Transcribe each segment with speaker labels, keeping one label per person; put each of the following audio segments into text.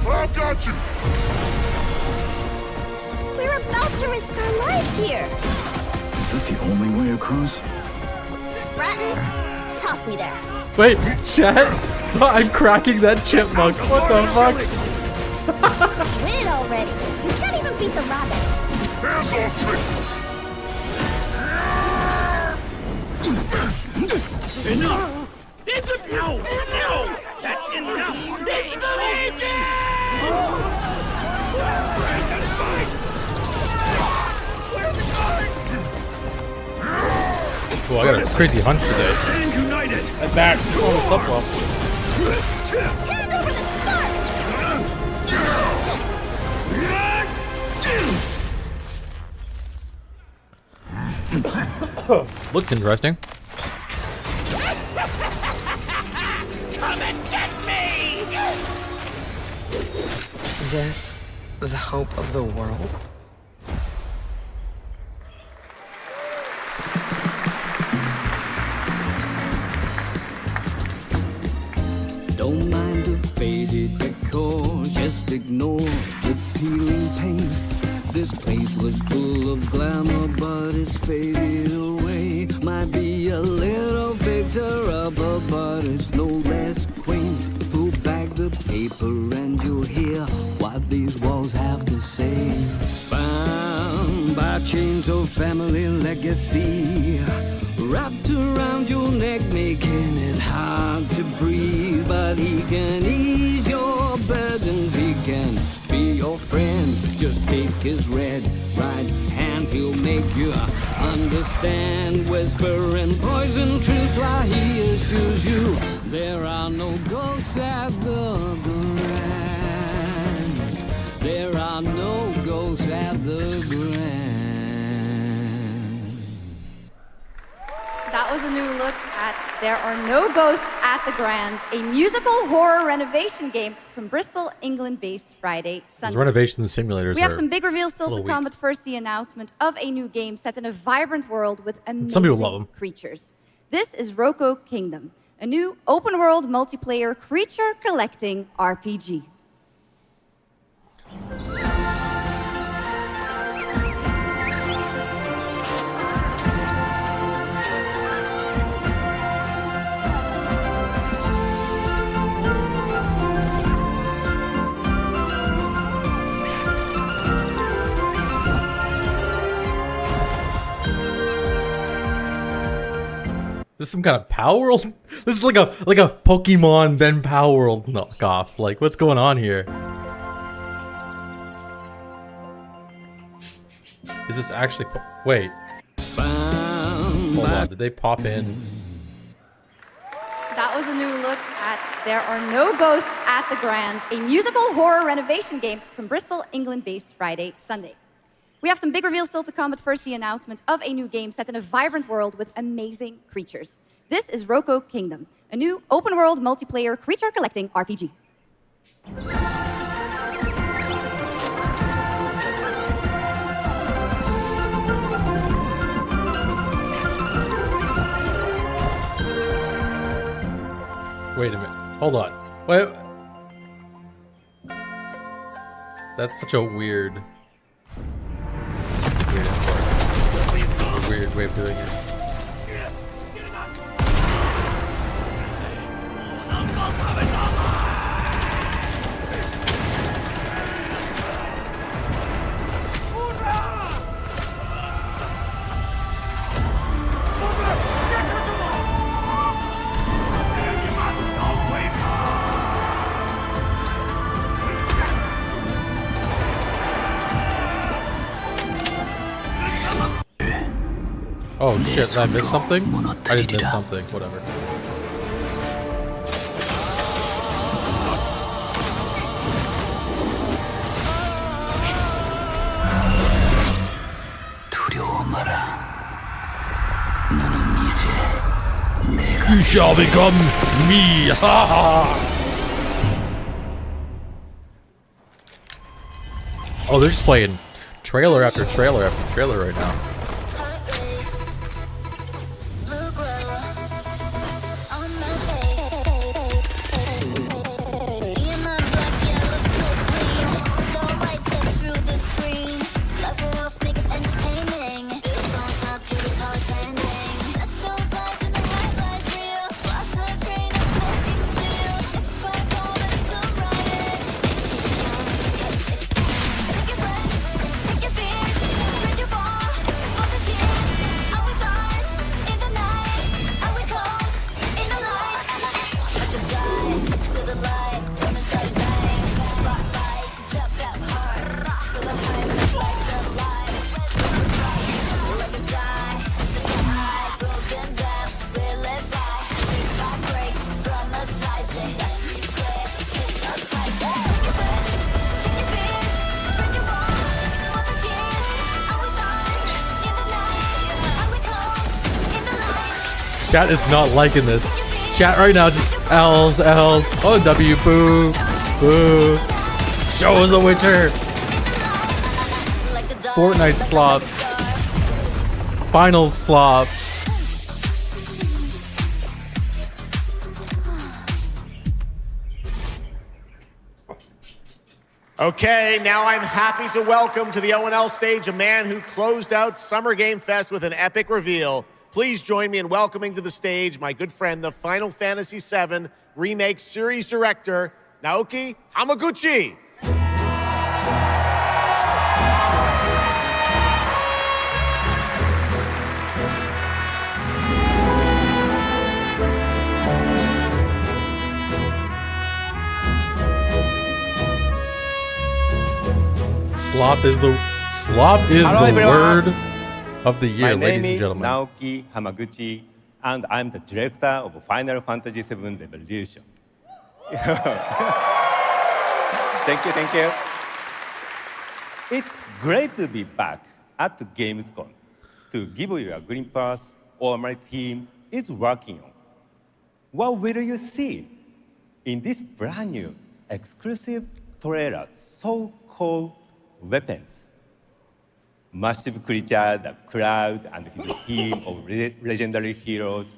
Speaker 1: I've got you.
Speaker 2: We're about to risk our lives here.
Speaker 3: Is this the only way across?
Speaker 2: Bratton, toss me there.
Speaker 4: Wait, chat? I'm cracking that chipmunk. What the fuck?
Speaker 2: Quit already. You can't even beat the rabbits.
Speaker 1: Hands off, Trixie.
Speaker 5: Enough! It's a no! No! That's enough! It's amazing! Where's the guard?
Speaker 4: Well, I got a crazy hunch today.
Speaker 5: Stand united!
Speaker 4: I'm back. Oh, what's up, well?
Speaker 2: Hand over the
Speaker 4: spark! Looks interesting.
Speaker 5: Come and get me!
Speaker 6: This, the hope of the world?
Speaker 7: Don't mind the faded decor, just ignore the peeling paint. This place was full of glamour, but it's faded away. Might be a little fixer-upper, but it's no less quaint. Pull back the paper and you'll hear what these walls have to say. Bound by chains of family legacy, wrapped around your neck, making it hard to breathe. But he can ease your burdens, he can be your friend. Just take his red right hand, he'll make you understand. Whisper and poison truth while he assures you there are no ghosts at the Grand. There are no ghosts at the Grand.
Speaker 8: That was a new look at There Are No Ghosts at the Grand, a musical horror renovation game from Bristol, England-based Friday, Sunday.
Speaker 4: These renovation simulators.
Speaker 8: We have some big reveals still to come, but first the announcement of a new game set in a vibrant world with amazing creatures. This is Roko Kingdom, a new open-world multiplayer creature collecting RPG.
Speaker 4: Is this some kind of Power World? This is like a Pokemon then Power World knockoff. Like, what's going on here? Is this actually? Wait. Hold on. Did they pop in?
Speaker 8: That was a new look at There Are No Ghosts at the Grand, a musical horror renovation game from Bristol, England-based Friday, Sunday. We have some big reveals still to come, but first the announcement of a new game set in a vibrant world with amazing creatures. This is Roko Kingdom, a new open-world multiplayer creature collecting RPG.
Speaker 4: Wait a minute. Hold on. Wait. That's such a weird way of doing it. Oh shit, did I miss something? I did miss something, whatever. You shall become me! Ha ha! Oh, they're just playing trailer after trailer after trailer right now. Chat is not liking this. Chat right now just L's. Oh, W, boo. Boo. Show us the Witcher. Fortnite slop. Final slop.
Speaker 9: Okay, now I'm happy to welcome to the O&L stage a man who closed out Summer Game Fest with an epic reveal. Please join me in welcoming to the stage my good friend, the Final Fantasy VII Remake Series Director, Naoki Hamaguchi.
Speaker 4: Slop is the word of the year,
Speaker 10: My
Speaker 4: ladies
Speaker 10: name
Speaker 4: and
Speaker 10: is
Speaker 4: gentlemen.
Speaker 10: Naoki Hamaguchi, and I'm the director of Final Fantasy VII Revolution. Thank you. It's great to be back at the Gamescom to give you a glimpse of my team is working on. What will you see in this brand new exclusive trailer so-called Weapons? Massive creature, the Cloud, and his team of legendary heroes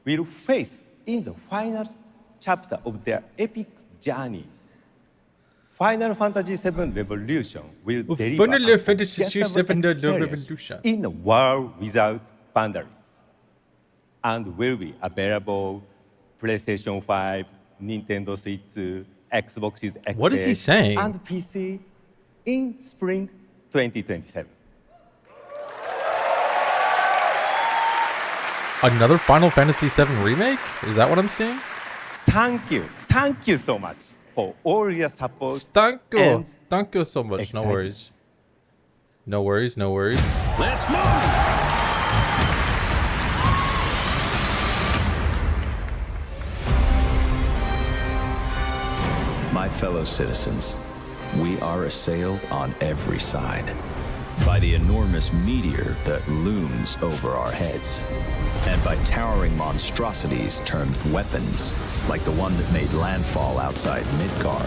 Speaker 10: will face in the final chapter of their epic journey. Final Fantasy VII Revolution will deliver
Speaker 4: Final
Speaker 10: an
Speaker 4: Fantasy
Speaker 10: unforgettable
Speaker 4: VII
Speaker 10: experience
Speaker 4: Revolution.
Speaker 10: in a world without boundaries, and will be available PlayStation 5, Nintendo Switch, Xbox Series
Speaker 4: What is he saying?
Speaker 10: and PC in spring 2027.
Speaker 4: Another Final Fantasy VII remake? Is that what I'm seeing?
Speaker 10: Thank you so much for all your support.
Speaker 4: Thank you.
Speaker 10: and
Speaker 4: Thank you so much. No
Speaker 10: excitement.
Speaker 4: worries. No worries, no worries.
Speaker 5: Let's move!
Speaker 3: My fellow citizens, we are assailed on every side by the enormous meteor that looms over our heads, and by towering monstrosities termed weapons, like the one that made landfall outside Midgar.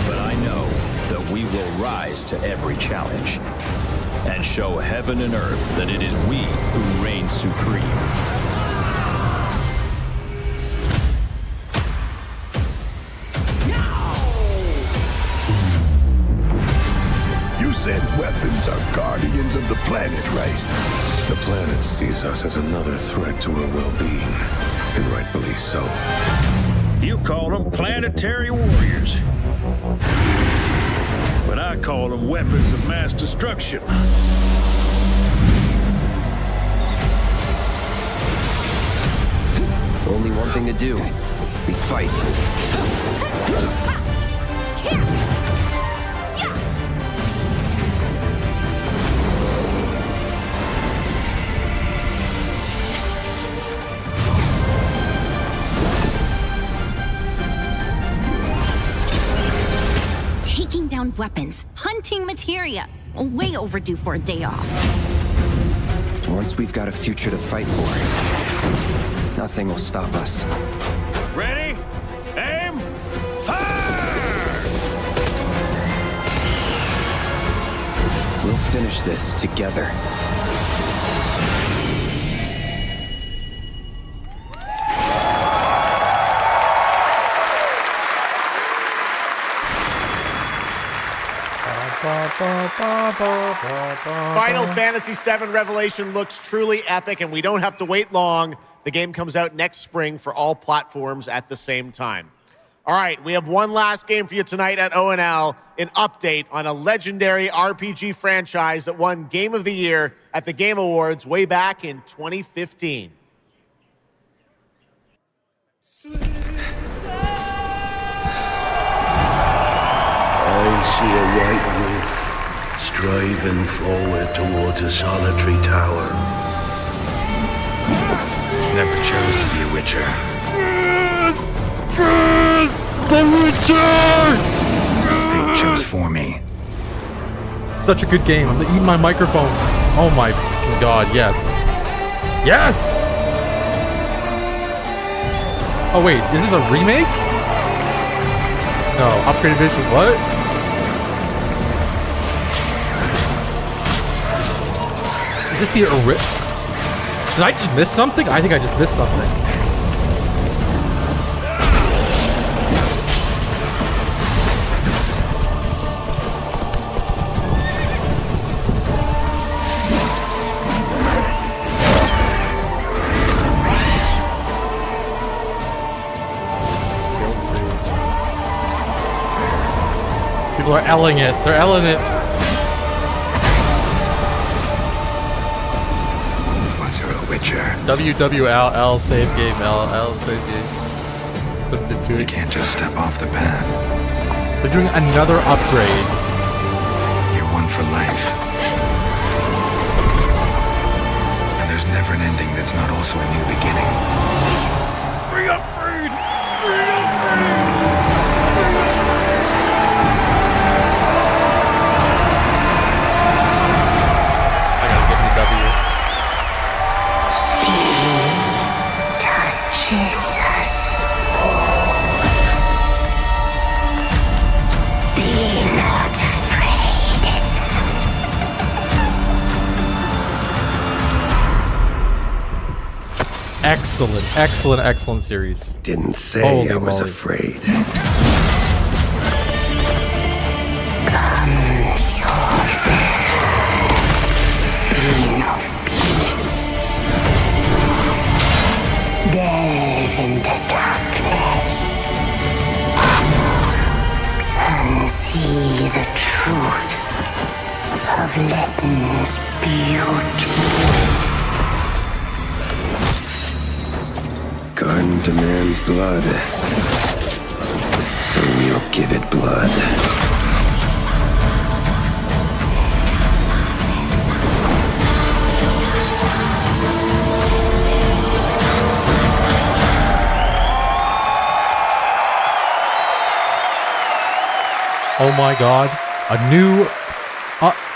Speaker 3: But I know that we will rise to every challenge and show heaven and earth that it is we who reign supreme.
Speaker 1: You said weapons are guardians of the planet, right? The planet sees us as another threat to our well-being, and rightfully so.
Speaker 5: You call them planetary warriors. But I call them weapons of mass destruction.
Speaker 11: Only one thing to do. We fight.
Speaker 2: Taking down weapons, hunting materia. Way overdue for a day off.
Speaker 11: Once we've got a future to fight for, nothing will stop us.
Speaker 5: Ready? Aim! Fire!
Speaker 11: We'll finish this together.
Speaker 9: Final Fantasy VII Revelation looks truly epic, and we don't have to wait long. The game comes out next spring for all platforms at the same time. All right, we have one last game for you tonight at O&L, an update on a legendary RPG franchise that won Game of the Year at the Game Awards way back in 2015.
Speaker 1: I see a white wolf striving forward towards a solitary tower. Never chose to be a witcher.
Speaker 4: The Witcher!
Speaker 3: Fate chose for me.
Speaker 4: Such a good game. I'm gonna eat my microphone. Oh my fucking god, yes. Yes! Oh wait, this is a remake? No, upgraded vision. What? Is this the original? Did I just miss something? I think I just missed something. People are L-ing it. They're L-ing it.
Speaker 1: Was there a Witcher?
Speaker 4: WWL save game. L save game.
Speaker 1: You can't just step off the path.
Speaker 4: They're doing another upgrade.
Speaker 1: You're one for life. And there's never an ending that's not also a new beginning.
Speaker 4: Free upgrade! Free upgrade!
Speaker 12: Touches us both. Be not afraid.
Speaker 4: Excellent, excellent, excellent series.
Speaker 1: Didn't say
Speaker 4: Holy
Speaker 1: I was
Speaker 4: moly.
Speaker 1: afraid.
Speaker 12: Come, sword. Being of beasts. Delve into darkness and see the truth of Letton's beauty.
Speaker 1: Garden demands blood, so we'll give it blood.
Speaker 4: Oh my god.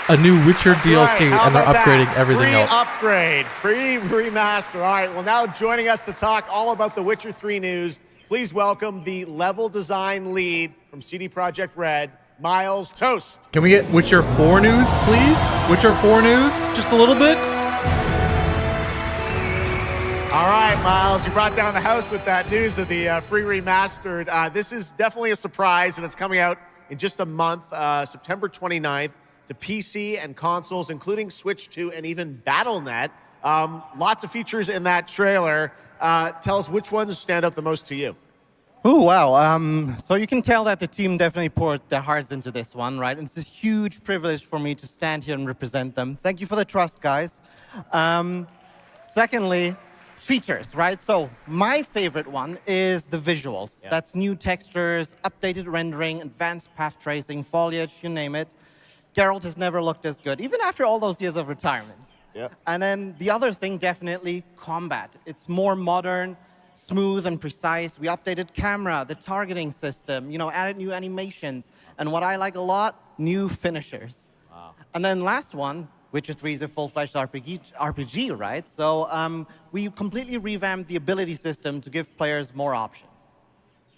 Speaker 4: A new Witcher
Speaker 9: That's
Speaker 4: DLC,
Speaker 9: right. How
Speaker 4: and they're
Speaker 9: about
Speaker 4: upgrading
Speaker 9: that?
Speaker 4: everything
Speaker 9: free
Speaker 4: else.
Speaker 9: Upgrade, free remaster. All right, well, now joining us to talk all about the Witcher 3 news, please welcome the level design lead from CD Projekt Red, Miles Toast.
Speaker 4: Can we get Witcher 4 news, please? Witcher 4 news? Just a little bit?
Speaker 9: All right, Miles, you brought down the house with that news of the free remastered. This is definitely a surprise, and it's coming out in just a month, September 29th, to PC and consoles, including Switch 2 and even Battle.net. Lots of features in that trailer. Tell us which ones stand out the most to you.
Speaker 13: Oh, wow. So you can tell that the team definitely poured their hearts into this one, right? And it's a huge privilege for me to stand here and represent them. Thank you for the trust, guys. Secondly, features, right? So my favorite one is the visuals.
Speaker 9: Yeah.
Speaker 13: That's new textures, updated rendering, advanced path tracing, foliage, you name it. Geralt has never looked as good, even after all those years of retirement.
Speaker 9: Yeah.
Speaker 13: And then the other thing, definitely combat. It's more modern, smooth and precise. We updated camera, the targeting system, added new animations. And what I like a lot, new finishers.
Speaker 9: Wow.
Speaker 13: And then last one, Witcher 3 is a full-fledged RPG, right? So we completely revamped the ability system to give players more options.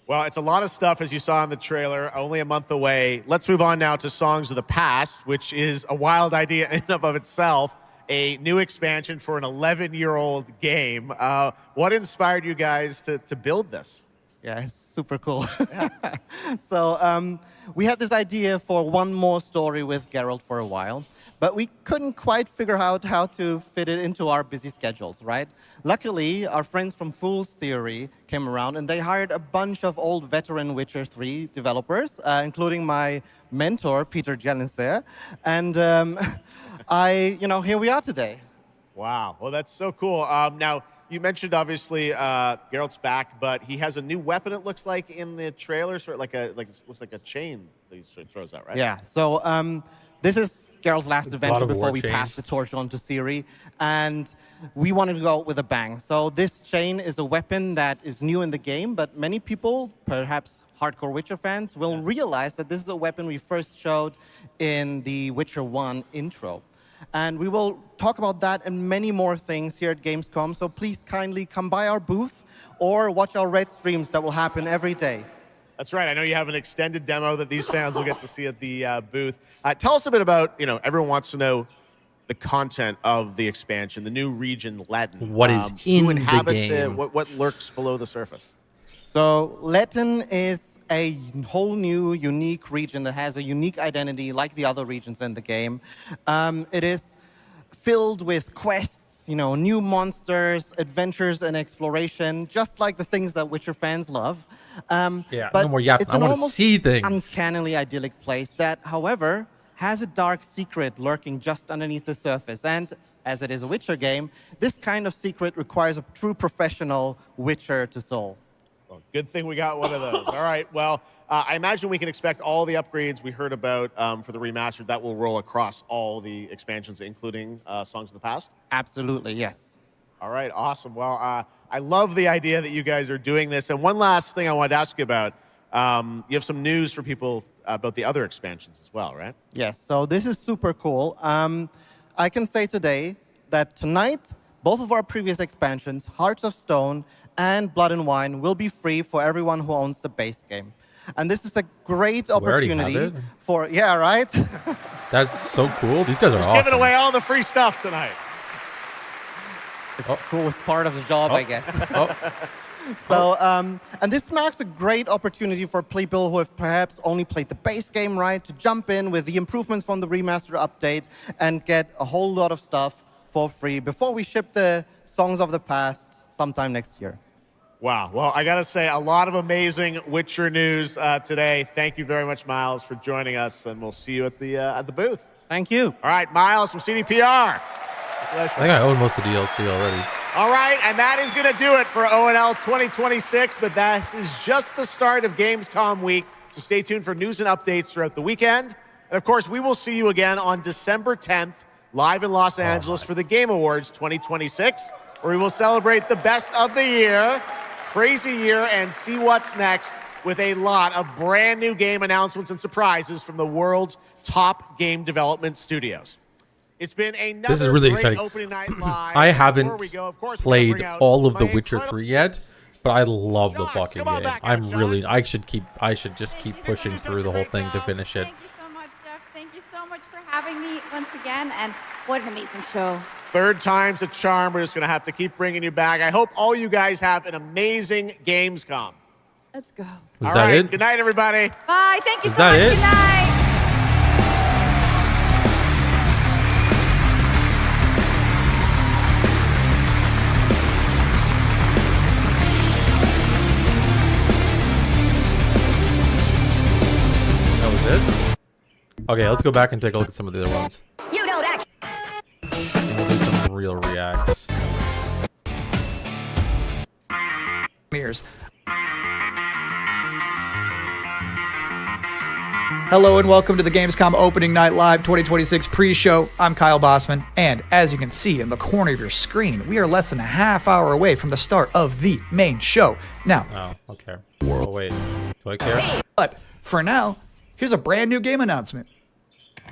Speaker 9: Well, it's a lot of stuff, as you saw in the trailer, only a month away. Let's move on now to Songs of the Past, which is a wild idea in and of itself, a new expansion for an 11-year-old game. What inspired you guys to build this?
Speaker 13: Yeah, it's super cool. So we had this idea for one more story with Geralt for a while, but we couldn't quite figure out how to fit it into our busy schedules, right? Luckily, our friends from Fool's Theory came around, and they hired a bunch of old veteran Witcher 3 developers, including my mentor, Peter Jelenser. And here we are today.
Speaker 9: Wow. Well, that's so cool. Now, you mentioned, obviously, Geralt's back, but he has a new weapon, it looks like, in the trailer, sort of looks like a chain that he sort of throws out, right?
Speaker 13: Yeah. So this is Geralt's last adventure before we
Speaker 4: chains.
Speaker 13: pass the torch on to Ciri, and we wanted to go out with a bang. So this chain is a weapon that is new in the game, but many people, perhaps hardcore Witcher fans, will realize that this is a weapon we first showed in the Witcher 1 intro. And we will talk about that and many more things here at Gamescom. So please kindly come by our booth or watch our Red streams that will happen every day.
Speaker 9: That's right. I know you have an extended demo that these fans will get to see at the booth. Tell us a bit about, everyone wants to know the content of the expansion, the new region, Letten.
Speaker 4: What is in
Speaker 9: who inhabits
Speaker 4: the game?
Speaker 9: it? What lurks below the surface?
Speaker 13: So Letten is a whole new, unique region that has a unique identity like the other regions in the game. It is filled with quests, new monsters, adventures, and exploration, just like the things that Witcher fans love.
Speaker 4: Yeah,
Speaker 13: but
Speaker 4: no more yapping.
Speaker 13: it's
Speaker 4: I
Speaker 13: an
Speaker 4: want to
Speaker 13: almost
Speaker 4: see things.
Speaker 13: uncannily idyllic place that, however, has a dark secret lurking just underneath the surface. And as it is a Witcher game, this kind of secret requires a true professional Witcher to solve.
Speaker 9: Well, good thing we got one of those. All right. Well, I imagine we can expect all the upgrades we heard about for the remastered. That will roll across all the expansions, including Songs of the Past?
Speaker 13: Absolutely, yes.
Speaker 9: All right. Awesome. Well, I love the idea that you guys are doing this. And one last thing I wanted to ask you about. You have some news for people about the other expansions as well, right?
Speaker 13: Yes. So this is super cool. I can say today that tonight, both of our previous expansions, Hearts of Stone and Blood and Wine, will be free for everyone who owns the base game. And this is a great opportunity for, yeah, right?
Speaker 4: That's so cool. These guys are
Speaker 9: Just
Speaker 4: awesome.
Speaker 9: giving away all the free stuff tonight.
Speaker 13: It's the coolest part of the job, I guess.
Speaker 4: Oh.
Speaker 13: So, and this marks a great opportunity for people who have perhaps only played the base game, right, to jump in with the improvements from the remaster update and get a whole lot of stuff for free before we ship the Songs of the Past sometime next year.
Speaker 9: Wow. Well, I got to say, a lot of amazing Witcher news today. Thank you very much, Miles, for joining us, and we'll see you at the booth.
Speaker 13: Thank you.
Speaker 9: All right, Miles from CDPR.
Speaker 4: I think I own most of the DLC already.
Speaker 9: All right, and that is going to do it for ONL 2026, but that is just the start of Gamescom week, so stay tuned for news and updates throughout the weekend. And of course, we will see you again on December 10th, live in Los Angeles for the Game Awards 2026, where we will celebrate the best of the year, crazy year, and see what's next with a lot of brand new game announcements and surprises from the world's top game development studios. It's been another
Speaker 4: This is really
Speaker 9: great
Speaker 4: exciting.
Speaker 9: opening night live.
Speaker 4: I haven't
Speaker 9: Before we go, of course, we're gonna
Speaker 4: played
Speaker 9: bring out
Speaker 4: all of The
Speaker 9: my
Speaker 4: Witcher
Speaker 9: incredible-
Speaker 4: 3 yet, but I love the fucking
Speaker 9: come on
Speaker 4: game.
Speaker 9: back
Speaker 4: I'm
Speaker 9: out,
Speaker 4: really
Speaker 9: Sean.
Speaker 4: I should just keep pushing through the whole thing to finish it.
Speaker 8: Thank you so much, Jeff. Thank you so much for having me once again, and what an amazing show.
Speaker 9: Third time's a charm. We're just going to have to keep bringing you back. I hope all you guys have an amazing Gamescom.
Speaker 8: Let's go.
Speaker 4: Was
Speaker 9: All
Speaker 4: that
Speaker 9: right,
Speaker 4: it?
Speaker 9: Good night, everybody.
Speaker 8: Bye. Thank you
Speaker 4: Is
Speaker 8: so
Speaker 4: that
Speaker 8: much.
Speaker 4: it?
Speaker 8: Good night.
Speaker 4: That was it? Okay, let's go back and take a look at some of the other ones.
Speaker 2: You don't act.
Speaker 4: We'll do some real reacts.
Speaker 14: Mirrors. Hello and welcome to the Gamescom Opening Night Live 2026 pre-show. I'm Kyle Bossman, and as you can see in the corner of your screen, we are less than a half hour away from the start of the main show. Now,
Speaker 4: Oh, okay. Oh, wait. Do I care?
Speaker 14: but for now, here's a brand new game announcement.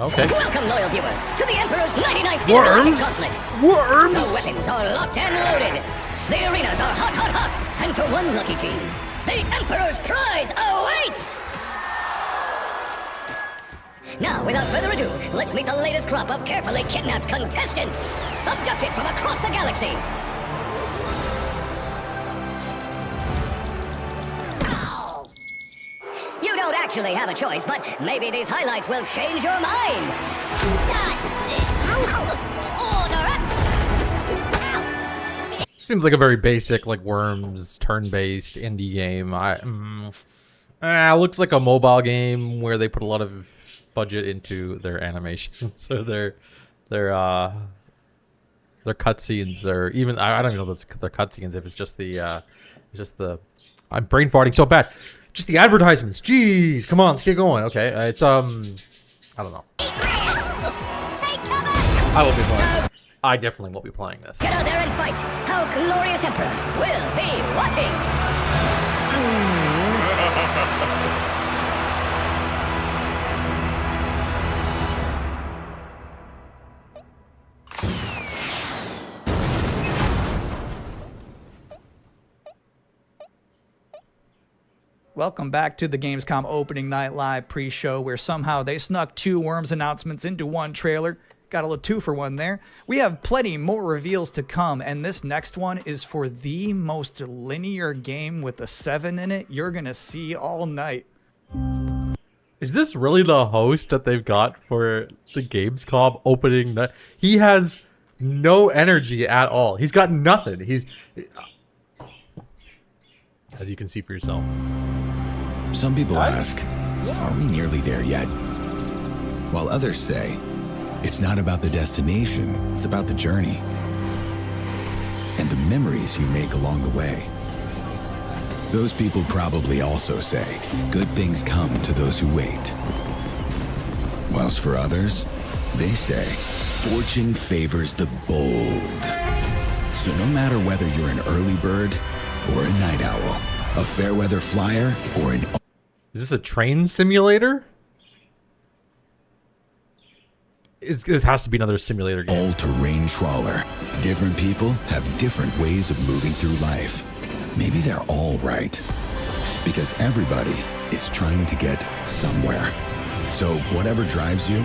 Speaker 4: Okay.
Speaker 2: Welcome, loyal viewers, to the Emperor's 99th
Speaker 4: Worms?
Speaker 2: intergalactic gauntlet.
Speaker 4: Worms?
Speaker 2: The weapons are locked and loaded. The arenas are hot, hot, hot. And for one lucky team, the Emperor's prize awaits! Now, without further ado, let's meet the latest crop of carefully kidnapped contestants, abducted from across the galaxy. Ow. You don't actually have a choice, but maybe these highlights will change your mind.
Speaker 4: Seems like a very basic, like Worms, turn-based indie game. Looks like a mobile game where they put a lot of budget into their animation. So their cutscenes are even. I don't even know if they're cutscenes. If it's just the. I'm brain farting so bad. Just the advertisements. Jeez, come on, let's get going. Okay, it's I don't know. I will be playing. I definitely will be playing this.
Speaker 2: Get out there and fight. Our glorious Emperor will be watching.
Speaker 14: welcome back to the Gamescom opening night live pre-show, where somehow they snuck 2 Worms announcements into one trailer. Got a little 2-for-1 there. We have plenty more reveals to come, and this next one is for the most linear game with a 7 in it you're gonna see all night.
Speaker 4: Is this really the host that they've got for the Gamescom opening night? He has no energy at all. He's got nothing. He's... As you can see for yourself.
Speaker 15: Some people ask, are we nearly there yet? While others say, it's not about the destination, it's about the journey. And the memories you make along the way. Those people probably also say, good things come to those who wait. Whilst for others, they say, fortune favors the bold. So no matter whether you're an early bird or a night owl, a fair weather flyer, or an...
Speaker 4: Is this a train simulator? This has to be another simulator game.
Speaker 15: All-terrain trawler. Different people have different ways of moving through life. Maybe they're all right. Because everybody is trying to get somewhere. So whatever drives you,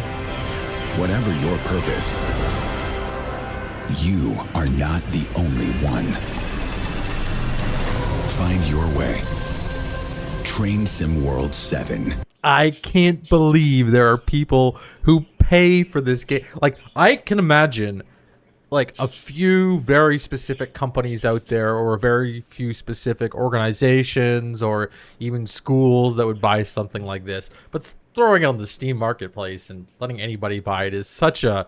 Speaker 15: whatever your purpose, you are not the only one. Find your way. Train Sim World 7.
Speaker 4: I can't believe there are people who pay for this game. Like, I can imagine, like, a few very specific companies out there, or a very few specific organizations, or even schools that would buy something like this. But throwing it on the Steam marketplace and letting anybody buy it is such a...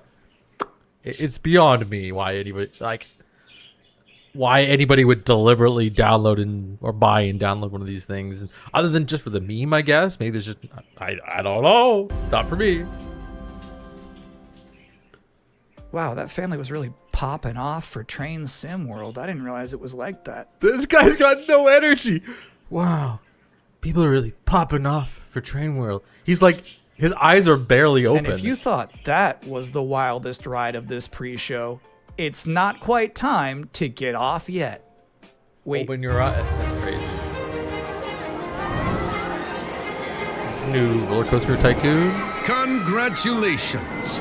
Speaker 4: It's beyond me why anybody would deliberately download or buy and download one of these things. And other than just for the meme, I guess. Maybe there's just... I don't know. Not for me.
Speaker 14: Wow, that family was really popping off for Train Sim World. I didn't realize it was like that.
Speaker 4: This guy's got no energy. Wow. People are really popping off for Train World. He's like... His eyes are barely open.
Speaker 14: And if you thought that was the wildest ride of this pre-show, it's not quite time to get off yet. Wait.
Speaker 4: Open your eyes. That's crazy. This is new Roller Coaster Tycoon.
Speaker 16: Congratulations.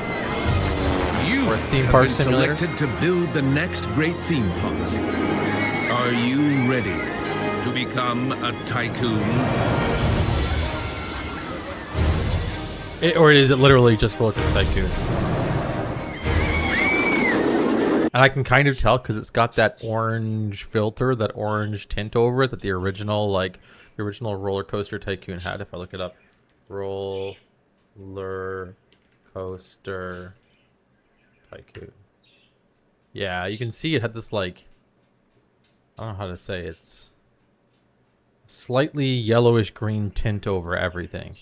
Speaker 16: You
Speaker 4: Or a theme
Speaker 16: have
Speaker 4: park
Speaker 16: been
Speaker 4: simulator.
Speaker 16: selected to build the next great theme park. Are you ready to become a tycoon?
Speaker 4: Or is it literally just Roller Coaster Tycoon? And I can kind of tell because it's got that orange filter, that orange tint over it that the original Roller Coaster Tycoon had. If I look it up, Roller Coaster Tycoon. Yeah, you can see it had this, like, I don't know how to say, it's slightly yellowish green tint over everything.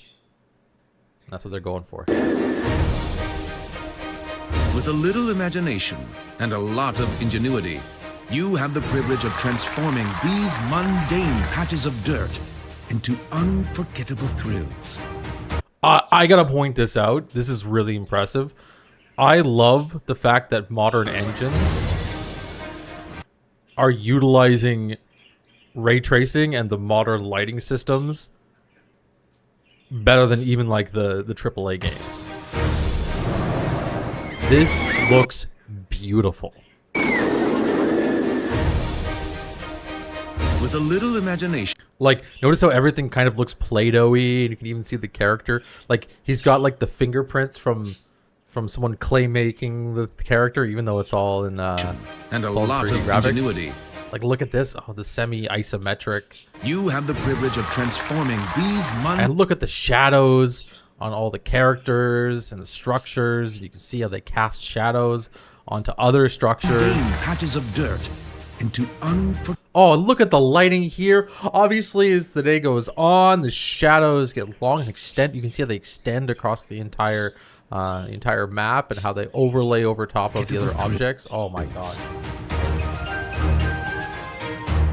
Speaker 4: That's what they're going for.
Speaker 16: With a little imagination and a lot of ingenuity, you have the privilege of transforming these mundane patches of dirt into unforgettable thrills.
Speaker 4: I gotta point this out. This is really impressive. I love the fact that modern engines are utilizing ray tracing and the modern lighting systems better than even like the AAA games. This looks beautiful.
Speaker 16: With a little imagination.
Speaker 4: Like, notice how everything kind of looks Play-Doh-y, and you can even see the character. Like, he's got like the fingerprints from someone clay making the character, even though it's all in
Speaker 16: and a
Speaker 4: all
Speaker 16: lot
Speaker 4: 3D
Speaker 16: of
Speaker 4: graphics.
Speaker 16: ingenuity.
Speaker 4: Like, look at this. Oh, the semi-isometric.
Speaker 16: You have the privilege of transforming these
Speaker 4: And look at the shadows on all the characters and the structures. You can see how they cast shadows onto other structures.
Speaker 16: patches of dirt into
Speaker 4: Oh, and look at the lighting here. Obviously, as the day goes on, the shadows get long and extend. You can see how they extend across the entire map and how they overlay over top of the other objects. Oh my gosh.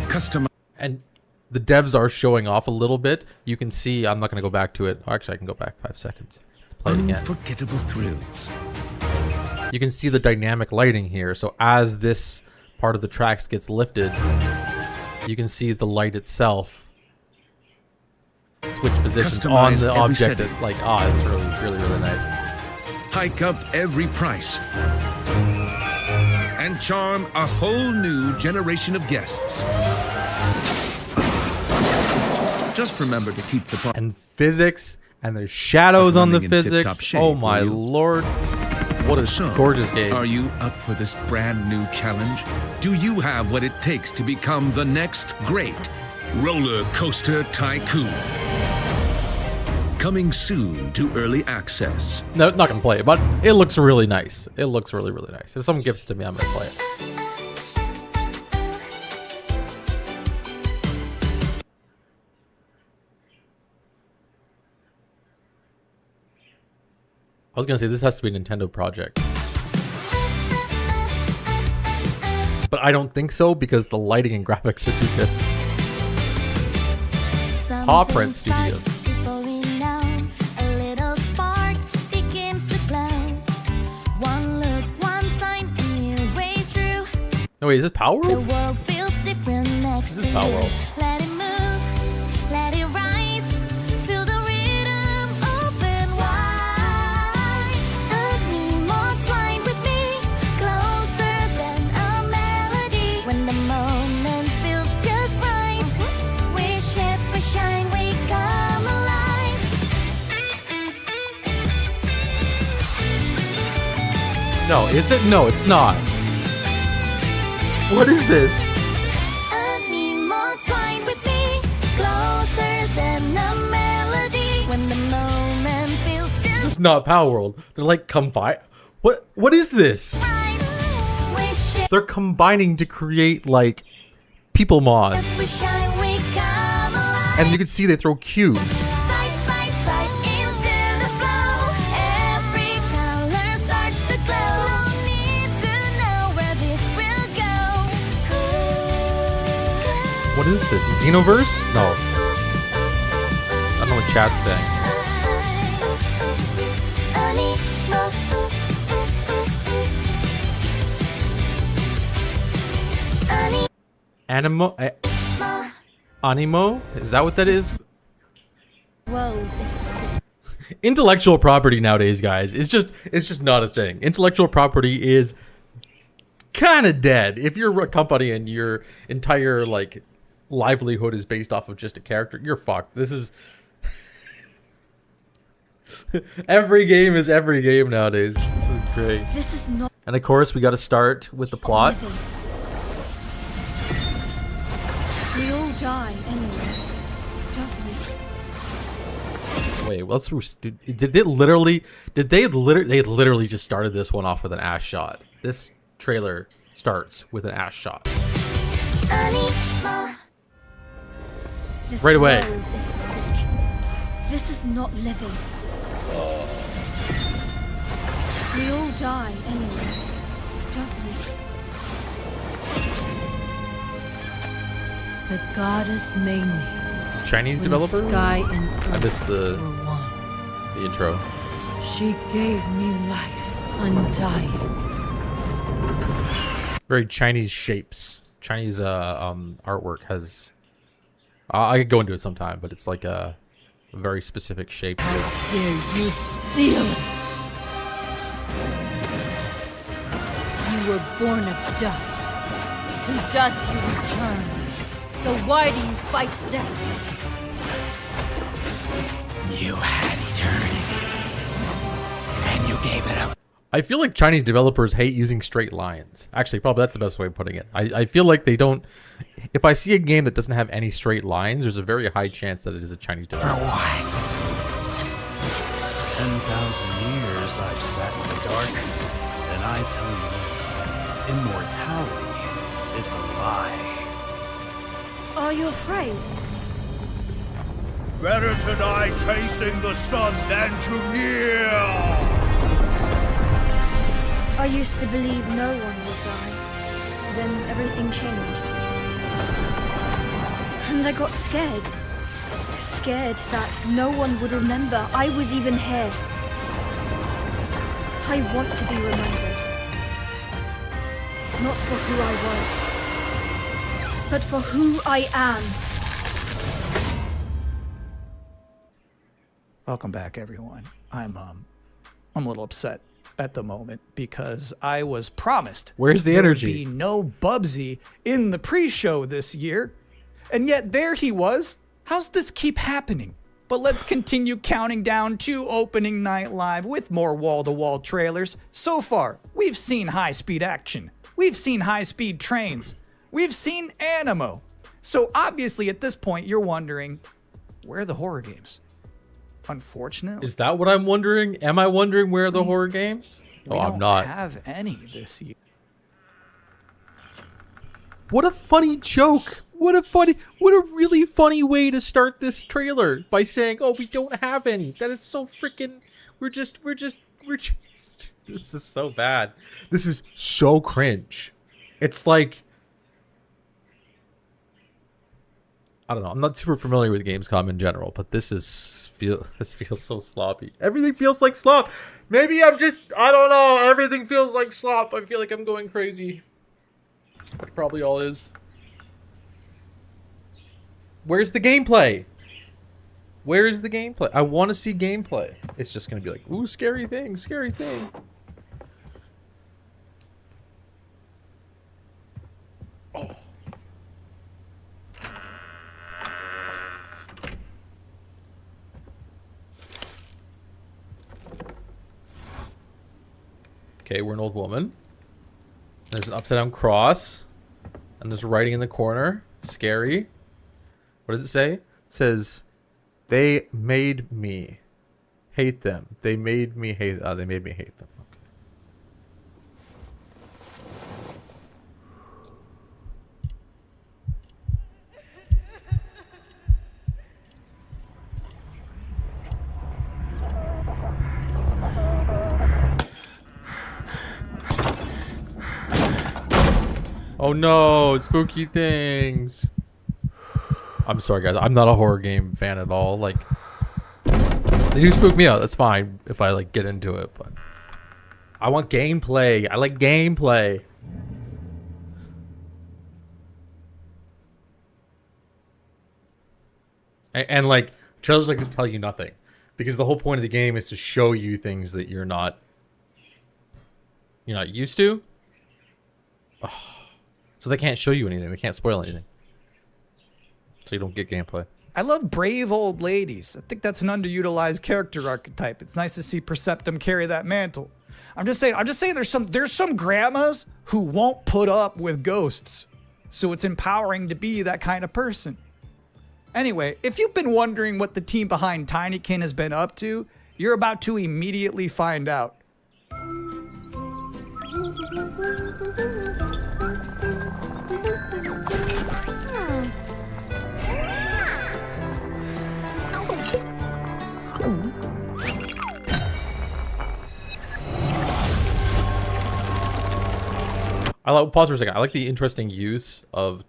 Speaker 16: Custom.
Speaker 4: And the devs are showing off a little bit. You can see, I'm not going to go back to it. Actually, I can go back 5 seconds to play it again.
Speaker 16: Unforgettable thrills.
Speaker 4: You can see the dynamic lighting here. So as this part of the tracks gets lifted, you can see the light itself switch positions on
Speaker 16: Customize
Speaker 4: the
Speaker 16: every
Speaker 4: object.
Speaker 16: setting.
Speaker 4: Like, it's really nice.
Speaker 16: Hike up every price, and charm a whole new generation of guests. Just remember to keep the
Speaker 4: And physics, and there's shadows on the
Speaker 16: running in tip-top
Speaker 4: physics.
Speaker 16: shape,
Speaker 4: Oh my
Speaker 16: will you?
Speaker 4: lord. What a gorgeous game.
Speaker 16: Are you up for this brand new challenge? Do you have what it takes to become the next great roller coaster tycoon? Coming soon to early access.
Speaker 4: No, not gonna play it, but it looks really nice. It looks really nice. If someone gives it to me, I'm gonna play it. I was gonna say this has to be a Nintendo project, but I don't think so because the lighting and graphics are too good. Paw Print Studios. No wait, is this Power World? This is Power World. No, is it? No, it's not. What is this? This is not Power World. They're like combine. What is this? They're combining to create like people mods. And you can see they throw cubes. What is this? Xenoverse? No. I don't know what chat's saying. Animo? Is that what that is? Intellectual property nowadays, guys, it's just not a thing. Intellectual property is kind of dead. If you're a company and your entire like livelihood is based off of just a character, you're fucked. This is every game is every game nowadays. This is great.
Speaker 8: This is not.
Speaker 4: And of course, we got to start with the plot.
Speaker 8: We all die anyway, don't we?
Speaker 4: Wait, let's. Did they literally just started this one off with an ass shot. This trailer starts with an ass shot.
Speaker 8: This
Speaker 4: Right away.
Speaker 8: world is sick. This is not living. We all die anyway, don't we?
Speaker 17: The goddess made me.
Speaker 4: Chinese
Speaker 17: when
Speaker 4: developer?
Speaker 17: Sky and
Speaker 4: I missed
Speaker 17: earth
Speaker 4: the
Speaker 17: were one.
Speaker 4: intro.
Speaker 17: She gave me life undying.
Speaker 4: Very Chinese shapes. Chinese artwork has. I could go into it sometime, but it's like a very specific shape.
Speaker 17: How dare you steal it? You were born of dust. To dust you return. So why do you fight death?
Speaker 15: You had eternity, and you gave it up.
Speaker 4: I feel like Chinese developers hate using straight lines. Actually, probably that's the best way of putting it. I feel like they don't. If I see a game that doesn't have any straight lines, there's a very high chance that it is a Chinese developer.
Speaker 15: For what?
Speaker 18: 10,000 years I've sat in the dark, and I tell you this: immortality is a lie.
Speaker 8: Are you afraid?
Speaker 5: Better to die chasing the sun than to kneel!
Speaker 19: I used to believe no one would die. Then everything changed. And I got scared. Scared that no one would remember I was even here. I want to be remembered. Not for who I was, but for who I am.
Speaker 14: Welcome back, everyone. I'm a little upset at the moment because I was promised
Speaker 4: Where's the
Speaker 14: there would
Speaker 4: energy?
Speaker 14: be no Bubsy in the pre-show this year, and yet there he was. How's this keep happening? But let's continue counting down to opening night live with more wall-to-wall trailers. So far, we've seen high-speed action. We've seen high-speed trains. We've seen Animo. So obviously at this point, you're wondering, where are the horror games? Unfortunately.
Speaker 4: Is that what I'm wondering? Am I wondering where are the horror games?
Speaker 14: We
Speaker 4: I'm not.
Speaker 14: don't have any this year.
Speaker 4: What a funny joke. What a really funny way to start this trailer by saying, "Oh, we don't have any." That is so freaking. We're just. This is so bad. This is so cringe. It's like, I don't know. I'm not super familiar with Gamescom in general, but this feels so sloppy. Everything feels like slop. Maybe I don't know. Everything feels like slop. I feel like I'm going crazy. It probably all is. Where's the gameplay? Where is the gameplay? I want to see gameplay. It's just going to be like, ooh, scary thing, scary thing. Oh. Okay, we're an old woman. There's an upside down cross. And there's writing in the corner. Scary. What does it say? It says, they made me hate them. They made me hate they made me hate them. Oh no, spooky things. I'm sorry guys, I'm not a horror game fan at all. Like, they do spook me out. That's fine if I like get into it, but I want gameplay. I like gameplay. And like, trailers like this tell you nothing. Because the whole point of the game is to show you things that you're not used to. Oh. So they can't show you anything. They can't spoil anything. So you don't get gameplay.
Speaker 14: I love brave old ladies. I think that's an underutilized character archetype. It's nice to see Perceptum carry that mantle. I'm just saying there's some grandmas who won't put up with ghosts. So it's empowering to be that kind of person. Anyway, if you've been wondering what the team behind Tinykin has been up to, you're about to immediately find out.
Speaker 4: Pause for a second. I like the interesting use of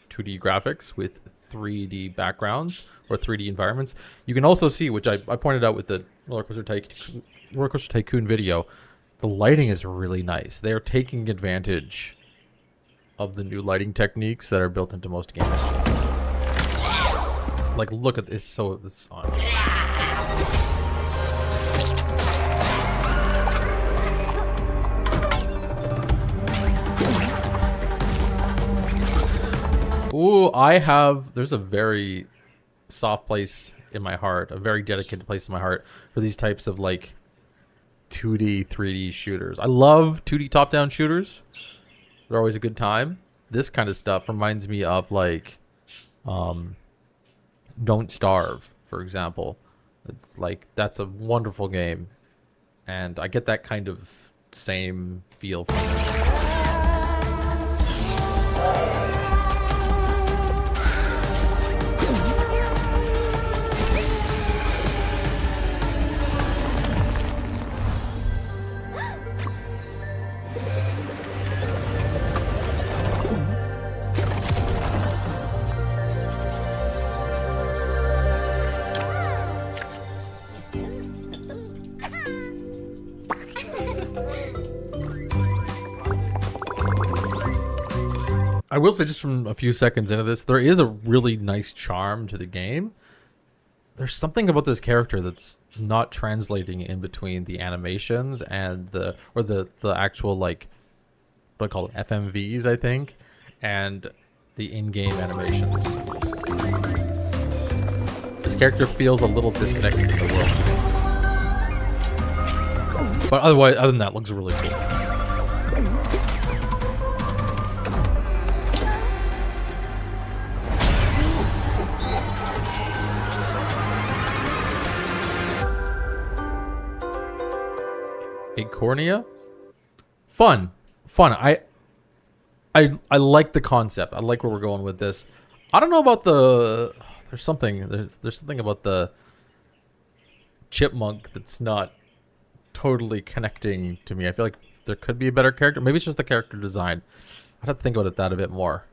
Speaker 4: 2D graphics with 3D backgrounds or 3D environments. You can also see, which I pointed out with the Roller Coaster Tycoon video, the lighting is really nice. They are taking advantage of the new lighting techniques that are built into most game engines. Like, look at this. So this on. Ooh, there's a very soft place in my heart, a very dedicated place in my heart for these types of like 2D, 3D shooters. I love 2D top-down shooters. They're always a good time. This kind of stuff reminds me of like Don't Starve, for example. Like, that's a wonderful game. And I get that kind of same feel from this. I will say, just from a few seconds into this, there is a really nice charm to the game. there's something about this character that's not translating in between the animations and the actual, like, what do I call it, FMVs, I think, and the in-game animations. This character feels a little disconnected from the world. But other than that, looks really cool. Acornia? Fun. I like the concept. I like where we're going with this. I don't know about the... There's something about the chipmunk that's not totally connecting to me. I feel like there could be a better character. Maybe it's just the character design. I'd have to think about that a bit more.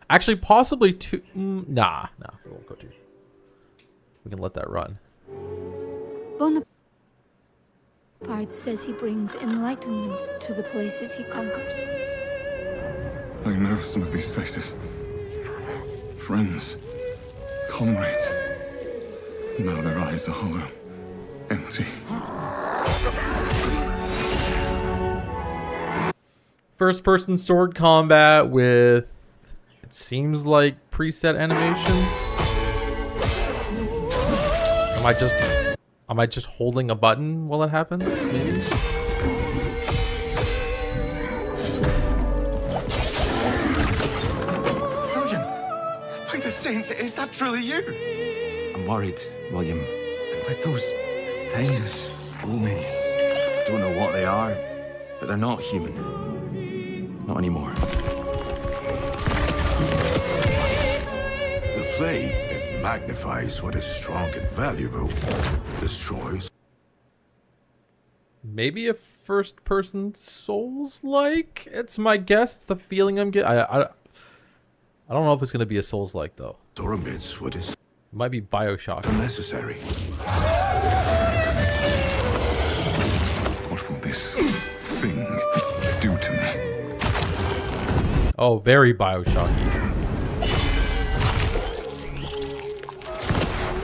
Speaker 4: Actually, possibly two... Nah, we won't go to. We can let that run.
Speaker 19: Bonaparte says he brings enlightenment to the places he conquers.
Speaker 20: I know some of these faces. Friends. Comrades. Now their eyes are hollow. Empty.
Speaker 4: First-person sword combat with... It seems like preset animations. Am I just holding a button while it happens? Maybe.
Speaker 20: William! By the saints, is that truly you?
Speaker 21: I'm worried, William. And with those things booming, I don't know what they are, but they're not human. Not anymore.
Speaker 1: The flame, it magnifies what is strong and valuable, destroys.
Speaker 4: Maybe a first-person Souls-like? It's my guess. It's the feeling I'm getting. I don't know if it's going to be a Souls-like, though.
Speaker 1: Or amidst what is...
Speaker 4: It might be Bioshock.
Speaker 1: Unnecessary.
Speaker 20: What will this thing do to me?
Speaker 4: Oh, very Bioshocky.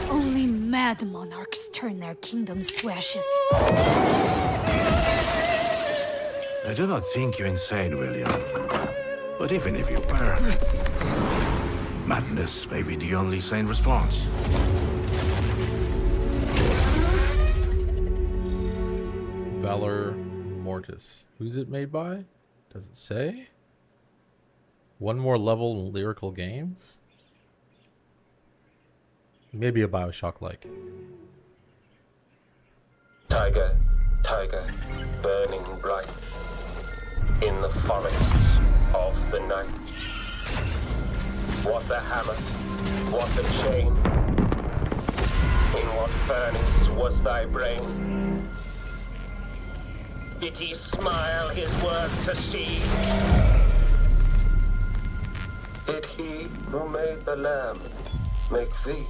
Speaker 17: Only mad monarchs turn their kingdoms to ashes.
Speaker 22: I do not think you insane, William. But even if you were, madness may be the only sane response.
Speaker 4: Valor Mortis. Who's it made by? Does it say? One more level in Lyrical Games? Maybe a Bioshock-like.
Speaker 23: Tiger, tiger, burning bright in the forests of the night. What the hammer, what the chain, in what furnace was thy brain? Did he smile his work to see? Did he who made the lamb make thee?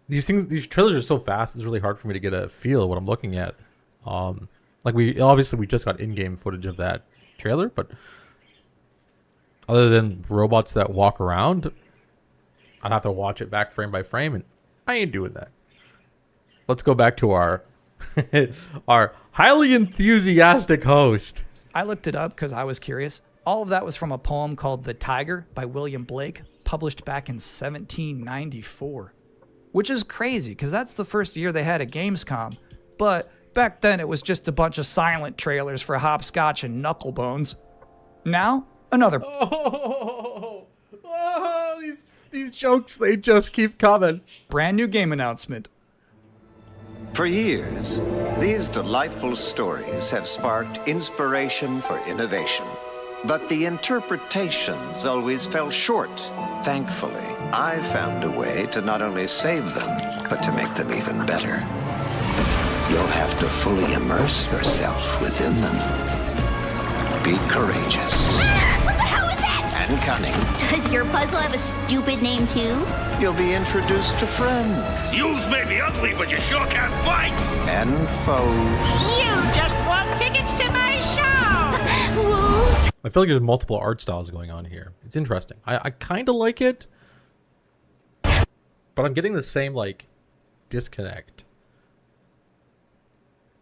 Speaker 4: These trailers are so fast, it's really hard for me to get a feel of what I'm looking at. Like we just got in-game footage of that trailer, but other than robots that walk around, I'd have to watch it back frame by frame, and I ain't doing that. Let's go back to our our highly enthusiastic host.
Speaker 14: I looked it up because I was curious. All of that was from a poem called The Tiger by William Blake, published back in 1794. Which is crazy, because that's the first year they had a Gamescom. But back then, it was just a bunch of silent trailers for Hopscotch and Knucklebones. Now, another...
Speaker 4: Oh, these jokes, they just keep coming.
Speaker 14: Brand new game announcement.
Speaker 24: For years, these delightful stories have sparked inspiration for innovation. But the interpretations always fell short. Thankfully, I found a way to not only save them, but to make them even better. You'll have to fully immerse yourself within them. Be courageous.
Speaker 12: What the hell is that?
Speaker 24: And cunning.
Speaker 12: Does your puzzle have a stupid name too?
Speaker 24: You'll be introduced to friends.
Speaker 5: Yous may be ugly, but you sure can't fight.
Speaker 24: And foes.
Speaker 12: You just want tickets to my show! Whoa!
Speaker 4: I feel like there's multiple art styles going on here. It's interesting. I kind of like it, but I'm getting the same like disconnect.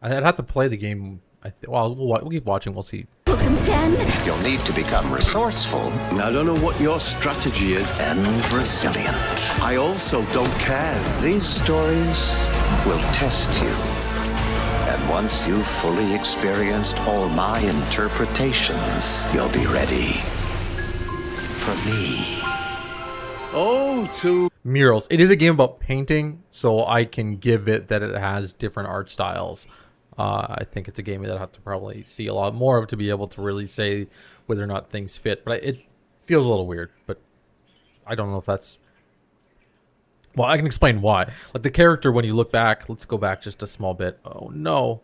Speaker 4: I'd have to play the game. Well, we'll keep watching. We'll see.
Speaker 24: You'll need to become resourceful.
Speaker 1: I don't know what your strategy is.
Speaker 24: And resilient.
Speaker 1: I also don't care.
Speaker 24: These stories will test you. And once you've fully experienced all my interpretations, you'll be ready for me.
Speaker 1: Oh, to
Speaker 4: Murals. It is a game about painting, so I can give it that it has different art styles. I think it's a game that I have to probably see a lot more of to be able to really say whether or not things fit. But it feels a little weird, but I don't know if that's... Well, I can explain why. Like the character, when you look back, let's go back just a small bit. Oh no.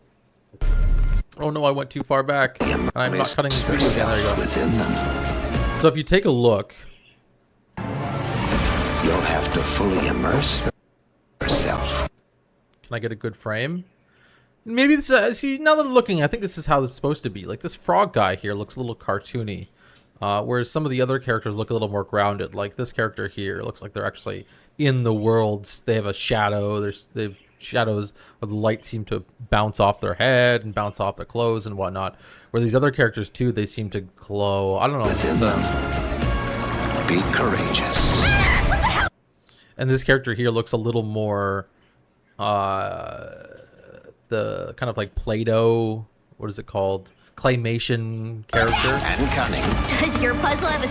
Speaker 4: Oh no, I went too far back. And I'm not cutting this video again. There you go.
Speaker 24: Within them.
Speaker 4: So if you take a look...
Speaker 24: You'll have to fully immerse yourself.
Speaker 4: Can I get a good frame? Maybe this, see, now that I'm looking, I think this is how this is supposed to be. Like, this frog guy here looks a little cartoony, whereas some of the other characters look a little more grounded. Like, this character here looks like they're actually in the worlds. They have a shadow. They have shadows where the light seem to bounce off their head and bounce off their clothes and whatnot. Where these other characters, too, they seem to glow. I don't know.
Speaker 24: Be courageous.
Speaker 4: And this character here looks a little more... the kind of like Play-Doh, what is it called? Claymation character.
Speaker 24: And cunning.
Speaker 12: Does your puzzle have a...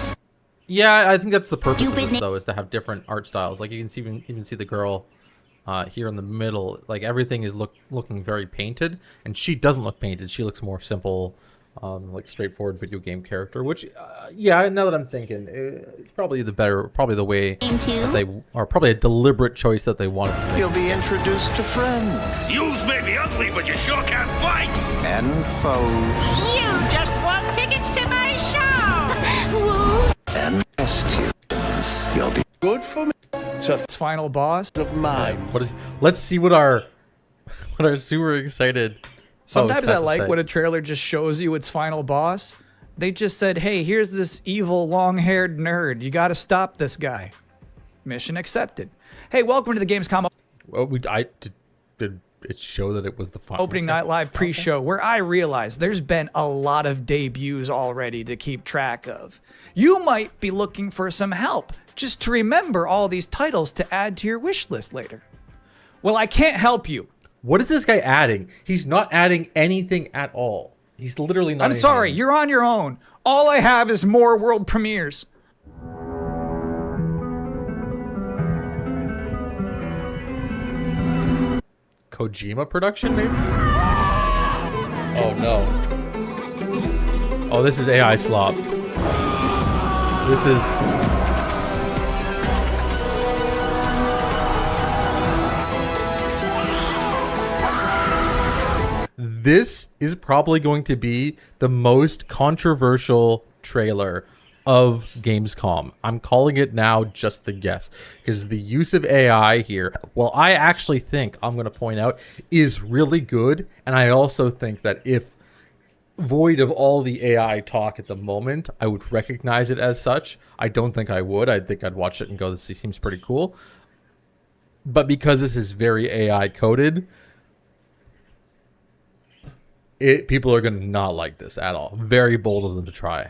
Speaker 4: Yeah, I think that's the purpose of this, though, is to have different art styles. Like, you can see, even see the girl here in the middle. Like, everything is looking very painted, and she doesn't look painted. She looks more simple, like straightforward video game character, which, yeah, now that I'm thinking, it's probably probably the way that they, or probably a deliberate choice that they wanted to make.
Speaker 24: You'll be introduced to friends.
Speaker 5: Yous may be ugly, but you sure can fight.
Speaker 24: And foes.
Speaker 5: You just want tickets to my show.
Speaker 24: And students. You'll be
Speaker 1: good for me.
Speaker 14: Its final boss
Speaker 1: of mine.
Speaker 4: Let's see what our super excited.
Speaker 14: Sometimes I like when a trailer just shows you its final boss. They just said, hey, here's this evil long-haired nerd. You got to stop this guy. Mission accepted. Hey, welcome to the Gamescom.
Speaker 4: Well, did it show that it was the final
Speaker 14: Opening Night Live pre-show, where I realized there's been a lot of debuts already to keep track of. You might be looking for some help just to remember all these titles to add to your wish list later. Well, I can't help you.
Speaker 4: What is this guy adding? He's not adding anything at all. He's literally not.
Speaker 14: I'm sorry, you're on your own. All I have is more world premieres.
Speaker 4: Kojima production, maybe? Oh no. Oh, this is AI slop. This is... This is probably going to be the most controversial trailer of Gamescom. I'm calling it now just the guess, because the use of AI here, well, I actually think, I'm going to point out, is really good. And I also think that if void of all the AI talk at the moment, I would recognize it as such. I don't think I would. I think I'd watch it and go, this seems pretty cool. But because this is very AI coded, people are going to not like this at all. Very bold of them to try.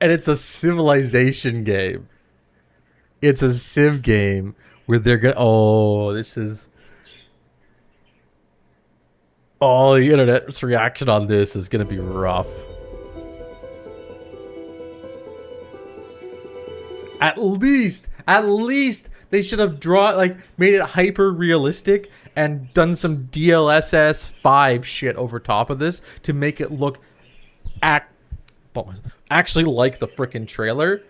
Speaker 4: And it's a civilization game. It's a civ game where they're going to... Oh, this is... Oh, the internet's reaction on this is going to be rough. At least they should have made it hyper realistic and done some DLSS 5 shit over top of this to make it look actually like the frickin' trailer.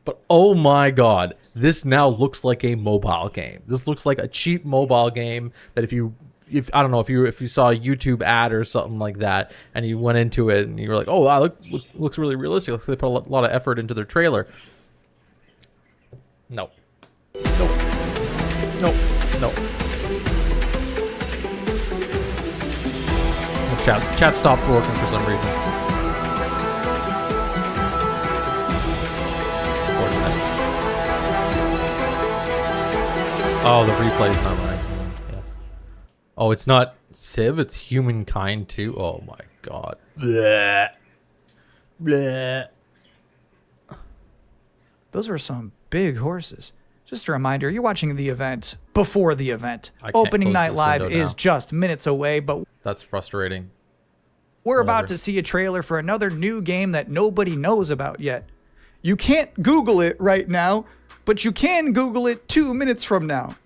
Speaker 4: But oh my god, this now looks like a mobile game. This looks like a cheap mobile game that if you if I don't know if you saw a YouTube ad or something like that, and you went into it and you were like, oh wow, looks really realistic. Looks like they put a lot of effort into their trailer. No. No. Chat stopped working for some reason. Fortunate. Oh, the replay is not running. Yes. Oh, it's not Civ, it's Humankind too. Oh my god. Bleh. Bleh.
Speaker 14: Those were some big horses. Just a reminder, you're watching the event before the event. Opening Night Live is just minutes away, but
Speaker 4: that's frustrating.
Speaker 14: We're about to see a trailer for another new game that nobody knows about yet. You can't Google it right now, but you can Google it 2 minutes from now.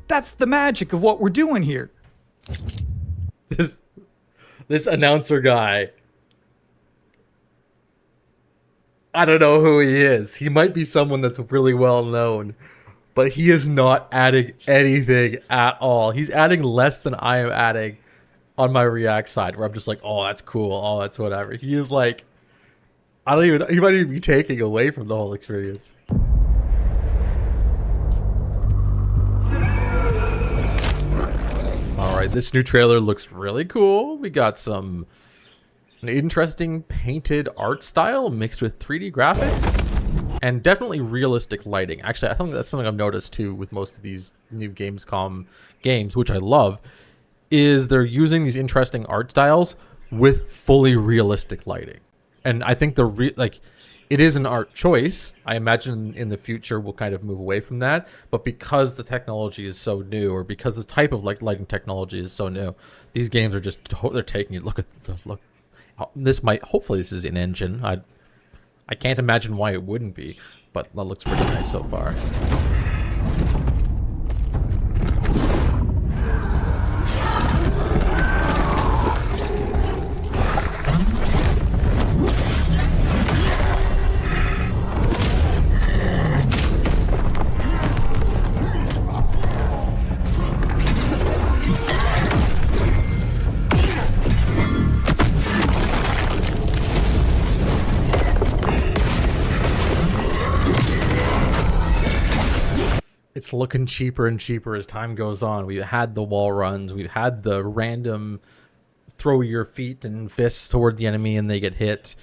Speaker 14: That's the magic of what we're doing here.
Speaker 4: This announcer guy, I don't know who he is. He might be someone that's really well known, but he is not adding anything at all. He's adding less than I am adding on my React side, where I'm just like, oh, that's cool. Oh, that's whatever. He is like, he might even be taking away from the whole experience. All right, this new trailer looks really cool. We got an interesting painted art style mixed with 3D graphics and definitely realistic lighting. Actually, I think that's something I've noticed too with most of these new Gamescom games, which I love, is they're using these interesting art styles with fully realistic lighting. And I think it is an art choice. I imagine in the future we'll kind of move away from that. But because the technology is so new, or because this type of lighting technology is so new, these games are they're taking it. Look. Hopefully this is in engine. I can't imagine why it wouldn't be, but that looks pretty nice so far. It's looking cheaper and cheaper as time goes on. We've had the wall runs. We've had the random throw your feet and fists toward the enemy and they get hit.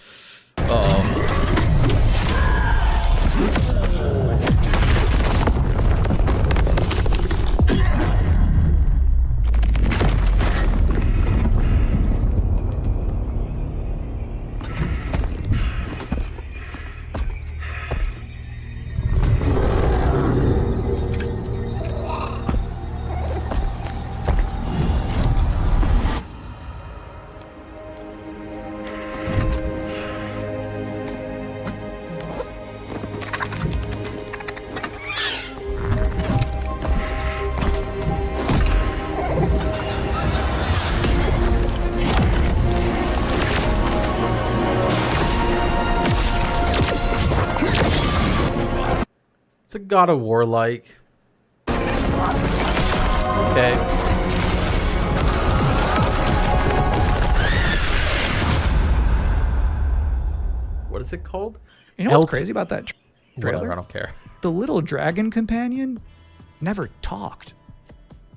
Speaker 4: It's a God of War like. Okay. What is it called?
Speaker 14: You know what's crazy about that trailer?
Speaker 4: Whatever, I don't care.
Speaker 14: The little dragon companion never talked.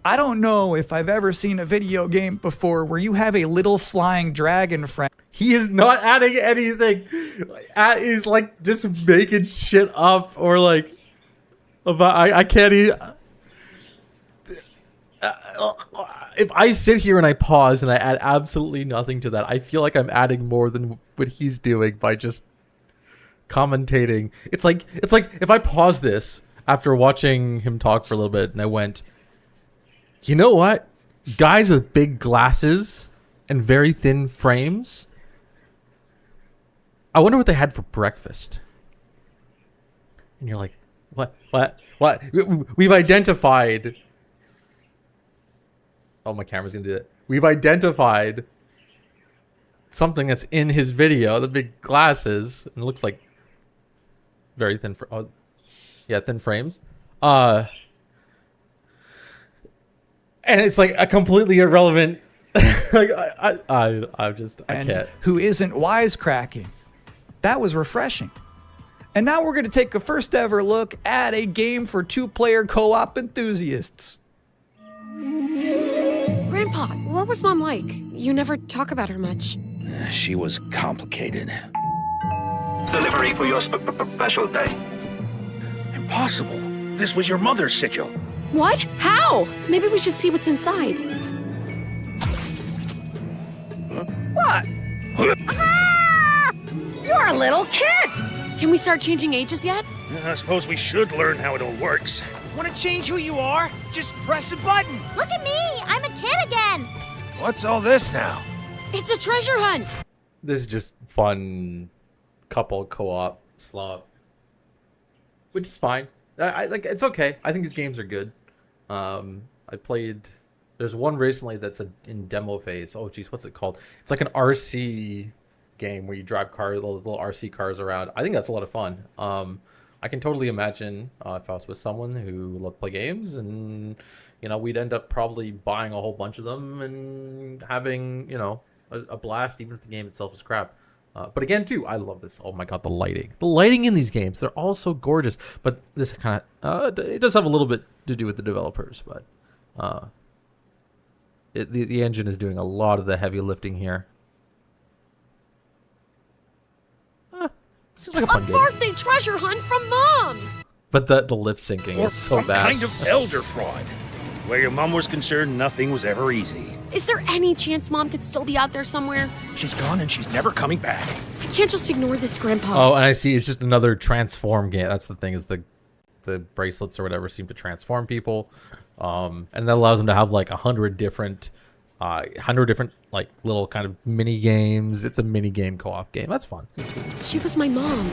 Speaker 14: I don't know if I've ever seen a video game before where you have a little flying dragon friend.
Speaker 4: He is not adding anything. He's like just making shit up or like I can't even. If I sit here and I pause and I add absolutely nothing to that, I feel like I'm adding more than what he's doing by just commentating. It's like if I pause this after watching him talk for a little bit and I went, you know what? Guys with big glasses and very thin frames, I wonder what they had for breakfast. And you're like, what? We've identified. Oh, my camera's gonna do that. We've identified something that's in his video, the big glasses, and it looks like very thin. Thin frames. And it's like a completely irrelevant. Like I can't.
Speaker 14: Who isn't wisecracking? That was refreshing. And now we're going to take a first ever look at a game for 2-player co-op enthusiasts.
Speaker 6: Grandpa, what was Mom like? You never talk about her much.
Speaker 7: She was complicated.
Speaker 10: Delivery for your special day.
Speaker 7: Impossible. This was your mother's sigil.
Speaker 6: What? How? Maybe we should see what's inside.
Speaker 10: What?
Speaker 6: You're a little kid! Can we start changing ages yet?
Speaker 7: I suppose we should learn how it all works.
Speaker 5: Want to change who you are? Just press a button.
Speaker 12: Look at me! I'm a kid again!
Speaker 5: What's all this now?
Speaker 6: It's a treasure hunt!
Speaker 4: This is just fun couple co-op slop, which is fine. I like it's okay. I think these games are good. I played. There's one recently that's in demo phase. Oh geez, what's it called? It's like an RC game where you drive cars, little RC cars around. I think that's a lot of fun. I can totally imagine if I was with someone who loved to play games, and we'd end up probably buying a whole bunch of them and having a blast, even if the game itself is crap. But again, too, I love this. Oh my god, the lighting in these games, they're all so gorgeous. But this kind of it does have a little bit to do with the developers, but the engine is doing a lot of the heavy lifting here. Seems like a fun game.
Speaker 6: Birthday treasure hunt from Mom!
Speaker 4: But the lip syncing
Speaker 7: Or
Speaker 4: is so
Speaker 7: some
Speaker 4: bad.
Speaker 7: kind of elder fraud. Where your mom was concerned, nothing was ever easy.
Speaker 6: Is there any chance Mom could still be out there somewhere?
Speaker 7: She's gone and she's never coming back.
Speaker 6: I can't just ignore this, Grandpa.
Speaker 4: Oh, and I see it's just another transform game. That's the thing, is the bracelets or whatever seem to transform people. And that allows them to have like 100 different like little kind of mini games. It's a mini game co-op game. That's fun.
Speaker 6: She was my mom.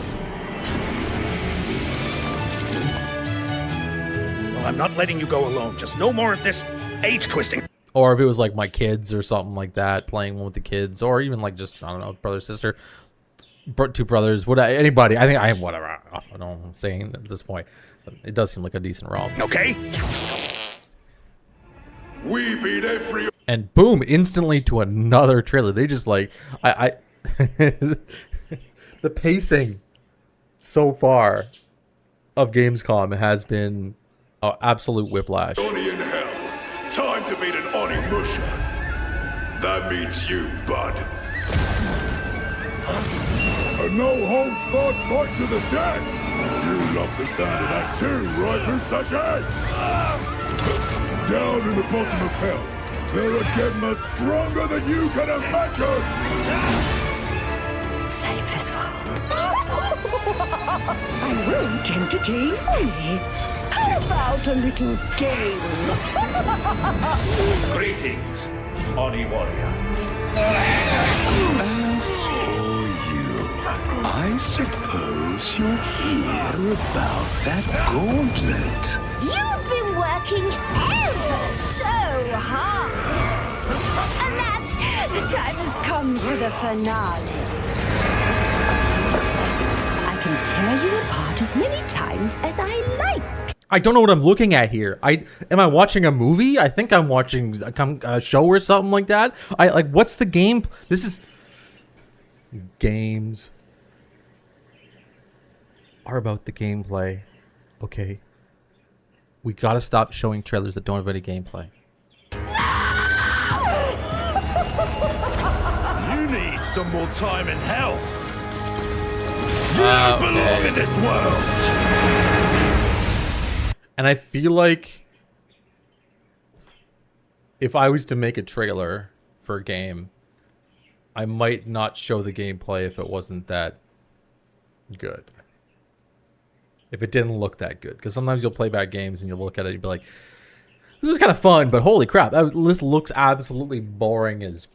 Speaker 7: Well, I'm not letting you go alone. Just no more of this age twisting.
Speaker 4: Or if it was like my kids or something like that, playing one with the kids, or even like just, I don't know, brother, sister, two brothers, anybody. I think I have whatever. I don't know what I'm saying at this point. But it does seem like a decent ROM.
Speaker 7: Okay.
Speaker 1: We beat every.
Speaker 4: And boom, instantly to another trailer. They just like the pacing so far of Gamescom has been absolute whiplash.
Speaker 1: Oni in hell. Time to meet an Oni Musha. That means you, bud. A no-holds-barred fight to the death. You love the sound of that too, right, Musashi? Down in the bottom of hell, there are Gemmas stronger than you can imagine!
Speaker 11: Save this world. I won't entertain me. How about a little game?
Speaker 10: Greetings, Oni Warrior.
Speaker 1: As for you, I suppose you'll hear about that gauntlet.
Speaker 11: You've been working ever so hard. Alas, the time has come for the finale. I can tear you apart as many times as I like.
Speaker 4: I don't know what I'm looking at here. Am I watching a movie? I think I'm watching a show or something like that. What's the game? This is games are about the gameplay. Okay. We gotta stop showing trailers that don't have any gameplay.
Speaker 5: You need some more time in hell. You belong in this world.
Speaker 4: And I feel like if I was to make a trailer for a game, I might not show the gameplay if it wasn't that good. If it didn't look that good. Because sometimes you'll play bad games and you'll look at it and you'll be like, this was kind of fun, but holy crap, this looks absolutely boring as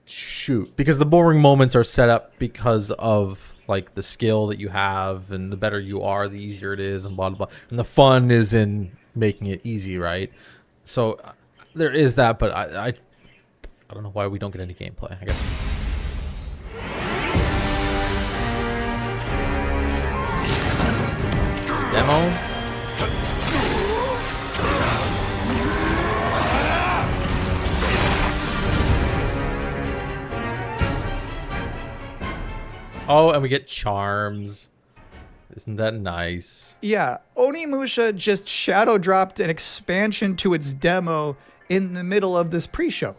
Speaker 4: shoot. Because the boring moments are set up because of like the skill that you have, and the better you are, the easier it is, and blah, blah, blah. And the fun is in making it easy, right? So there is that, but I don't know why we don't get any gameplay, I guess. Demo. Oh, and we get charms. Isn't that nice?
Speaker 14: Yeah, Onimusha just shadow dropped an expansion to its demo in the middle of this pre-show.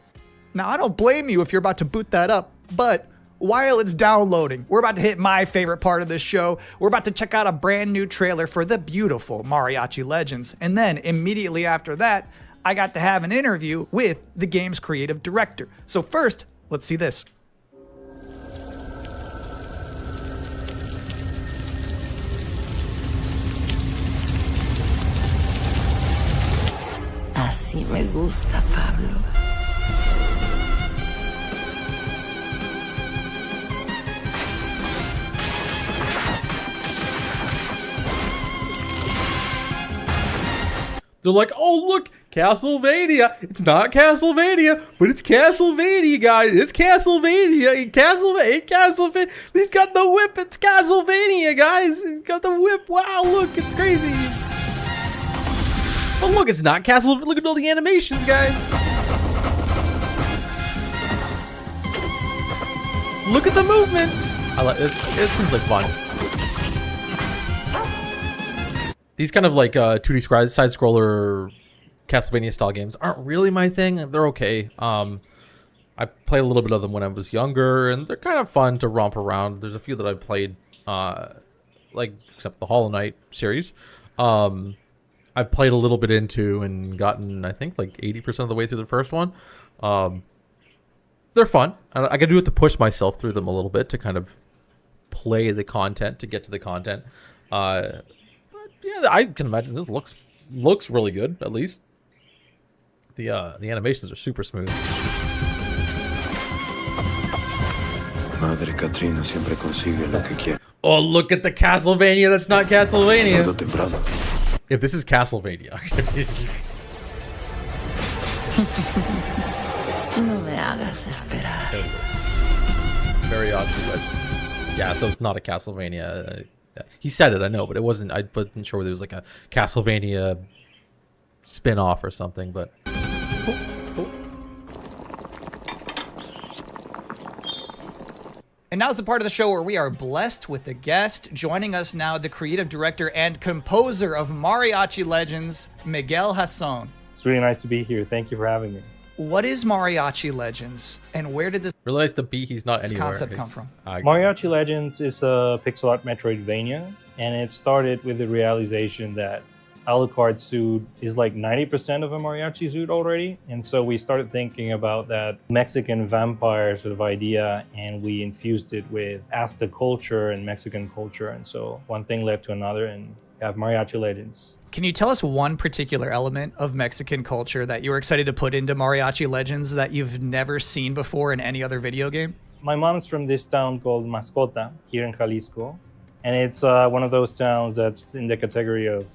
Speaker 14: Now, I don't blame you if you're about to boot that up, but while it's downloading, we're about to hit my favorite part of this show. We're about to check out a brand new trailer for the beautiful Mariachi Legends. And then immediately after that, I got to have an interview with the game's creative director. So first, let's see this.
Speaker 2: Así me gusta, Pablo.
Speaker 4: They're like, oh, look, Castlevania. It's not Castlevania, but it's Castlevania, guys. It's Castlevania. Castlevania. He's got the whip. It's Castlevania, guys. He's got the whip. Wow, look, it's crazy. Oh, look, it's not Castlevania. Look at all the animations, guys. Look at the movement. I like this. It seems like fun. These kind of like 2D side-scroller Castlevania style games aren't really my thing. They're okay. I played a little bit of them when I was younger, and they're kind of fun to romp around. There's a few that I played, like except the Hollow Knight series. I've played a little bit into and gotten, I think, like 80% of the way through the first one. They're fun. I gotta do it to push myself through them a little bit to kind of play the content, to get to the content. Yeah, I can imagine this looks really good, at least. The animations are super smooth.
Speaker 1: Madre Katrina siempre consigue lo que quiere.
Speaker 4: Oh, look at the Castlevania that's not Castlevania. If this is Castlevania.
Speaker 2: No me hagas esperar.
Speaker 4: Mariachi Legends. Yeah, so it's not a Castlevania. He said it, I know, but it wasn't. I wasn't sure whether it was like a Castlevania spin-off or something, but.
Speaker 14: And now's the part of the show where we are blessed with a guest. Joining us now, the creative director and composer of Mariachi Legends, Miguel Hasson.
Speaker 3: It's really nice to be here. Thank you for having me.
Speaker 14: What is Mariachi Legends, and where did this
Speaker 4: really nice to be? He's not anywhere.
Speaker 14: Concept come from?
Speaker 3: Mariachi Legends is a pixel art Metroidvania, and it started with the realization that Alucard suit is like 90% of a mariachi suit already, and so we started thinking about that Mexican vampire sort of idea, and we infused it with Aztec culture and Mexican culture, and so one thing led to another, and we have Mariachi Legends.
Speaker 14: Can you tell us one particular element of Mexican culture that you were excited to put into Mariachi Legends that you've never seen before in any other video game?
Speaker 3: My mom's from this town called Mascota here in Jalisco, and it's one of those towns that's in the category of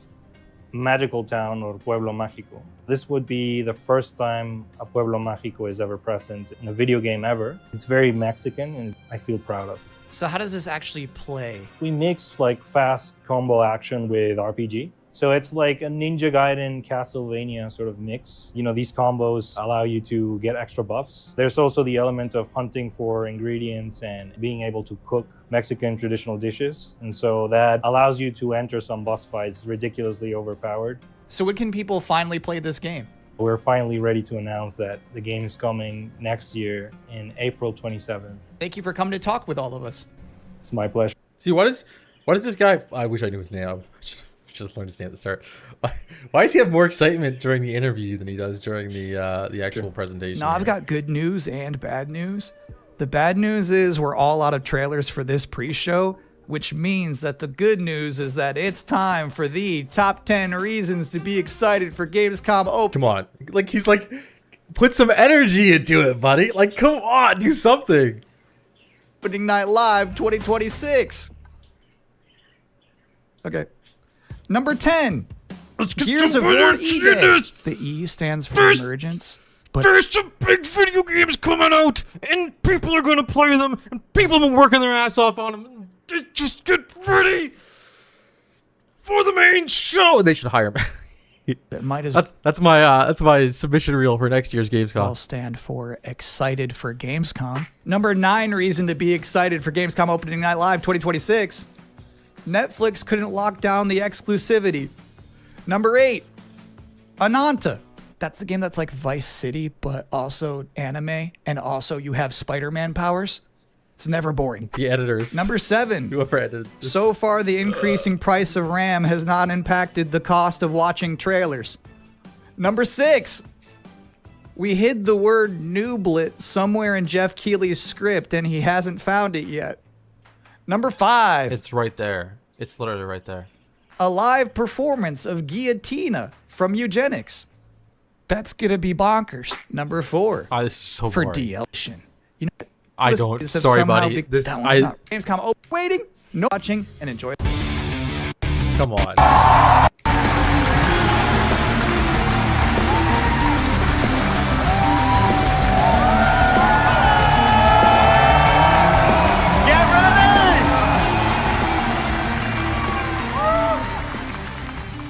Speaker 3: magical town or pueblo mágico. This would be the first time a pueblo mágico is ever present in a video game ever. It's very Mexican, and I feel proud of it.
Speaker 14: So how does this actually play?
Speaker 3: We mix like fast combo action with RPG. So it's like a Ninja Gaiden Castlevania sort of mix. You know, these combos allow you to get extra buffs. There's also the element of hunting for ingredients and being able to cook Mexican traditional dishes. And so that allows you to enter some boss fights ridiculously overpowered.
Speaker 14: So when can people finally play this game?
Speaker 3: We're finally ready to announce that the game is coming next year in April 27th.
Speaker 14: Thank you for coming to talk with all of us.
Speaker 3: It's my pleasure.
Speaker 4: See, what is this guy? I wish I knew his name. Should have learned his name at the start. Why does he have more excitement during the interview than he does during the actual presentation?
Speaker 14: No, I've got good news and bad news. The bad news is we're all out of trailers for this pre-show, which means that the good news is that it's time for the top 10 reasons to be excited for Gamescom Open.
Speaker 4: Come on. Like, he's like, put some energy into it, buddy. Like, come on, do something.
Speaker 14: Opening Night Live 2026. Okay. Number 10. Gears of War E-Day. The E stands for emergence. But
Speaker 5: there's some big video games coming out, and people are going to play them, and people have been working their ass off on them. Just get ready for the main show.
Speaker 4: They should hire me.
Speaker 14: That might as
Speaker 4: That's my submission reel for next year's Gamescom.
Speaker 14: well stand for excited for Gamescom. Number 9 reason to be excited for Gamescom Opening Night Live 2026. Netflix couldn't lock down the exclusivity. Number 8, Ananta. That's the game that's like Vice City, but also anime, and also you have Spider-Man powers. It's never boring.
Speaker 4: The editors.
Speaker 14: Number 7.
Speaker 4: Whoever edited this.
Speaker 14: So far, the increasing price of RAM has not impacted the cost of watching trailers. Number 6. We hid the word nooblet somewhere in Jeff Keighley's script, and he hasn't found it yet. Number 5.
Speaker 4: It's right there. It's literally right there.
Speaker 14: A live performance of Guillotina from Eugenics. That's gonna be bonkers. Number 4.
Speaker 4: This is so
Speaker 14: for
Speaker 4: boring.
Speaker 14: DLC. You know,
Speaker 4: I
Speaker 14: this-
Speaker 4: don't.
Speaker 14: this have
Speaker 4: Sorry,
Speaker 14: somehow
Speaker 4: buddy.
Speaker 14: be-
Speaker 4: This
Speaker 14: that one's not Gamescom. Oh, waiting, no watching, and enjoy.
Speaker 4: Come on.
Speaker 20: Get ready!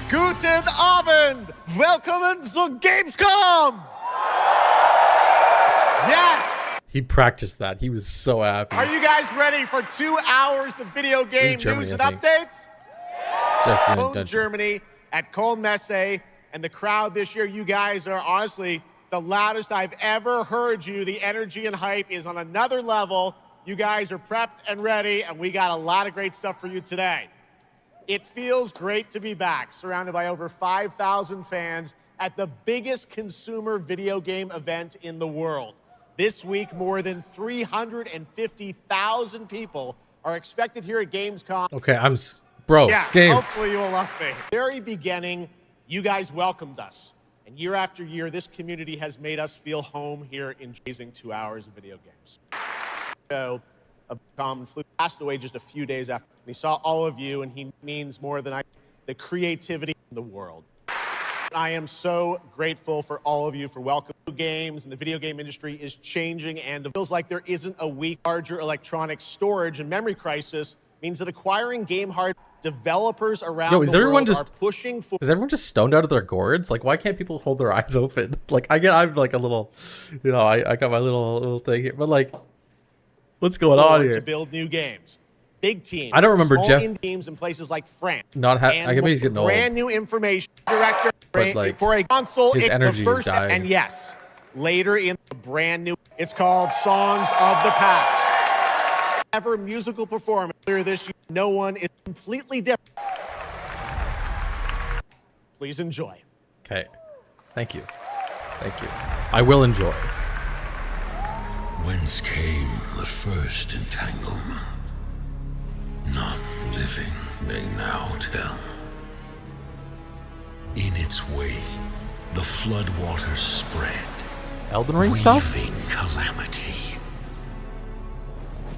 Speaker 20: Guten Abend! Welcome to Gamescom! Yes!
Speaker 4: He practiced that. He was so happy.
Speaker 20: Are you guys ready for 2 hours of video game
Speaker 4: Germany,
Speaker 20: news and
Speaker 4: I think.
Speaker 20: updates?
Speaker 4: Definitely
Speaker 20: Cologne,
Speaker 4: done.
Speaker 20: Germany at Cologne Messe, and the crowd this year, you guys are honestly the loudest I've ever heard you. The energy and hype is on another level. You guys are prepped and ready, and we got a lot of great stuff for you today. It feels great to be back, surrounded by over 5,000 fans at the biggest consumer video game event in the world. This week, more than 350,000 people are expected here at Gamescom.
Speaker 4: Okay, bro.
Speaker 20: Yes,
Speaker 4: Games.
Speaker 20: hopefully you will love me. Very beginning, you guys welcomed us. And year after year, this community has made us feel home here in amazing 2 hours of video games. So, a common flu passed away just a few days after. He saw all of you, and he means more than the creativity in the world. I am so grateful for all of you for welcoming games, and the video game industry is changing, and it feels like there isn't a weak. Larger electronic storage and memory crisis means that acquiring game hardware developers around
Speaker 4: Yo, is
Speaker 20: the
Speaker 4: everyone
Speaker 20: world
Speaker 4: just
Speaker 20: are pushing for.
Speaker 4: Is everyone just stoned out of their gourds? Like, why can't people hold their eyes open? Like, I'm like a little, I got my little thing here, but like, what's going on here?
Speaker 20: To build new games. Big teams.
Speaker 4: I don't remember
Speaker 20: small
Speaker 4: Jeff
Speaker 20: indie teams in places like France.
Speaker 4: I can he's getting old.
Speaker 20: Brand new information director
Speaker 4: But, like,
Speaker 20: for a console.
Speaker 4: his
Speaker 20: it's
Speaker 4: energy
Speaker 20: the
Speaker 4: is
Speaker 20: first
Speaker 4: dying.
Speaker 20: and yes, later in the brand new. It's called Songs of the Past. Ever musical performance earlier this year. No one is completely different. Please enjoy.
Speaker 4: Okay. Thank you. Thank you. I will enjoy.
Speaker 1: Whence came the first entanglement? None living may now tell. In its way, the floodwaters spread.
Speaker 4: Elden Ring stuff?
Speaker 1: Weaving calamity.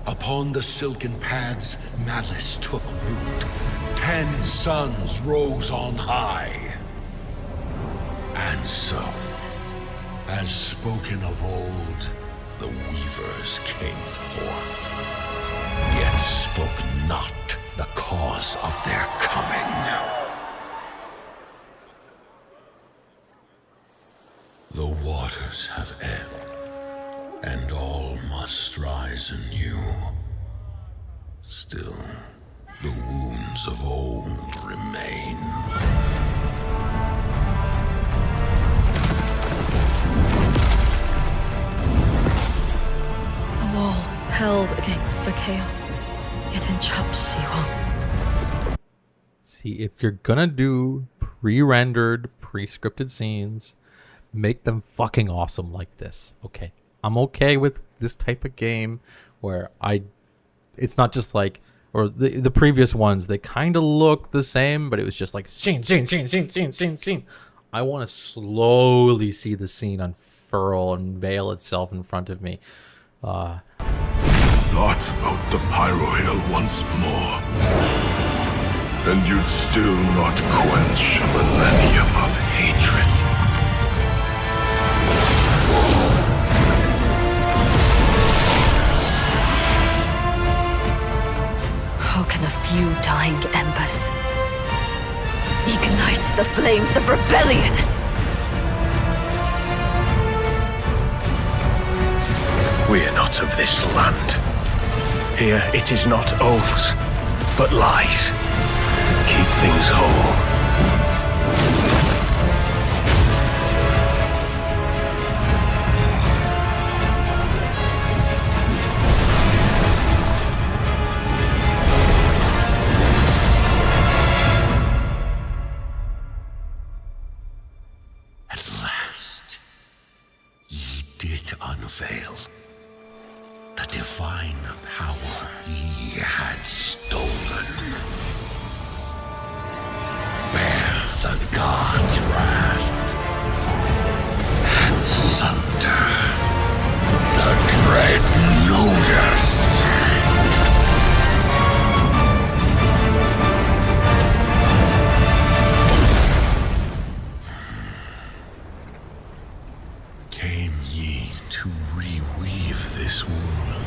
Speaker 1: Upon the silken paths, malice took root. 10 suns rose on high. And so, as spoken of old, the weavers came forth, yet spoke not the cause of their coming. The waters have ebbed, and all must rise anew. Still, the wounds of old remain.
Speaker 9: The walls held against the chaos, yet entrapped Xihua.
Speaker 4: See, if you're gonna do pre-rendered, pre-scripted scenes, make them fucking awesome like this. Okay. I'm okay with this type of game where it's not just like, or the previous ones, they kind of look the same, but it was just like scene. I want to slowly see the scene unfurl and veil itself in front of me.
Speaker 1: Blot out the Pyro Hill once more, and you'd still not quench a millennium of hatred.
Speaker 11: How can a few dying embers ignite the flames of rebellion.
Speaker 7: We are not of this land. Here it is not oaths, but lies. Keep things whole.
Speaker 1: At last, ye did unveil the divine power ye had stolen. Bear the god's wrath and sunder the dread notice. Came ye to reweave this world,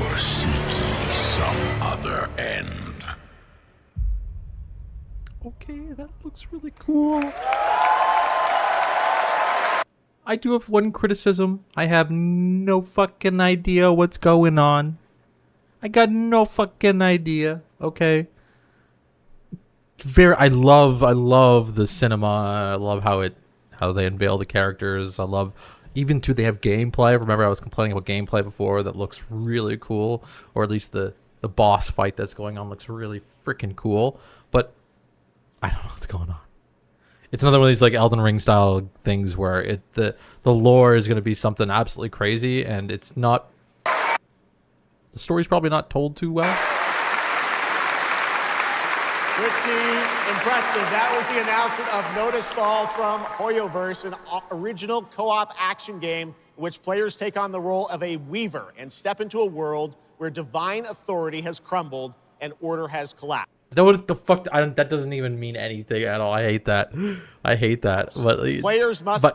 Speaker 1: or seek ye some other end?
Speaker 4: Okay, that looks really cool. I do have one criticism. I have no fucking idea what's going on. I got no fucking idea. Okay. I love the cinema. I love how they unveil the characters. I love even they have gameplay. Remember I was complaining about gameplay before that looks really cool, or at least the boss fight that's going on looks really freaking cool. But I don't know what's going on. It's another one of these like Elden Ring style things where the lore is going to be something absolutely crazy, and it's not. The story's probably not told too well.
Speaker 20: Pretty impressive. That was the announcement of Notice Fall from Hoyoverse, an original co-op action game in which players take on the role of a weaver and step into a world where divine authority has crumbled and order has collapsed.
Speaker 4: What the fuck? That doesn't even mean anything at all. I hate that. I hate that. But
Speaker 20: players must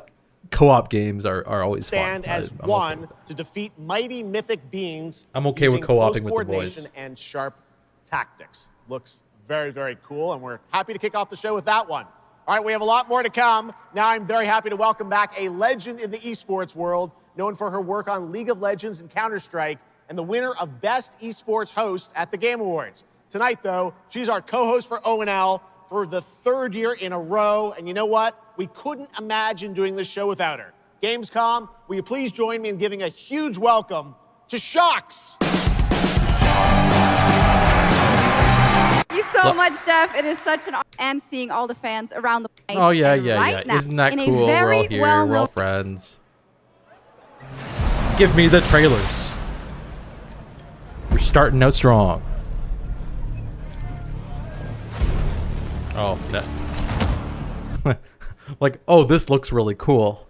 Speaker 4: co-op games are always
Speaker 20: stand
Speaker 4: fun.
Speaker 20: as
Speaker 4: I'm
Speaker 20: one
Speaker 4: okay
Speaker 20: to defeat mighty mythic beings.
Speaker 4: I'm okay with
Speaker 20: using
Speaker 4: co-oping
Speaker 20: close
Speaker 4: with the boys.
Speaker 20: coordination and sharp tactics. Looks very, very cool, and we're happy to kick off the show with that one. All right, we have a lot more to come. Now I'm very happy to welcome back a legend in the esports world, known for her work on League of Legends and Counter-Strike, and the winner of Best Esports Host at the Game Awards. Tonight, though, she's our co-host for ONL for the third year in a row, and you know what? We couldn't imagine doing this show without her. Gamescom, will you please join me in giving a huge welcome to Shocks?
Speaker 8: Thank you so much, Jeff. It is such an honor, and seeing all the fans around the place.
Speaker 4: Oh yeah,
Speaker 8: and
Speaker 4: yeah,
Speaker 8: right
Speaker 4: yeah.
Speaker 8: now,
Speaker 4: Isn't that
Speaker 8: in a
Speaker 4: cool? We're
Speaker 8: very
Speaker 4: all here.
Speaker 8: well-known-
Speaker 4: We're all friends. Give me the trailers. We're starting out strong. Oh, that. Like, oh, this looks really cool.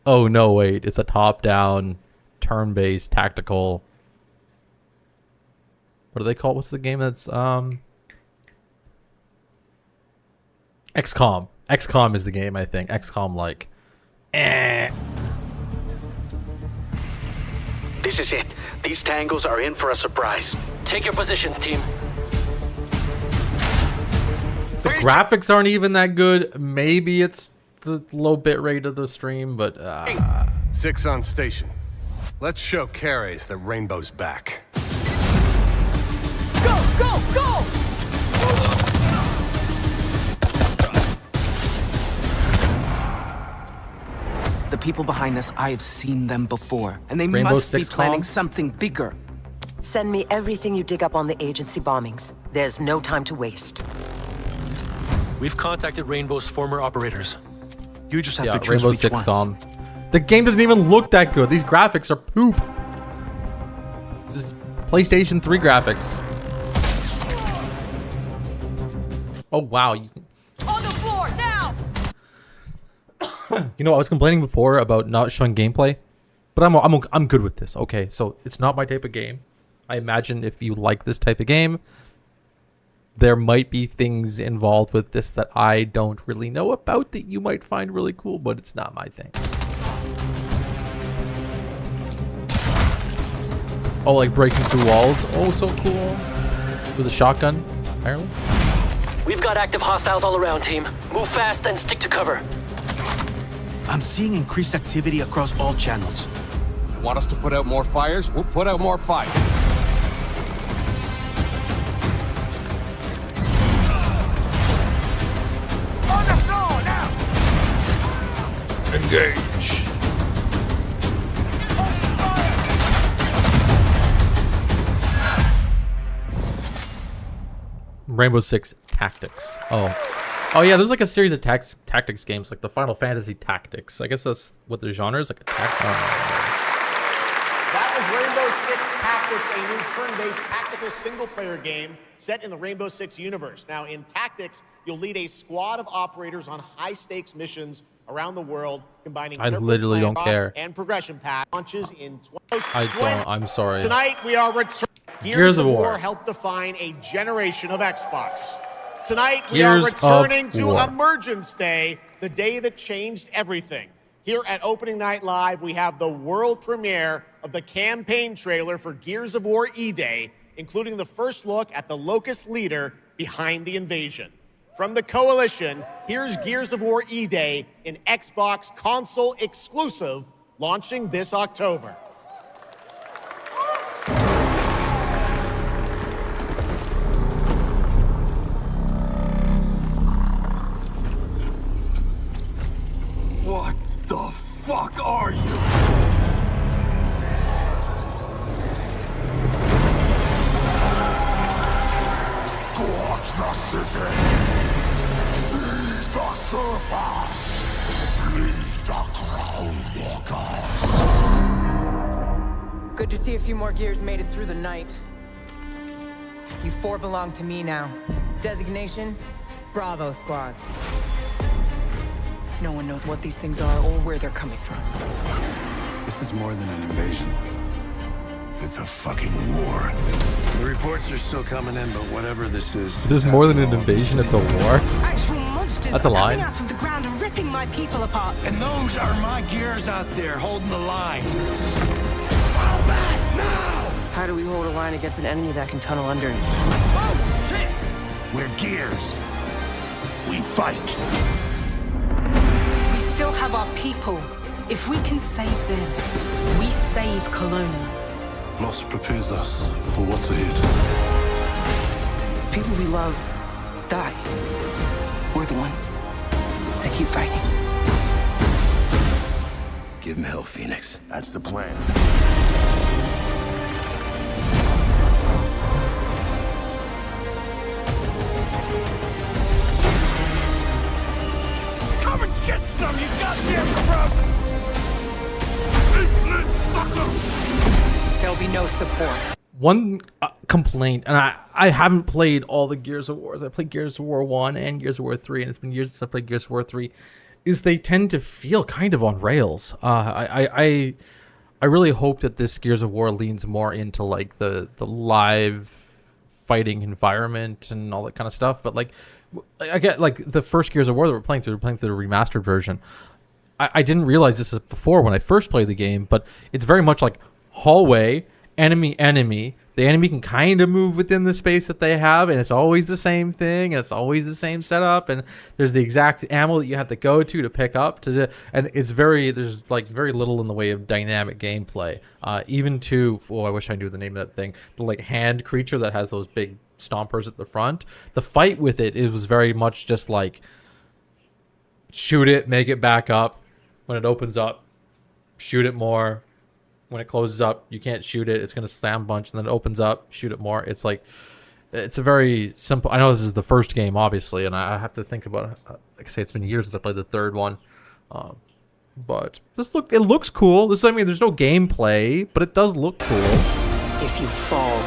Speaker 4: Oh no, wait, it's a top-down, turn-based, tactical. What do they call it? What's the game that's XCOM. XCOM is the game, I think. XCOM like.
Speaker 10: This is it. These tangos are in for a surprise. Take your positions, team.
Speaker 4: The graphics aren't even that good. Maybe it's the low bit rate of the stream, but
Speaker 13: 6 on station. Let's show Cares that Rainbow's back.
Speaker 11: Go, go, go!
Speaker 15: The people behind this, I have seen them before, and they
Speaker 4: Rainbow
Speaker 15: must be
Speaker 4: Six
Speaker 15: planning
Speaker 4: Calm?
Speaker 15: something bigger.
Speaker 16: Send me everything you dig up on the agency bombings. There's no time to waste.
Speaker 18: We've contacted Rainbow's former operators.
Speaker 15: You just have to choose
Speaker 4: Rainbow
Speaker 15: which
Speaker 4: Six
Speaker 15: ones.
Speaker 4: Calm. The game doesn't even look that good. These graphics are poop. This is PlayStation 3 graphics. Oh wow.
Speaker 11: On the floor now!
Speaker 4: You know, I was complaining before about not showing gameplay, but I'm good with this. Okay, so it's not my type of game. I imagine if you like this type of game, there might be things involved with this that I don't really know about that you might find really cool, but it's not my thing. Oh, like breaking through walls. Oh, so cool. With a shotgun, apparently.
Speaker 10: We've got active hostiles all around, team. Move fast and stick to cover.
Speaker 15: I'm seeing increased activity across all channels.
Speaker 13: Want us to put out more fires? We'll put out more fires.
Speaker 1: On the floor now! Engage.
Speaker 4: Rainbow Six Tactics. Oh yeah, there's like a series of tactics games, like the Final Fantasy Tactics. I guess that's what the genre is, like a
Speaker 20: That was Rainbow Six Tactics, a new turn-based tactical single-player game set in the Rainbow Six universe. Now, in Tactics, you'll lead a squad of operators on high-stakes missions around the world, combining
Speaker 4: I literally don't care.
Speaker 20: and progression path launches in 2020.
Speaker 4: I don't. I'm sorry.
Speaker 20: Tonight, we are returning. Gears of War helped define a generation of Xbox. Tonight, we are returning to Emergence Day, the day that changed everything. Here at Opening Night Live, we have the world premiere of the campaign trailer for Gears of War E-Day, including the first look at the Locust leader behind the invasion. From the Coalition, here's Gears of War E-Day, an Xbox console exclusive, launching this October.
Speaker 1: What the fuck are you? Scorch the city! Seize the surface! Bleed the crown walkers!
Speaker 17: Good to see a few more Gears made it through the night. You four belong to me now. Designation, Bravo Squad. No one knows what these things are or where they're coming from.
Speaker 19: This is more than an invasion. It's a fucking war. The reports are still coming in, but whatever this is...
Speaker 4: This is more than an invasion, it's a war?
Speaker 17: Actual monsters
Speaker 4: That's a lie.
Speaker 17: coming out of the ground and ripping my people apart.
Speaker 19: And those are my Gears out there holding the line. Fall back now!
Speaker 15: How do we hold a line against an enemy that can tunnel under it?
Speaker 19: Oh, shit! We're Gears. We fight.
Speaker 17: We still have our people. If we can save them, we save Kelowna.
Speaker 19: Loss prepares us for what's ahead.
Speaker 17: People we love die. We're the ones that keep fighting.
Speaker 19: Give him hell, Phoenix. That's the plan.
Speaker 1: Come and get some, you goddamn grubs! Eat sucker!
Speaker 17: There'll be no support.
Speaker 4: One complaint, and I haven't played all the Gears of Wars. I played Gears of War 1 and Gears of War 3, and it's been years since I played Gears of War 3, is they tend to feel kind of on rails. I really hope that this Gears of War leans more into like the live fighting environment and all that kind of stuff. But like, I get like the first Gears of War that we're playing through the remastered version. I didn't realize this before when I first played the game, but it's very much like hallway, enemy. The enemy can kind of move within the space that they have, and it's always the same thing, and it's always the same setup, and there's the exact ammo that you have to go to pick up and it's there's like very little in the way of dynamic gameplay. Even to, I wish I knew the name of that thing, the like hand creature that has those big stompers at the front. The fight with it was very much just like shoot it, make it back up. When it opens up, shoot it more. When it closes up, you can't shoot it. It's going to slam a bunch, and then it opens up, shoot it more. It's like, it's a very simple. I know this is the first game, obviously, and I have to think about it. Like I say, it's been years since I played the third one. But it looks cool. There's no gameplay, but it does look cool.
Speaker 17: If you fall,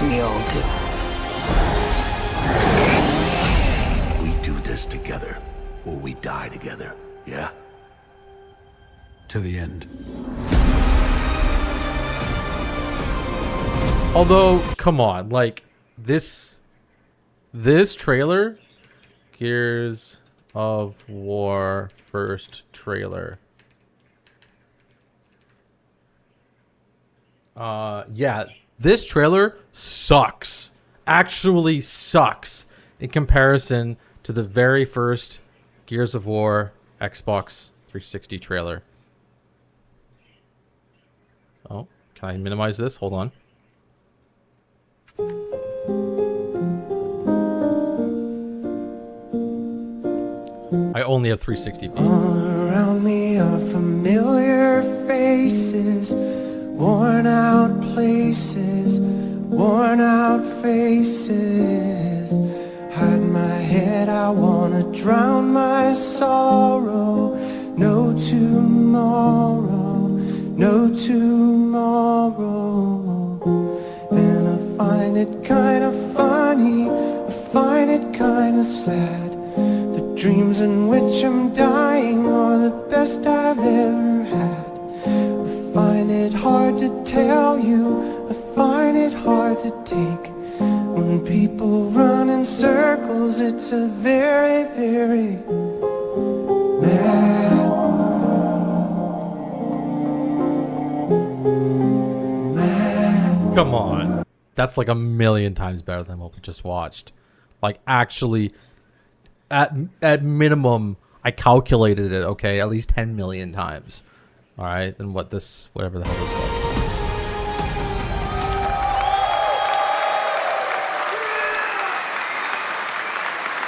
Speaker 17: we all do.
Speaker 19: We do this together, or we die together, yeah? To the end.
Speaker 4: Although, come on, like this trailer, Gears of War first trailer. Yeah, this trailer sucks. Actually sucks. in comparison to the very first Gears of War Xbox 360 trailer. Oh, can I minimize this? Hold on. I only have 360p.
Speaker 21: All around me are familiar faces, worn out places, worn out faces. Hide my head, I wanna drown my sorrow. No tomorrow, no tomorrow. And I find it kinda funny, I find it kinda sad. The dreams in which I'm dying are the best I've ever had. I find it hard to tell you, I find it hard to take. When people run in circles, it's a very, very mad world.
Speaker 4: Come on. That's like a million times better than what we just watched. Like, actually, at minimum, I calculated it, okay, at least 10 million times. All right, than whatever the hell this was.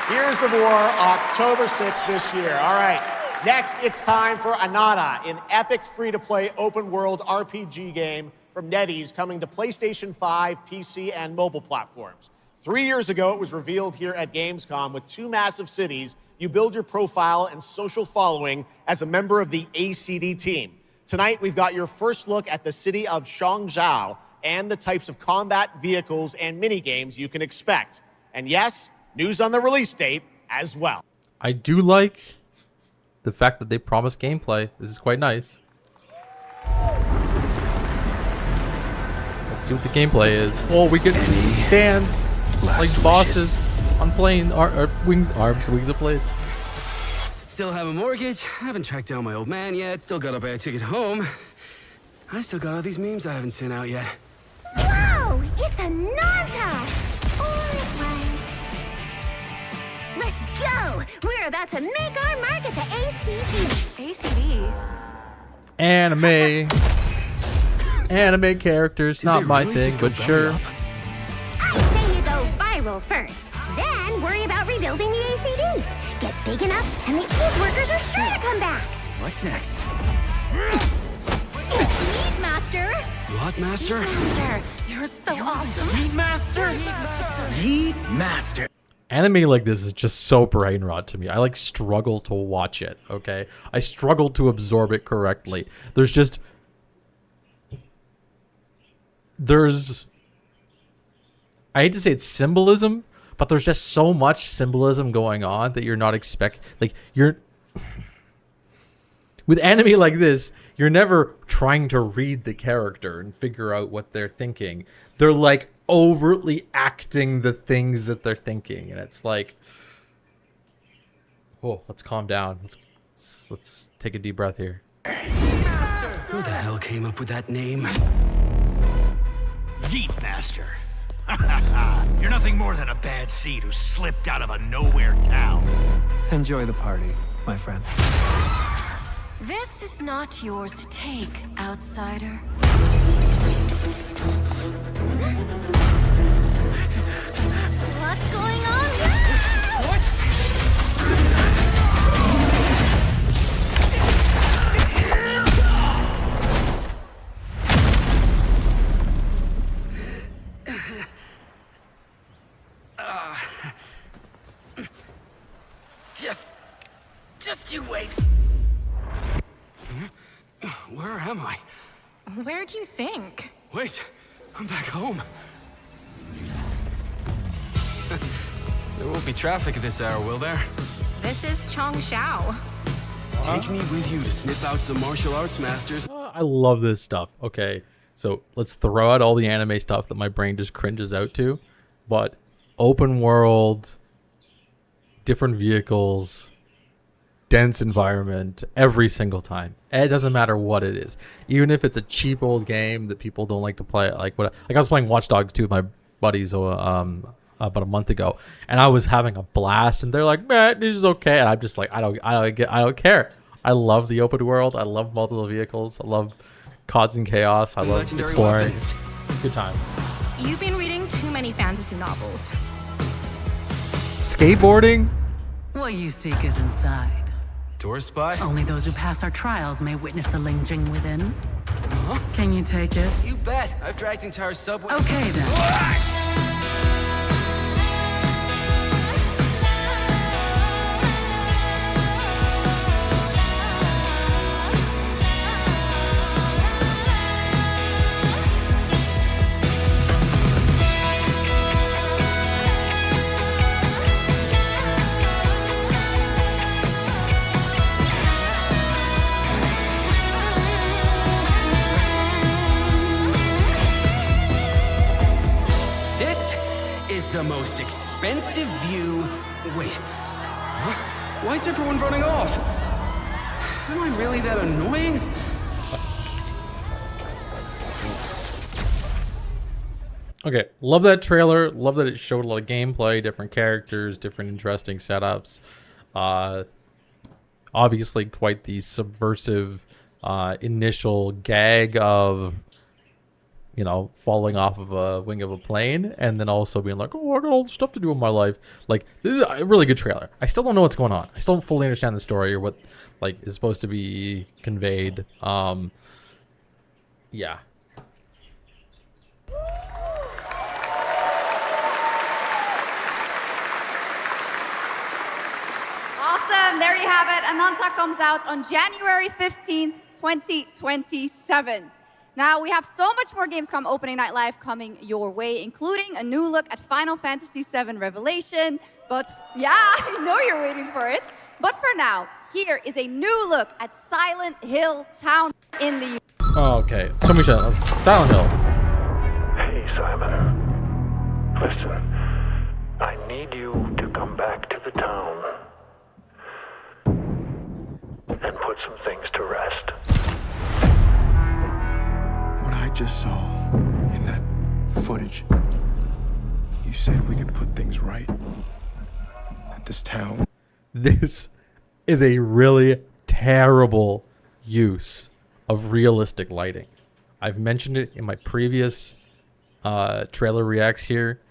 Speaker 20: Gears of War, October 6th this year. All right, next it's time for Anata, an epic free-to-play open-world RPG game from NetEase coming to PlayStation 5, PC, and mobile platforms. 3 years ago, it was revealed here at Gamescom with 2 massive cities. You build your profile and social following as a member of the ACD team. Tonight, we've got your first look at the city of Shangzhou and the types of combat vehicles and minigames you can expect. And yes, news on the release date as well.
Speaker 4: I do like the fact that they promised gameplay. This is quite nice. Let's see what the gameplay is. Oh, we can stand like bosses on plane, wings of planes.
Speaker 22: Still have a mortgage, haven't tracked down my old man yet, still gotta buy a ticket home. I still got all these memes I haven't sent out yet.
Speaker 12: Whoa! It's a Nanta! Or it was. Let's go! We're about to make our mark at the ACD. ACD?
Speaker 4: Anime characters, not my thing, but sure.
Speaker 12: I say you go viral first, then worry about rebuilding the ACD. Get big enough, and the old workers are sure to come back.
Speaker 22: What's next?
Speaker 12: Meat Master!
Speaker 22: What, Master?
Speaker 12: Master, you're so awesome.
Speaker 22: Meat Master!
Speaker 15: Meat Master.
Speaker 4: Anime like this is just so brain rot to me. I like struggle to watch it, okay? I struggle to absorb it correctly. I hate to say it's symbolism, but there's just so much symbolism going on that you're not with anime like this, you're never trying to read the character and figure out what they're thinking. They're like overtly acting the things that they're thinking, and it's like, oh, let's calm down. Let's take a deep breath here.
Speaker 22: Who the hell came up with that name?
Speaker 23: Yeet Master. You're nothing more than a bad seed who slipped out of a nowhere town.
Speaker 15: Enjoy the party, my friend.
Speaker 9: This is not yours to take, outsider.
Speaker 12: What's going on here?
Speaker 22: What?
Speaker 23: Just you wait.
Speaker 22: Where am I?
Speaker 6: Where'd you think?
Speaker 22: Wait, I'm back home. There won't be traffic at this hour, will there?
Speaker 6: This is Chongshao.
Speaker 22: Take me with you to sniff out some martial arts masters.
Speaker 4: I love this stuff. Okay, so let's throw out all the anime stuff that my brain just cringes out to. But open world, different vehicles, dense environment every single time. It doesn't matter what it is. Even if it's a cheap old game that people don't like to play. Like I was playing Watch Dogs 2 with my buddies about a month ago, and I was having a blast. And they're like, "Man, this is okay," and I'm just like, I don't care. I love the open world. I love multiple vehicles. I love causing chaos. I love
Speaker 22: Legendary
Speaker 4: exploring.
Speaker 22: weapons.
Speaker 4: Good time.
Speaker 12: You've been reading too many fantasy novels.
Speaker 4: Skateboarding.
Speaker 2: What you seek is inside.
Speaker 22: Tourist spot?
Speaker 2: Only those who pass our trials may witness the Lingjing within. Can you take it?
Speaker 22: You bet. I've dragged entire subway.
Speaker 2: Okay then.
Speaker 22: This is the most expensive view. Wait. Huh? Why is everyone running off? Am I really that annoying?
Speaker 4: Okay, love that trailer. Love that it showed a lot of gameplay, different characters, different interesting setups. Obviously, quite the subversive initial gag of, you know, falling off of a wing of a plane, and then also being like, "Oh, I got all the stuff to do in my life." Like, this is a really good trailer. I still don't know what's going on. I still don't fully understand the story or what like is supposed to be conveyed. Yeah.
Speaker 8: Awesome. There you have it. Ananta comes out on January 15th, 2027. Now, we have so much more Gamescom Opening Night Live coming your way, including a new look at Final Fantasy VII Revelation. But yeah, I know you're waiting for it. But for now, here is a new look at Silent Hill Town in the
Speaker 4: Oh, okay. So many shows. Silent Hill.
Speaker 3: Hey, Simon. Listen, I need you to come back to the town and put some things to rest.
Speaker 21: What I just saw in that footage, you said we could put things right at this town.
Speaker 4: This is a really terrible use of realistic lighting. I've mentioned it in my previous trailer reacts here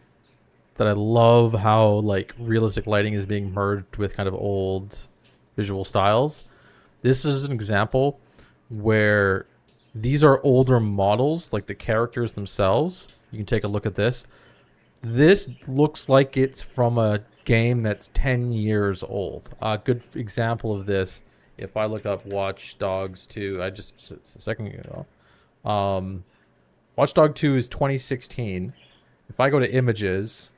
Speaker 4: that I love how like realistic lighting is being merged with kind of old visual styles. This is an example where these are older models, like the characters themselves. You can take a look at this. This looks like it's from a game that's 10 years old. A good example of this, if I look up Watch Dogs 2, a second ago. Watch Dogs 2 is 2016. If I go to images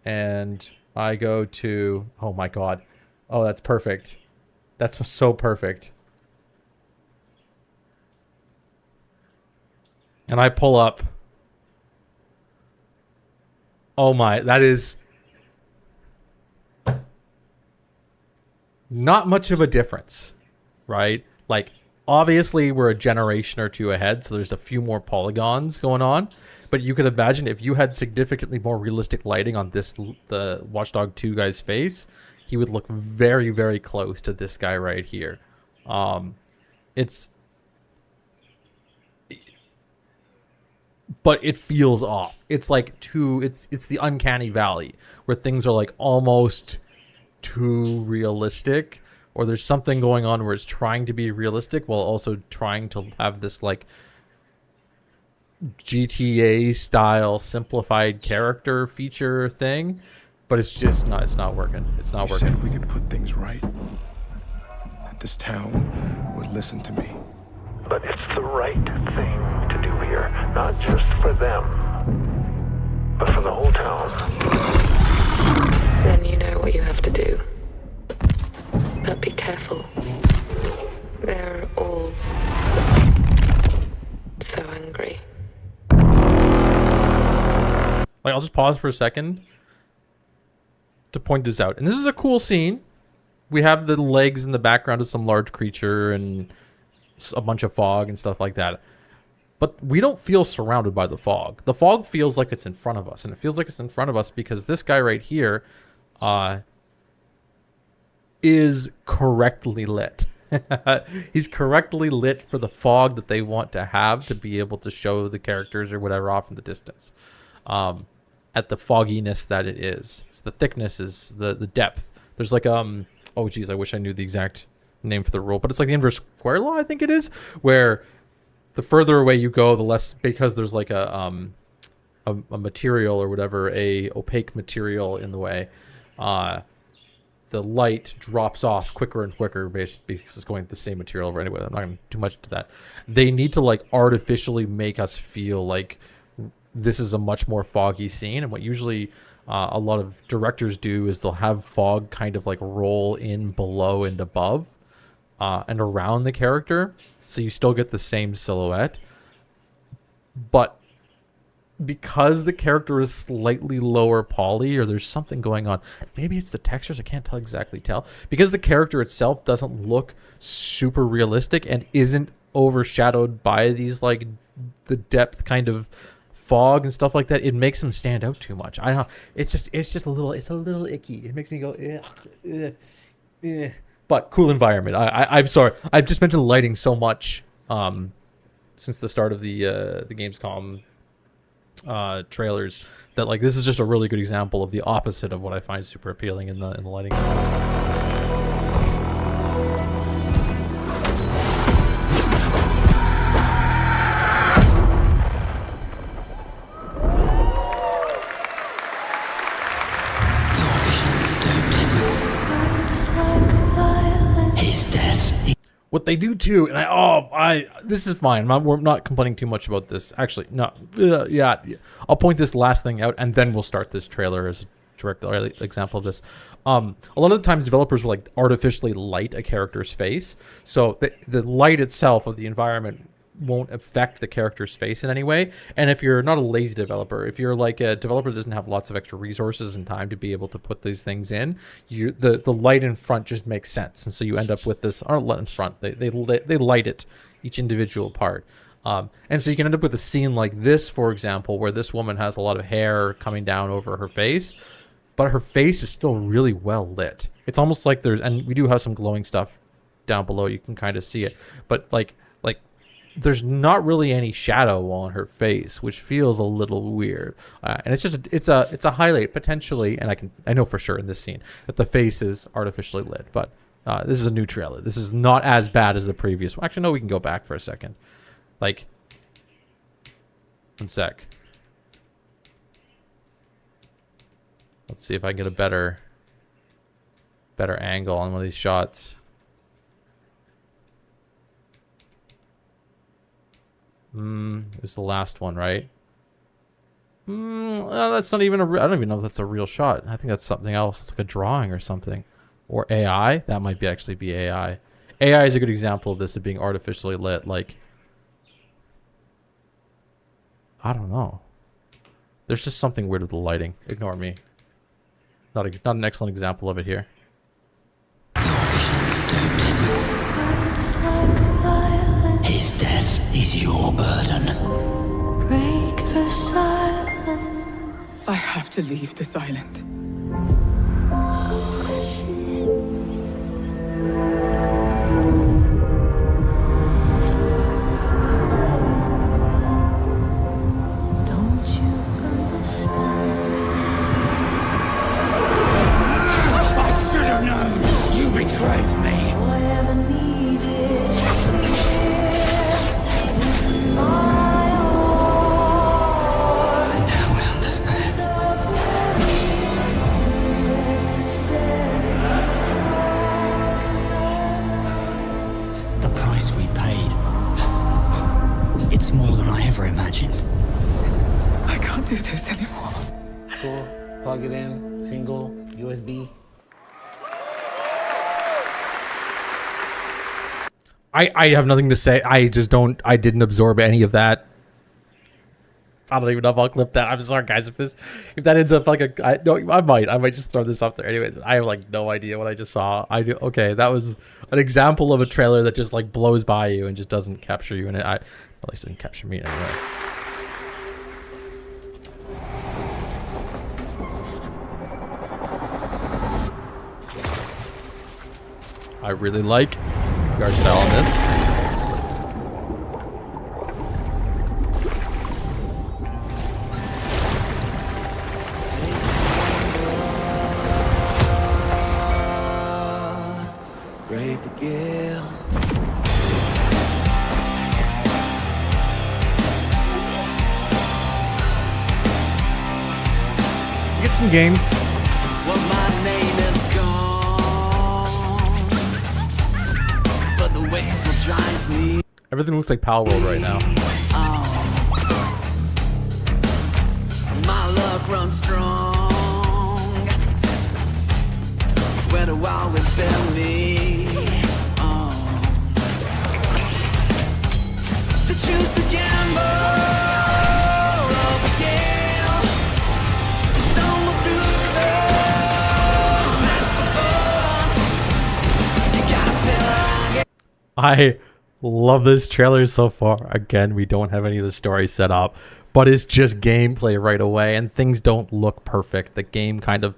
Speaker 4: and I go to, oh my god. Oh, that's perfect. That's so perfect. And I pull up. Oh my, that is not much of a difference, right? Like, obviously we're a generation or two ahead, so there's a few more polygons going on. But you could imagine if you had significantly more realistic lighting on the Watch Dogs 2 guy's face, he would look very, very close to this guy right here. But it feels off. It's like it's the uncanny valley where things are like almost too realistic, or there's something going on where it's trying to be realistic while also trying to have this like GTA style simplified character feature thing, but it's just not. It's not working. It's not working.
Speaker 21: You said we could put things right. That this town would listen to me.
Speaker 3: But it's the right thing to do here, not just for them, but for the whole town.
Speaker 9: Then you know what you have to do. But be careful. They're all so angry.
Speaker 4: Like, I'll just pause for a second to point this out. And this is a cool scene. We have the legs in the background of some large creature and a bunch of fog and stuff like that. but we don't feel surrounded by the fog. The fog feels like it's in front of us, and it feels like it's in front of us because this guy right here is correctly lit. He's correctly lit for the fog that they want to have to be able to show the characters or whatever off in the distance. At the fogginess that it is. So the thickness is the depth. There's like oh geez, I wish I knew the exact name for the rule, but it's like the inverse square law, I think it is, where the further away you go, the less, because there's like a material or whatever, a opaque material in the way, the light drops off quicker and quicker because it's going the same material over anyway. I'm not going to do much to that. They need to like artificially make us feel like this is a much more foggy scene. And what usually a lot of directors do is they'll have fog kind of like roll in below and above and around the character. So you still get the same silhouette. But because the character is slightly lower poly, or there's something going on, maybe it's the textures, I can't exactly tell, because the character itself doesn't look super realistic and isn't overshadowed by these like the depth kind of fog and stuff like that, it makes them stand out too much. I don't know, it's just a little icky. It makes me go ugh. But cool environment. I'm sorry, I've just mentioned the lighting so much since the start of the Gamescom trailers, that like this is just a really good example of the opposite of what I find super appealing in the lighting systems. What they do too, and this is fine. We're not complaining too much about this. Actually, no, yeah. I'll point this last thing out, and then we'll start this trailer as a direct example of this. A lot of the times, developers will like artificially light a character's face, so the light itself of the environment won't affect the character's face in any way. And if you're not a lazy developer, if you're like a developer that doesn't have lots of extra resources and time to be able to put these things in, the light in front just makes sense, and so you end up with this. Or light in front, they light it, each individual part, and so you can end up with a scene like this, for example, where this woman has a lot of hair coming down over her face, but her face is still really well lit. It's almost like and we do have some glowing stuff down below, you can kind of see it, but like there's not really any shadow on her face, which feels a little weird. And it's just it's a highlight potentially, and I know for sure in this scene that the face is artificially lit. But this is a new trailer. This is not as bad as the previous one. Actually, no, we can go back for a second. Like, one sec. Let's see if I can get a better angle on one of these shots. It was the last one, right? That's not even I don't even know if that's a real shot. I think that's something else. It's like a drawing or something. Or AI. That might actually be AI. AI is a good example of this, of being artificially lit. Like, I don't know. There's just something weird with the lighting. Ignore me. Not an excellent example of it here.
Speaker 5: His death is your burden.
Speaker 11: Break the silence.
Speaker 17: I have to leave this island.
Speaker 11: Don't you understand?
Speaker 5: I should have known. You betrayed me.
Speaker 11: All I ever needed.
Speaker 5: It's more than I ever imagined.
Speaker 17: I can't do this anymore.
Speaker 7: Cool. Plug it in. Single. USB.
Speaker 4: I have nothing to say. I didn't absorb any of that. I don't even know if I'll clip that. I'm sorry, guys. If that ends up like I might just throw this up there. Anyways, I have like no idea what I just saw. Okay. That was an example of a trailer that just like blows by you and just doesn't capture you. And at least it didn't capture me anyway. I really like the art style on this.
Speaker 21: Brave the gale.
Speaker 4: Get some game.
Speaker 21: Well, my name is gone, but the waves will drive me.
Speaker 4: Everything looks like Pal World right now.
Speaker 21: My luck runs strong. Where the wild winds bear me on. To choose the gamble of the gale. Stumble through the that's the fun. You gotta sail out.
Speaker 4: I love this trailer so far. Again, we don't have any of the story set up, but it's just gameplay right away, and things don't look perfect. The game kind of,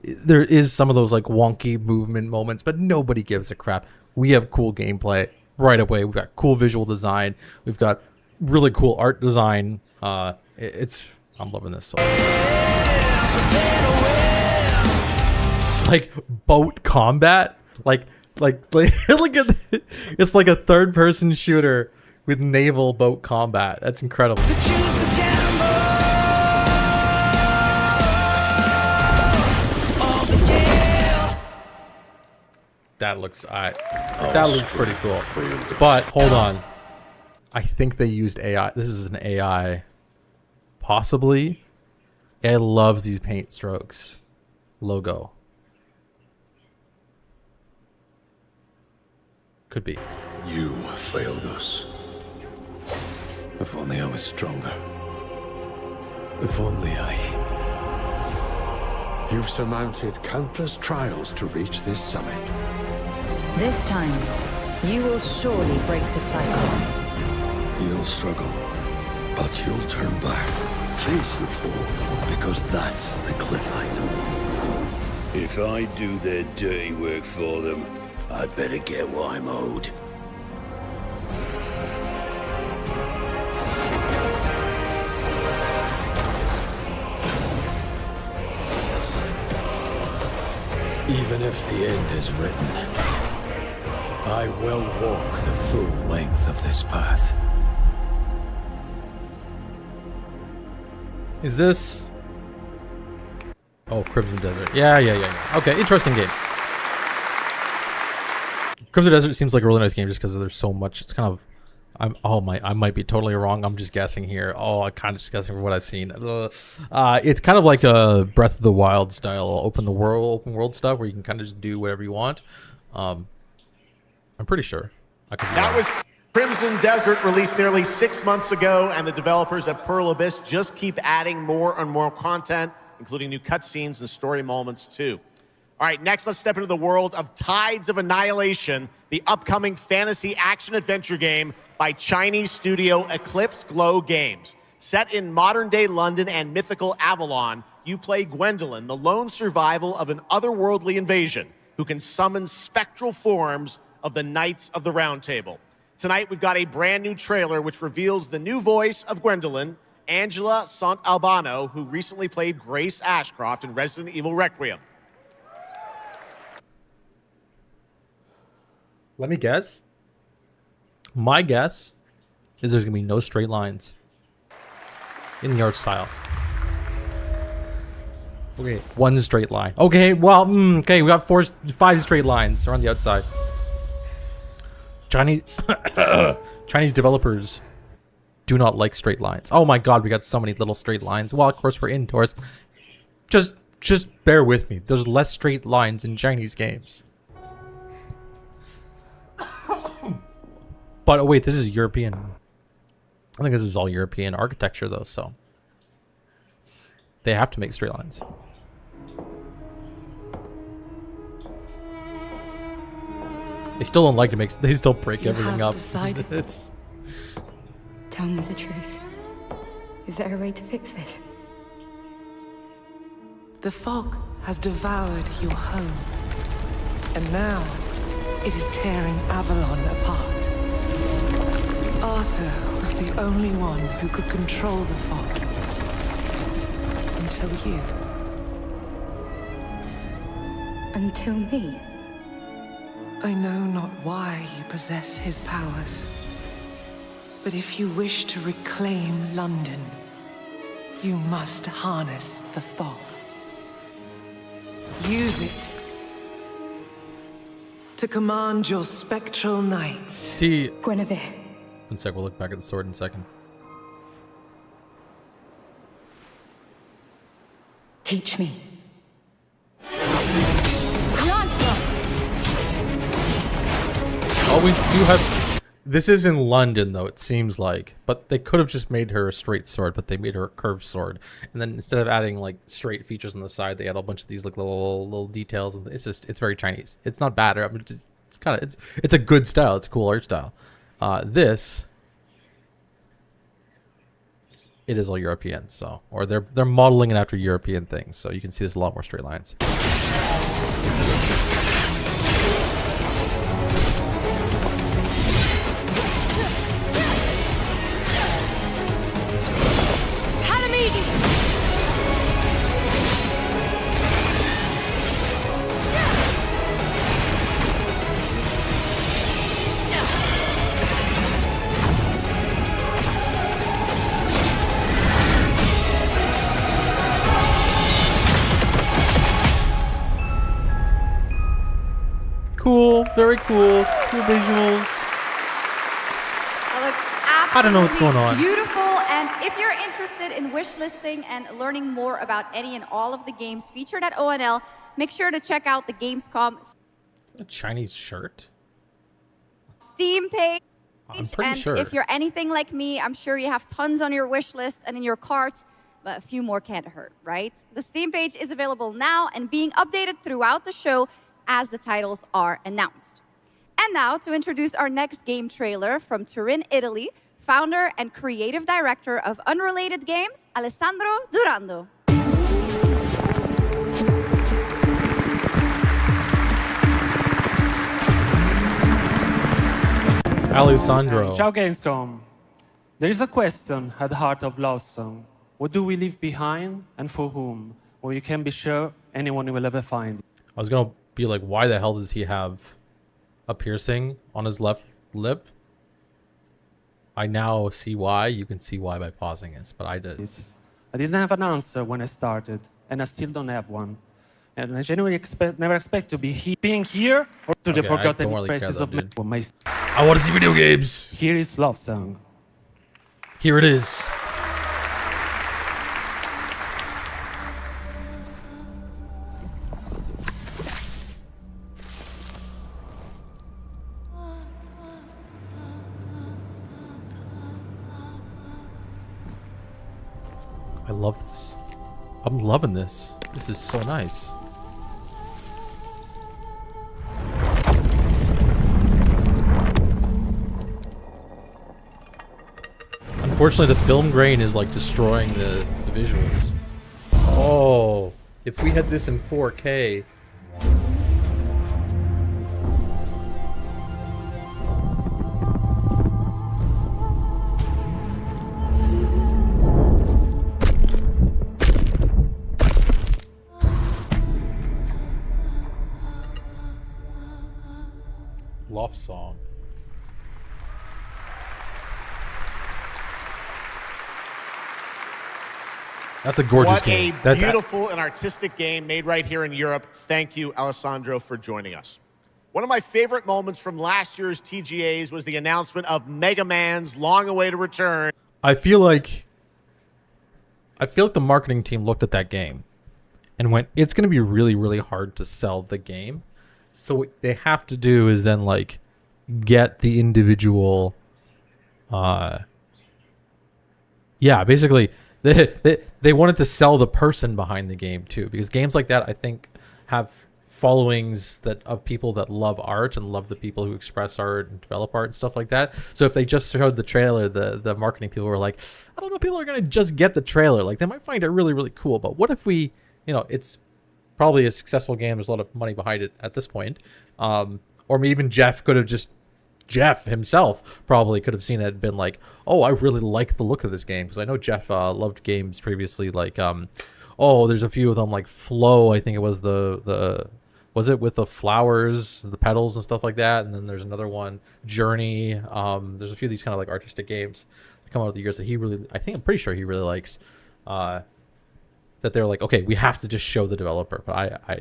Speaker 4: there is some of those like wonky movement moments, but nobody gives a crap. We have cool gameplay right away. We've got cool visual design. We've got really cool art design. I'm loving this. So. Like boat combat, like look at it's like a third-person shooter with naval boat combat. That's incredible. That looks pretty cool. But hold on, I think they used AI. This is an AI, possibly. AI loves these paint strokes. Logo. Could be.
Speaker 1: You failed us.
Speaker 19: If only I was stronger. If only
Speaker 1: You've surmounted countless trials to reach this summit.
Speaker 14: This time, you will surely break the cycle.
Speaker 1: You'll struggle, but you'll turn back, face your fall, because that's the cliff I know.
Speaker 19: If I do their dirty work for them, I'd better get what I'm owed.
Speaker 21: Even if the end is written, I will walk the full length of this path.
Speaker 4: Is this... Oh, Crimson Desert. Yeah. Okay, interesting game. Crimson Desert seems like a really nice game just because there's so much. It's kind of... I might be totally wrong. I'm just guessing here. I'm kind of just guessing from what I've seen. It's kind of like a Breath of the Wild style open world stuff where you can kind of just do whatever you want. I'm pretty sure.
Speaker 20: That was Crimson Desert, released nearly 6 months ago, and the developers at Pearl Abyss just keep adding more and more content, including new cutscenes and story moments too. All right, next let's step into the world of Tides of Annihilation, the upcoming fantasy action-adventure game by Chinese studio Eclipse Glow Games. Set in modern-day London and mythical Avalon, you play Gwendolyn, the lone survival of an otherworldly invasion who can summon spectral forms of the Knights of the Round Table. Tonight, we've got a brand new trailer which reveals the new voice of Gwendolyn, Angela Sant Albano, who recently played Grace Ashcroft in Resident Evil Requiem.
Speaker 4: Let me guess. My guess is there's going to be no straight lines in the art style. Okay, one straight line. Okay, well, okay, we got 5 straight lines around the outside. Chinese developers do not like straight lines. Oh my god, we got so many little straight lines. Well, of course we're indoors. Just bear with me. There's less straight lines in Chinese games. But oh wait, this is European. I think this is all European architecture though, so they have to make straight lines. They still don't like to make. They still break everything up. It's.
Speaker 11: Tell me the truth. Is there a way to fix this?
Speaker 10: The fog has devoured your home, and now it is tearing Avalon apart. Arthur was the only one who could control the fog. Until you.
Speaker 11: Until me?
Speaker 10: I know not why you possess his powers, but if you wish to reclaim London, you must harness the fog. Use it to command your spectral knights.
Speaker 4: See,
Speaker 11: Guinevere.
Speaker 4: One sec, we'll look back at the sword in a second.
Speaker 11: Teach me.
Speaker 4: Oh, we do have. This is in London, though, it seems like. But they could have just made her a straight sword, but they made her a curved sword. And then instead of adding like straight features on the side, they add a bunch of these like little details. And it's very Chinese. It's not bad. I mean, it's a good style. It's a cool art style. It is all European, so or they're modeling it after European things. So you can see there's a lot more straight lines. Cool, very cool visuals.
Speaker 8: That looks
Speaker 4: I don't know what's going on.
Speaker 8: Beautiful, and if you're interested in wish listing and learning more about any and all of the games featured at ONL, make sure to check out the Gamescom
Speaker 4: A Chinese shirt?
Speaker 8: Steam page.
Speaker 4: I'm pretty
Speaker 8: and
Speaker 4: sure.
Speaker 8: if you're anything like me, I'm sure you have tons on your wish list and in your cart, but a few more can't hurt, right? The Steam page is available now and being updated throughout the show as the titles are announced. And now, to introduce our next game trailer from Turin, Italy, founder and creative director of Unrelated Games, Alessandro Durando.
Speaker 4: Alessandro.
Speaker 16: Ciao Gamescom. There is a question at the heart of Love Song. What do we leave behind and for whom? Well, you can be sure anyone will ever find it.
Speaker 4: I was gonna be like, why the hell does he have a piercing on his left lip? I now see why. You can see why by pausing this, but I did.
Speaker 16: I didn't have an answer when I started, and I still don't have one. And I genuinely never expect to be being here or to the
Speaker 4: Okay, I
Speaker 16: forgotten
Speaker 4: don't really care
Speaker 16: places
Speaker 4: though,
Speaker 16: of
Speaker 4: dude.
Speaker 16: my.
Speaker 4: I want to see video games.
Speaker 16: Here is Love Song.
Speaker 4: Here it is. I love this. I'm loving this. This is so nice. Unfortunately, the film grain is like destroying the visuals. Oh, if we had this in 4K. Love song. That's a gorgeous game.
Speaker 20: What a
Speaker 4: That's
Speaker 20: beautiful and artistic game made right here in Europe. Thank you, Alessandro, for joining us. One of my favorite moments from last year's TGAs was the announcement of Mega Man's long-awaited return.
Speaker 4: I feel like the marketing team looked at that game and went, it's going to be really, really hard to sell the game. So what they have to do is then like get the individual Yeah, basically, they wanted to sell the person behind the game too, because games like that, I think, have followings that of people that love art and love the people who express art and develop art and stuff like that. So if they just showed the trailer, the marketing people were like, I don't know, people are gonna just get the trailer. Like they might find it really, really cool, but what if we, it's probably a successful game. There's a lot of money behind it at this point. Or even Jeff himself probably could have seen it and been like, oh, I really like the look of this game, because I know Jeff loved games previously, like there's a few of them like Flow, I think it was was it with the flowers, the petals and stuff like that, and then there's another one, Journey. There's a few of these kind of like artistic games that come out of the years that I'm pretty sure he really likes, that they're like, okay, we have to just show the developer. But I'll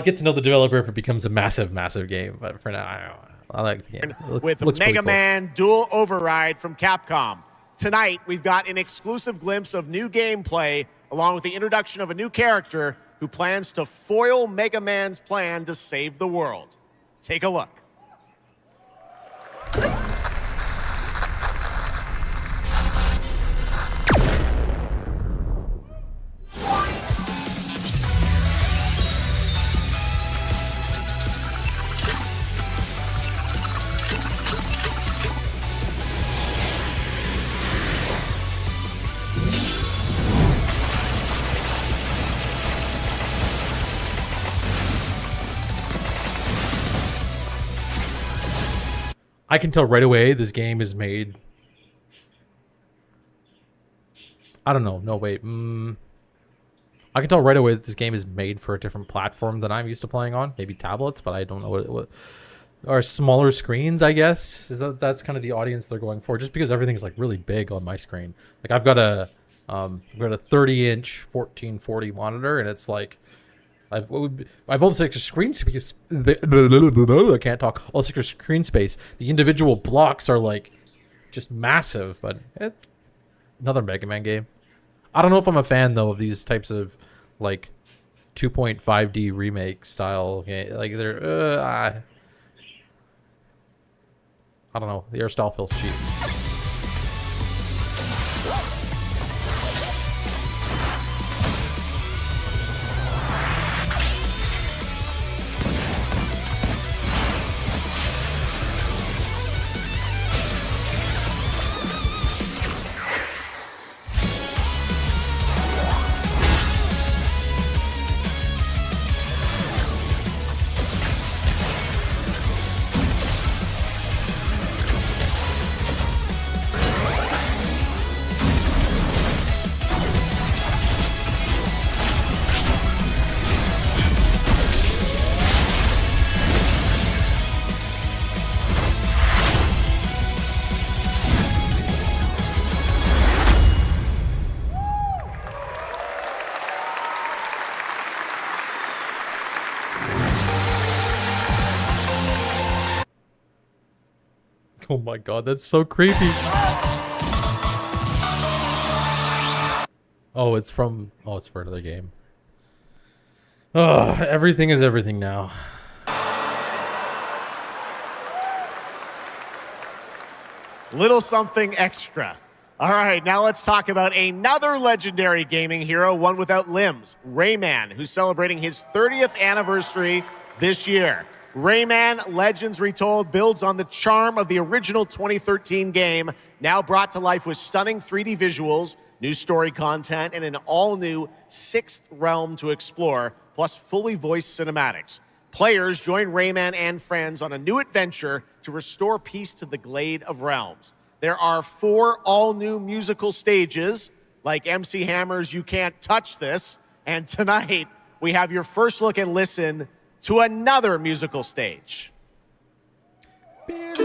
Speaker 4: get to know the developer if it becomes a massive game. But for now, I like the game.
Speaker 20: With Mega Man Dual Override from Capcom. Tonight, we've got an exclusive glimpse of new gameplay, along with the introduction of a new character who plans to foil Mega Man's plan to save the world. Take a look.
Speaker 4: I can tell right away this game is made. I don't know. No, wait. I can tell right away that this game is made for a different platform than I'm used to playing on. Maybe tablets, but I don't know what or smaller screens, I guess. That's kind of the audience they're going for, just because everything's like really big on my screen. Like I've got a 30-inch 1440 monitor, and it's like I've all this extra screen space. I can't talk. All this extra screen space. The individual blocks are like just massive, but another Mega Man game. I don't know if I'm a fan though of these types of like 2.5D remake style game. Like they're I don't know. The art style feels cheap. Oh my god, that's so creepy. Oh, it's for another game. Oh, everything is everything now.
Speaker 20: Little something extra. All right, now let's talk about another legendary gaming hero, one without limbs, Rayman, who's celebrating his 30th anniversary this year. Rayman Legends Retold builds on the charm of the original 2013 game, now brought to life with stunning 3D visuals, new story content, and an all-new sixth realm to explore, plus fully voiced cinematics. Players join Rayman and friends on a new adventure to restore peace to the Glade of Realms. There are 4 all-new musical stages, like MC Hammer's You Can't Touch This, and tonight we have your first look and listen to another musical stage.
Speaker 21: Dale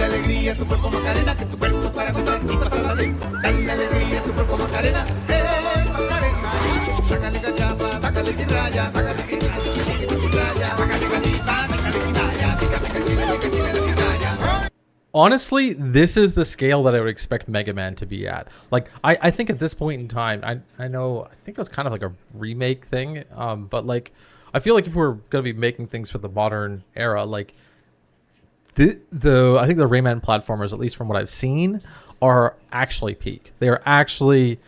Speaker 21: alegría a tu cuerpo Macarena, que tu cuerpo para gozar y pasarla bien. Dale alegría a tu cuerpo Macarena, Macarena. Sácale cachapa, sácale guirraya, sácale guirraya, sácale gatita, sácale guirraya, pica pica chile, pica chile, la guirraya.
Speaker 4: honestly, this is the scale that I would expect Mega Man to be at. Like, I think at this point in time, I think it was kind of like a remake thing. But like, I feel like if we're gonna be making things for the modern era, like I think the Rayman platformers, at least from what I've seen, are actually peak. They are actually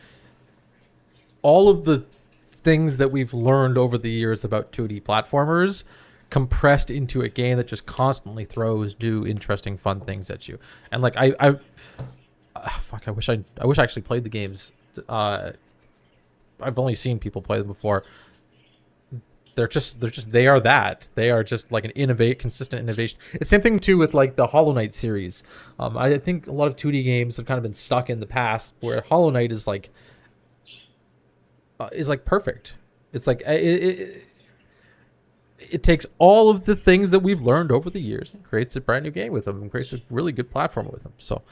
Speaker 4: all of the things that we've learned over the years about 2D platformers compressed into a game that just constantly throws new, interesting, fun things at you. And like I wish I actually played the games. I've only seen people play them before. They are just like an consistent innovation. It's the same thing too with like the Hollow Knight series. I think a lot of 2D games have kind of been stuck in the past, where Hollow Knight is like perfect. It's like it takes all of the things that we've learned over the years and creates a brand new game with them and creates a really good platform with them. So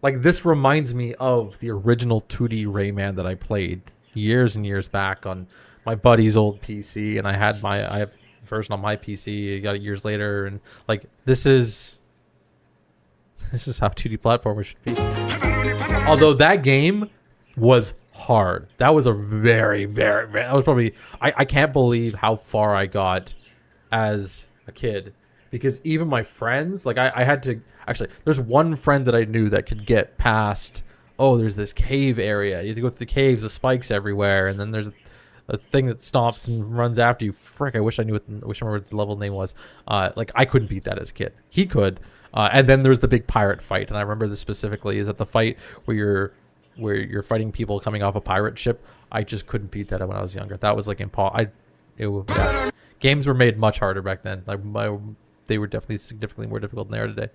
Speaker 4: like, this reminds me of the original 2D Rayman that I played years and years back on my buddy's old PC, and I have a version on my PC. I got it years later, and like this is how 2D platformers should be. Although that game was hard. That was a very, very, very, that was probably, I can't believe how far I got as a kid, because even my friends, like I had to, actually, there's one friend that I knew that could get past, there's this cave area. You have to go through the caves with spikes everywhere, and then there's a thing that stomps and runs after you. Frick, I wish I remember what the level name was. Like, I couldn't beat that as a kid. He could. And then there's the big pirate fight, and I remember this specifically, is that the fight where you're fighting people coming off a pirate ship. I just couldn't beat that when I was younger. That was like impossible. Games were made much harder back then. Like, they were definitely significantly more difficult than they are today.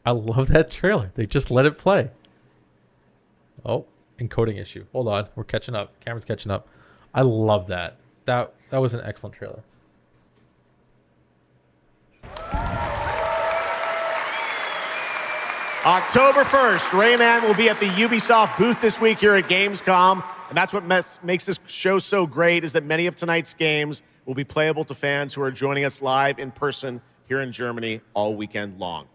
Speaker 4: I love that trailer. They just let it play. Oh, encoding issue. Hold on. We're catching up. Camera's catching up. I love that. That was an excellent trailer.
Speaker 20: October 1st, Rayman will be at the Ubisoft booth this week here at Gamescom. And that's what makes this show so great, is that many of tonight's games will be playable to fans who are joining us live in person here in Germany all weekend long.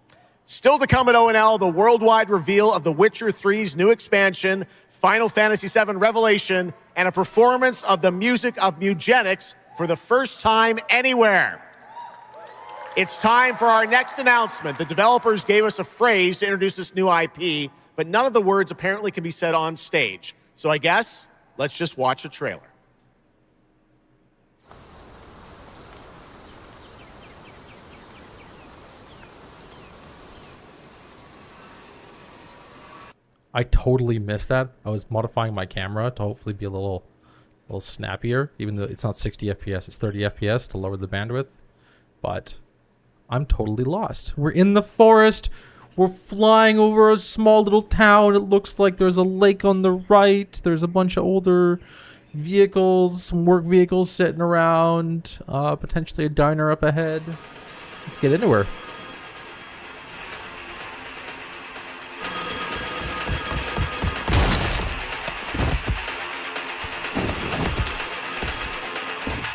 Speaker 20: Still to come at ONL, the worldwide reveal of The Witcher 3's new expansion, Final Fantasy VII Revelation, and a performance of the music of Mugenics for the first time anywhere. It's time for our next announcement. The developers gave us a phrase to introduce this new IP, but none of the words apparently can be said on stage. So I guess let's just watch a trailer.
Speaker 4: I totally missed that. I was modifying my camera to hopefully be a little snappier, even though it's not 60 FPS, it's 30 FPS to lower the bandwidth. But I'm totally lost. We're in the forest. We're flying over a small little town. It looks like there's a lake on the right. There's a bunch of older vehicles, some work vehicles sitting around, potentially a diner up ahead. Let's get into her.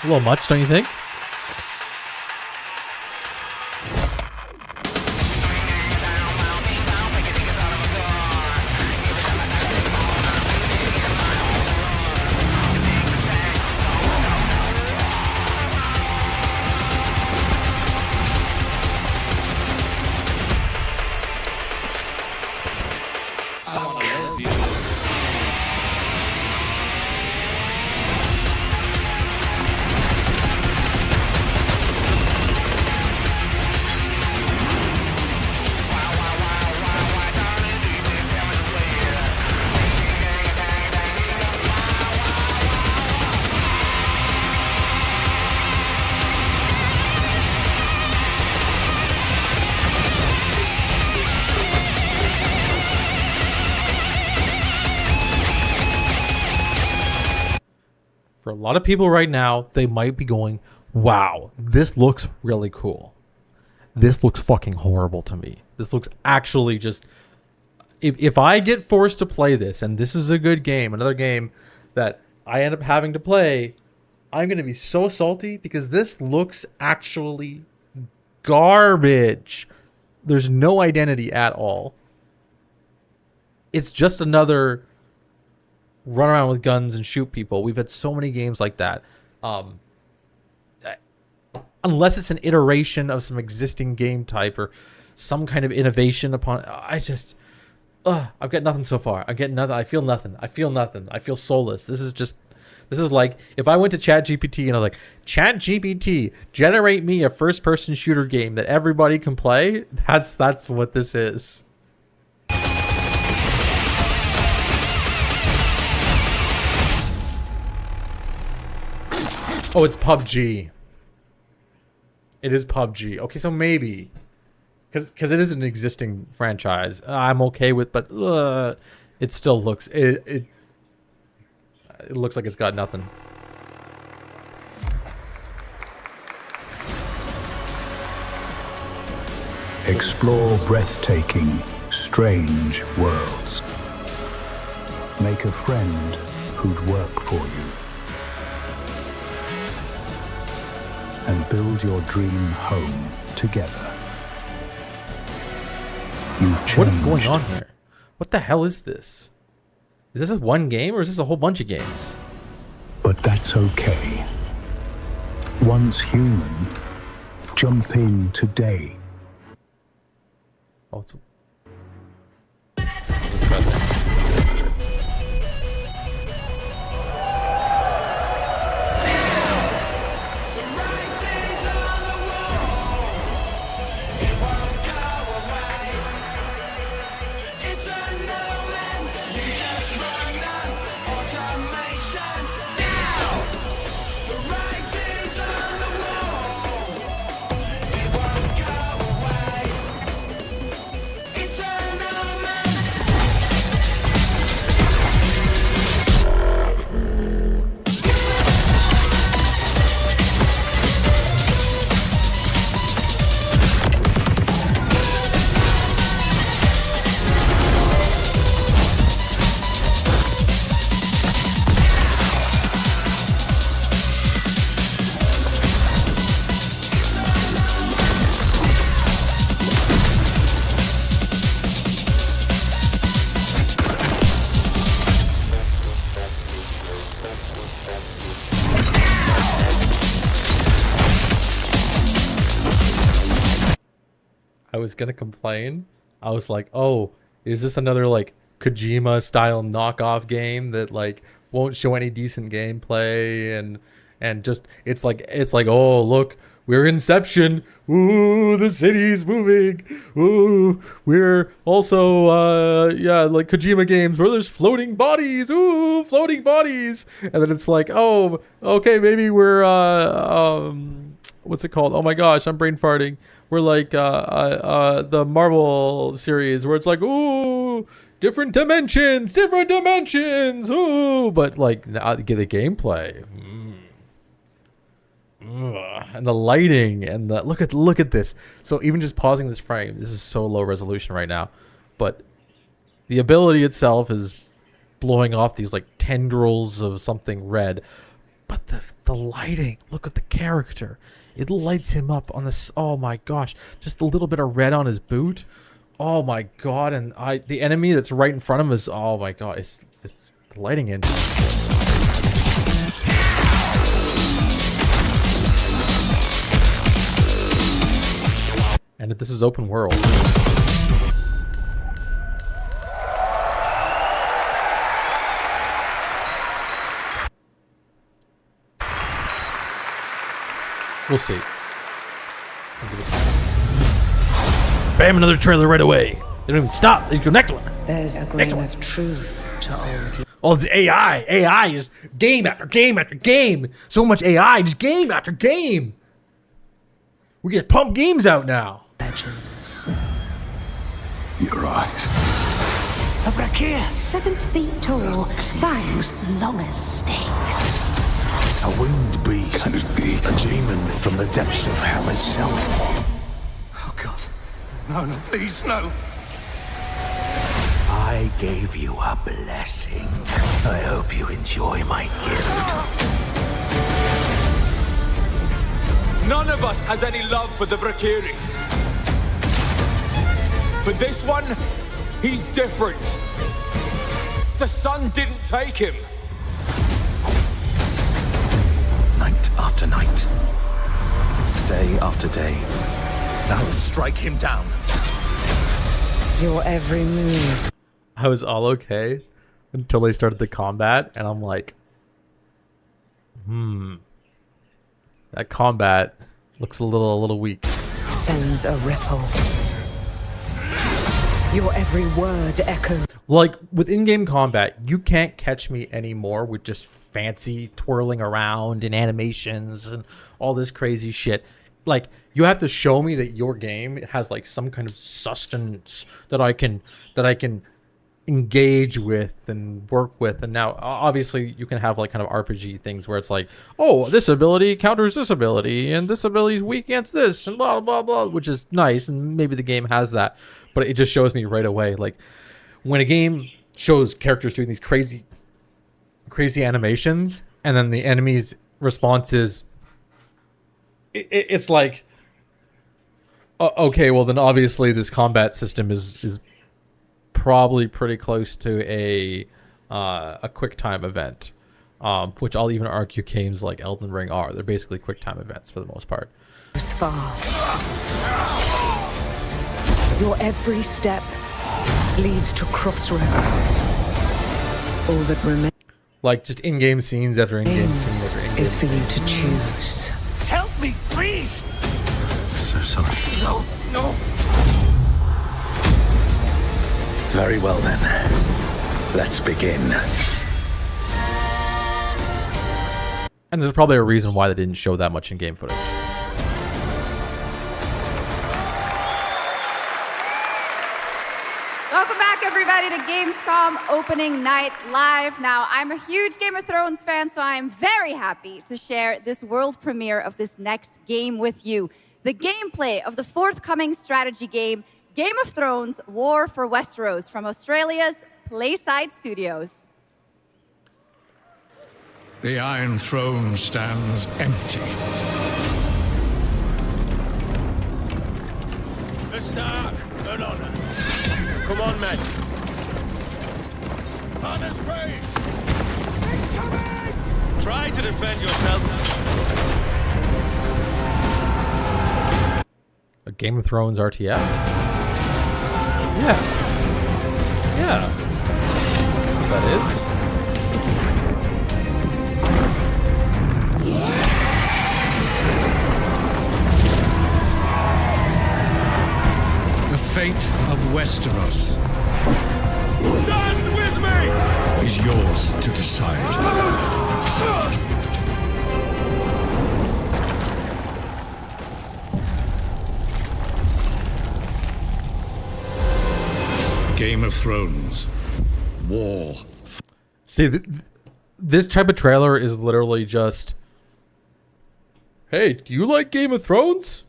Speaker 4: A little much, don't you think? For a lot of people right now, they might be going, wow, this looks really cool. This looks fucking horrible to me. This looks actually just... If I get forced to play this, and this is a good game, another game that I end up having to play, I'm going to be so salty because this looks actually garbage. There's no identity at all. It's just another run around with guns and shoot people. We've had so many games like that. Unless it's an iteration of some existing game type or some kind of innovation upon... I've got nothing so far. I get nothing. I feel nothing. I feel soulless. This is like if I went to ChatGPT and I was like, ChatGPT, generate me a first-person shooter game that everybody can play. That's what this is. Oh, it's PUBG. It is PUBG. Okay, so maybe. Because it is an existing franchise. I'm okay with, but it still looks... It looks like it's got nothing.
Speaker 13: Explore breathtaking, strange worlds. Make a friend who'd work for you. And build your dream home together. You've changed.
Speaker 4: What is going on here? What the hell is this? Is this one game or is this a whole bunch of games?
Speaker 13: But that's okay. Once human, jump in today.
Speaker 4: Oh, it's I was gonna complain. I was like, oh, is this another like Kojima style knockoff game that like won't show any decent gameplay and just it's like oh look, we're Inception. Ooh, the city's moving. Ooh, we're also yeah, like Kojima games where there's floating bodies. Ooh, floating bodies. And then it's like, oh, okay, maybe we're what's it called? Oh my gosh, I'm brain farting. We're like the Marvel series where it's like, ooh, different dimensions, ooh, but like get the gameplay, and the lighting and the look at this. So even just pausing this frame, this is so low resolution right now, but the ability itself is blowing off these like tendrils of something red, but the lighting. Look at the character. It lights him up on this. Oh my gosh. Just a little bit of red on his boot. Oh my god. And the enemy that's right in front of him is, oh my god. It's the lighting in. And this is open world. We'll see. Bam, another trailer right away. They don't even stop. They go next one.
Speaker 10: There's a grain of truth to old.
Speaker 4: Oh, it's AI. AI is game after game after game. So much AI, just game after game. We get pump games out now.
Speaker 10: Legends.
Speaker 13: Your eyes.
Speaker 10: A brachias, 7 feet tall, fangs long as snakes.
Speaker 13: A wind breeze. Can it be? A demon from the depths of hell itself.
Speaker 19: Oh, God. No, please, no.
Speaker 13: I gave you a blessing. I hope you enjoy my gift.
Speaker 15: None of us has any love for the Brakiri. But this one, he's different. The sun didn't take him.
Speaker 19: Night after night. Day after day. Now strike him down.
Speaker 14: Your every move.
Speaker 4: I was all okay until they started the combat, and I'm like, that combat looks a little weak.
Speaker 14: Sends a ripple. Your every word echoes.
Speaker 4: Like, with in-game combat, you can't catch me anymore with just fancy twirling around and animations and all this crazy shit. Like, you have to show me that your game has like some kind of sustenance that I can engage with and work with. And now obviously you can have like kind of RPG things where it's like, oh, this ability counters this ability and this ability is weak against this and blah blah blah, which is nice, and maybe the game has that, but it just shows me right away, like, when a game shows characters doing these crazy animations and then the enemy's response is it's like, okay, well then obviously this combat system is probably pretty close to a quick time event, which I'll even argue games like Elden Ring are. They're basically quick time events for the most part.
Speaker 14: Your every step leads to crossroads. All that remains,
Speaker 4: like, just in-game scenes after in-game scene after in-game
Speaker 14: is for you to choose.
Speaker 19: Help me, please! I'm so sorry. No.
Speaker 13: Very well then. Let's begin.
Speaker 4: And there's probably a reason why they didn't show that much in-game footage.
Speaker 8: Welcome back, everybody, to Gamescom opening night live. Now, I'm a huge Game of Thrones fan, so I'm very happy to share this world premiere of this next game with you. The gameplay of the forthcoming strategy game, Game of Thrones: War for Westeros, from Australia's Playside Studios.
Speaker 1: The Iron Throne stands empty.
Speaker 15: The Stark, an honor. Come on, men. Honors reign. Try to defend yourself.
Speaker 4: A Game of Thrones RTS? Yeah. That's what that is.
Speaker 1: The fate of Westeros
Speaker 15: Stand with me!
Speaker 1: is yours to decide. Game of Thrones. War.
Speaker 4: See, this type of trailer is literally just, hey, do you like Game of Thrones?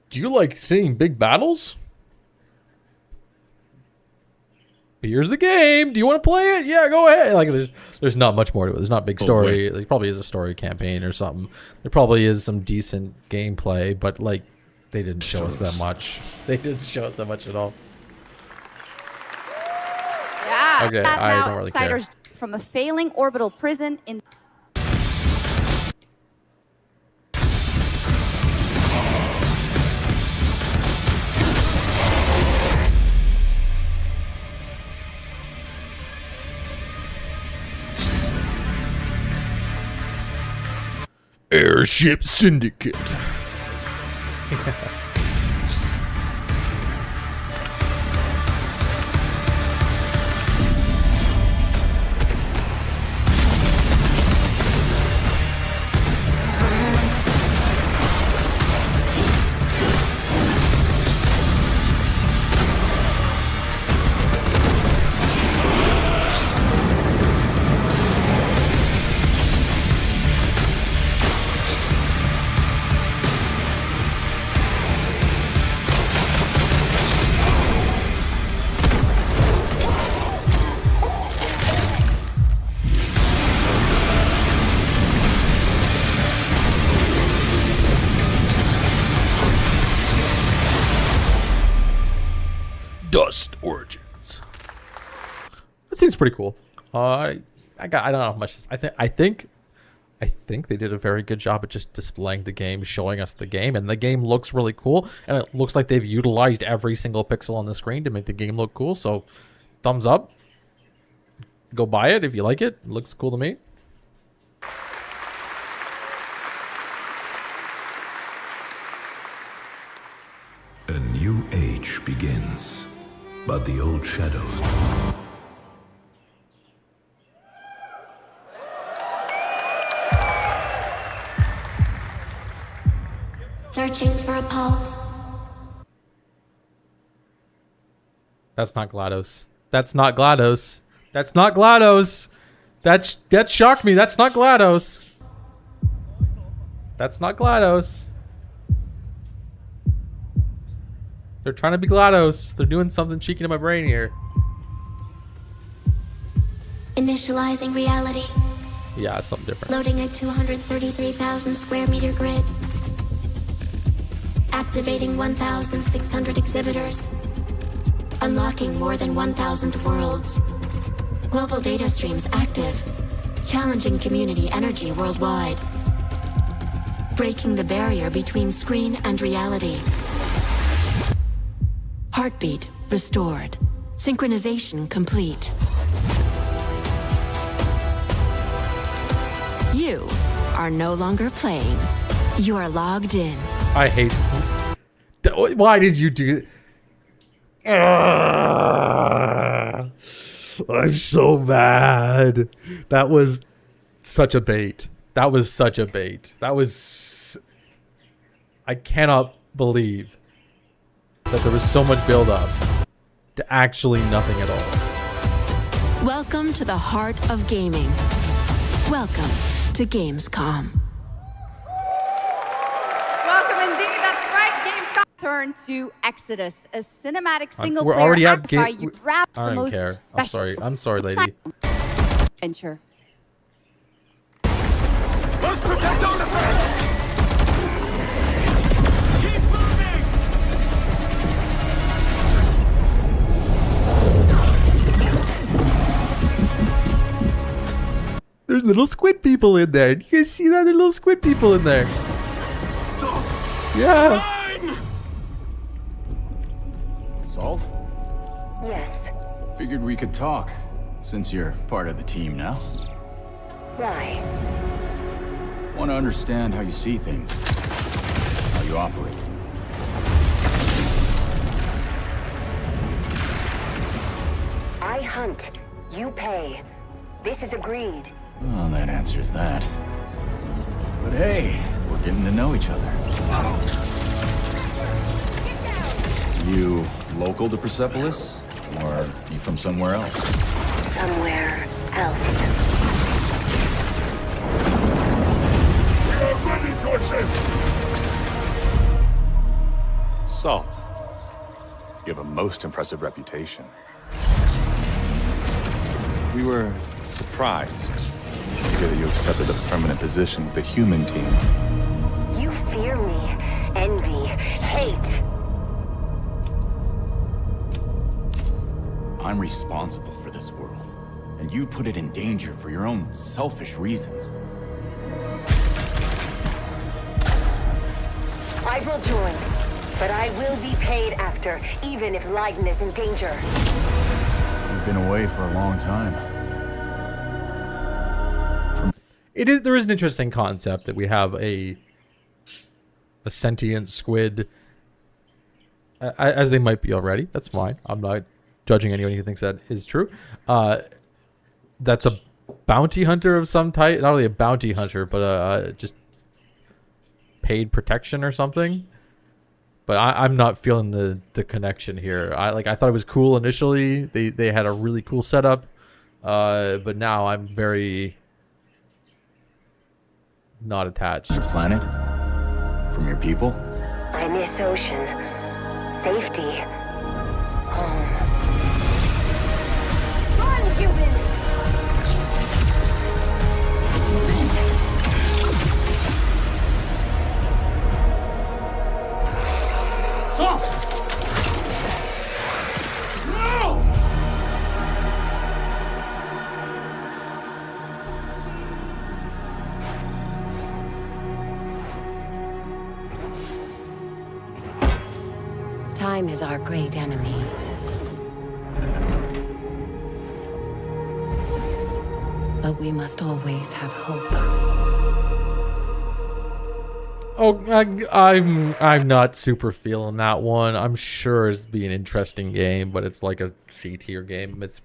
Speaker 4: Do you like seeing big battles? Here's the game. Do you want to play it? Yeah, go ahead. Like, there's not much more to it. There's not a big story. There probably is a story campaign or something. There probably is some decent gameplay, but like, they didn't show us that much. They didn't show us that much at all.
Speaker 8: Yeah.
Speaker 4: Okay, I don't really care.
Speaker 8: Outsiders from a failing orbital prison in...
Speaker 1: Airship Syndicate.
Speaker 4: That seems pretty cool. I don't know how much. I think they did a very good job at just displaying the game, showing us the game, and the game looks really cool. And it looks like they've utilized every single pixel on the screen to make the game look cool. So, thumbs up. Go buy it if you like it. It looks cool to me.
Speaker 13: A new age begins, but the old shadows.
Speaker 12: Searching for a pulse.
Speaker 4: That's not GLaDOS. That's not GLaDOS. That's not GLaDOS. That shocked me. That's not GLaDOS. That's not GLaDOS. They're trying to be GLaDOS. They're doing something cheeky to my brain here.
Speaker 12: Initializing reality.
Speaker 4: Yeah, it's something different.
Speaker 12: Loading a 233,000 square meter grid. Activating 1,600 exhibitors. Unlocking more than 1,000 worlds. Global data streams active. Challenging community energy worldwide. Breaking the barrier between screen and reality. Heartbeat restored. Synchronization complete. You are no longer playing. You are logged in.
Speaker 4: I hate. Why did you do? I'm so mad. That was such a bait. That was such a bait. That was. I cannot believe that there was so much build up to actually nothing at all.
Speaker 12: Welcome to the heart of gaming. Welcome to Gamescom.
Speaker 8: Welcome indeed. That's right. Gamescom turn to Exodus, a cinematic single-player
Speaker 4: already at
Speaker 8: amplifier. You grab
Speaker 4: I
Speaker 8: the
Speaker 4: don't
Speaker 8: most
Speaker 4: care.
Speaker 8: special.
Speaker 4: I'm sorry, lady.
Speaker 8: Adventure.
Speaker 5: Let's protect our defense!
Speaker 4: There's little squid people in there. Do you guys see that? There are little squid people in there. Yeah.
Speaker 6: Salt?
Speaker 18: Yes.
Speaker 6: Figured we could talk, since you're part of the team now.
Speaker 18: Why?
Speaker 6: Want to understand how you see things, how you operate.
Speaker 18: I hunt. You pay. This is agreed.
Speaker 6: Well, that answers that. But hey, we're getting to know each other. You local to Persepolis? Or you from somewhere else?
Speaker 18: Somewhere else.
Speaker 3: Salt, you have a most impressive reputation. We were surprised to hear that you accepted a permanent position with the human team.
Speaker 18: You fear me, envy, hate.
Speaker 6: I'm responsible for this world, and you put it in danger for your own selfish reasons.
Speaker 18: I will join, but I will be paid after, even if Leiden is in danger.
Speaker 6: You've been away for a long time.
Speaker 4: There is an interesting concept that we have a sentient squid, as they might be already. That's fine. I'm not judging anyone who thinks that is true. That's a bounty hunter of some type. Not really a bounty hunter, but just paid protection or something. But I'm not feeling the connection here. I thought it was cool initially. They had a really cool setup, but now I'm very not attached.
Speaker 6: Your planet? From your people?
Speaker 18: I miss ocean. Safety. Home. Run, human!
Speaker 5: Salt! No!
Speaker 18: Time is our great enemy. But we must always have hope.
Speaker 4: Oh, I'm not super feeling that one. I'm sure it's be an interesting game, but it's like a C tier game. It's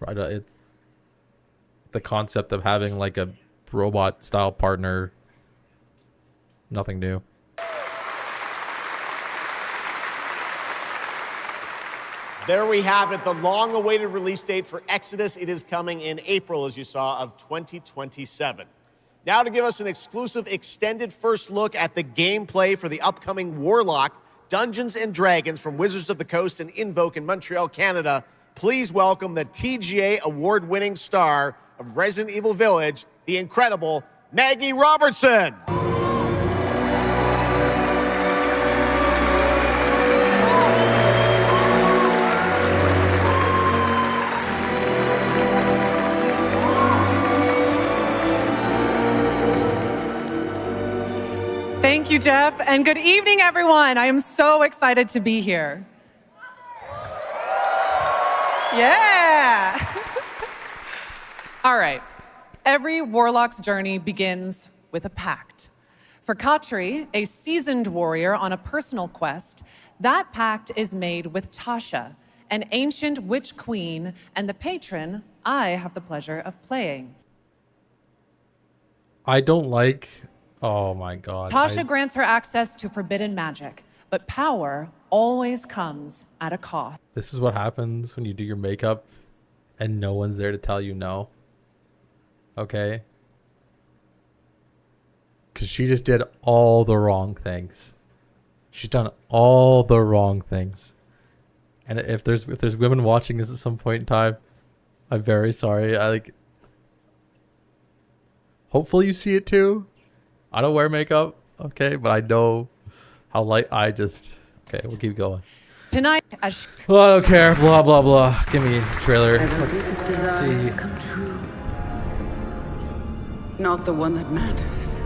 Speaker 4: the concept of having like a robot style partner. Nothing new.
Speaker 20: There we have it, the long-awaited release date for Exodus. It is coming in April, as you saw, of 2027. Now to give us an exclusive extended first look at the gameplay for the upcoming Warlock Dungeons & Dragons from Wizards of the Coast and Invoke in Montreal, Canada, please welcome the TGA award-winning star of Resident Evil Village, the incredible Maggie Robertson.
Speaker 2: Thank you, Jeff, and good evening, everyone. I am so excited to be here. Yeah. All right. Every warlock's journey begins with a pact. For Katri, a seasoned warrior on a personal quest, that pact is made with Tasha, an ancient witch queen and the patron I have the pleasure of playing.
Speaker 4: I don't like... Oh my god.
Speaker 2: Tasha grants her access to forbidden magic, but power always comes at a cost.
Speaker 4: This is what happens when you do your makeup and no one's there to tell you no. Okay? Because she just did all the wrong things. She's done all the wrong things. And if there's women watching this at some point in time, I'm very sorry. Hopefully you see it too. I don't wear makeup, okay, but I know how light okay, we'll keep going.
Speaker 2: Tonight,
Speaker 4: well, I don't care. Blah blah blah. Give me a trailer. Let's see.
Speaker 14: Come true. Not the one that matters.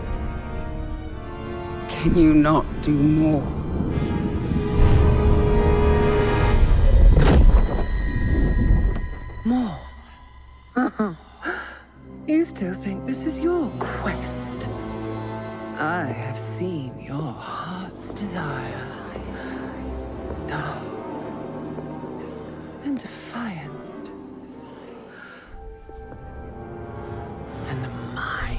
Speaker 14: Can you not do more? More? You still think this is your quest? I have seen your heart's desire. Dark and defiant. And mine.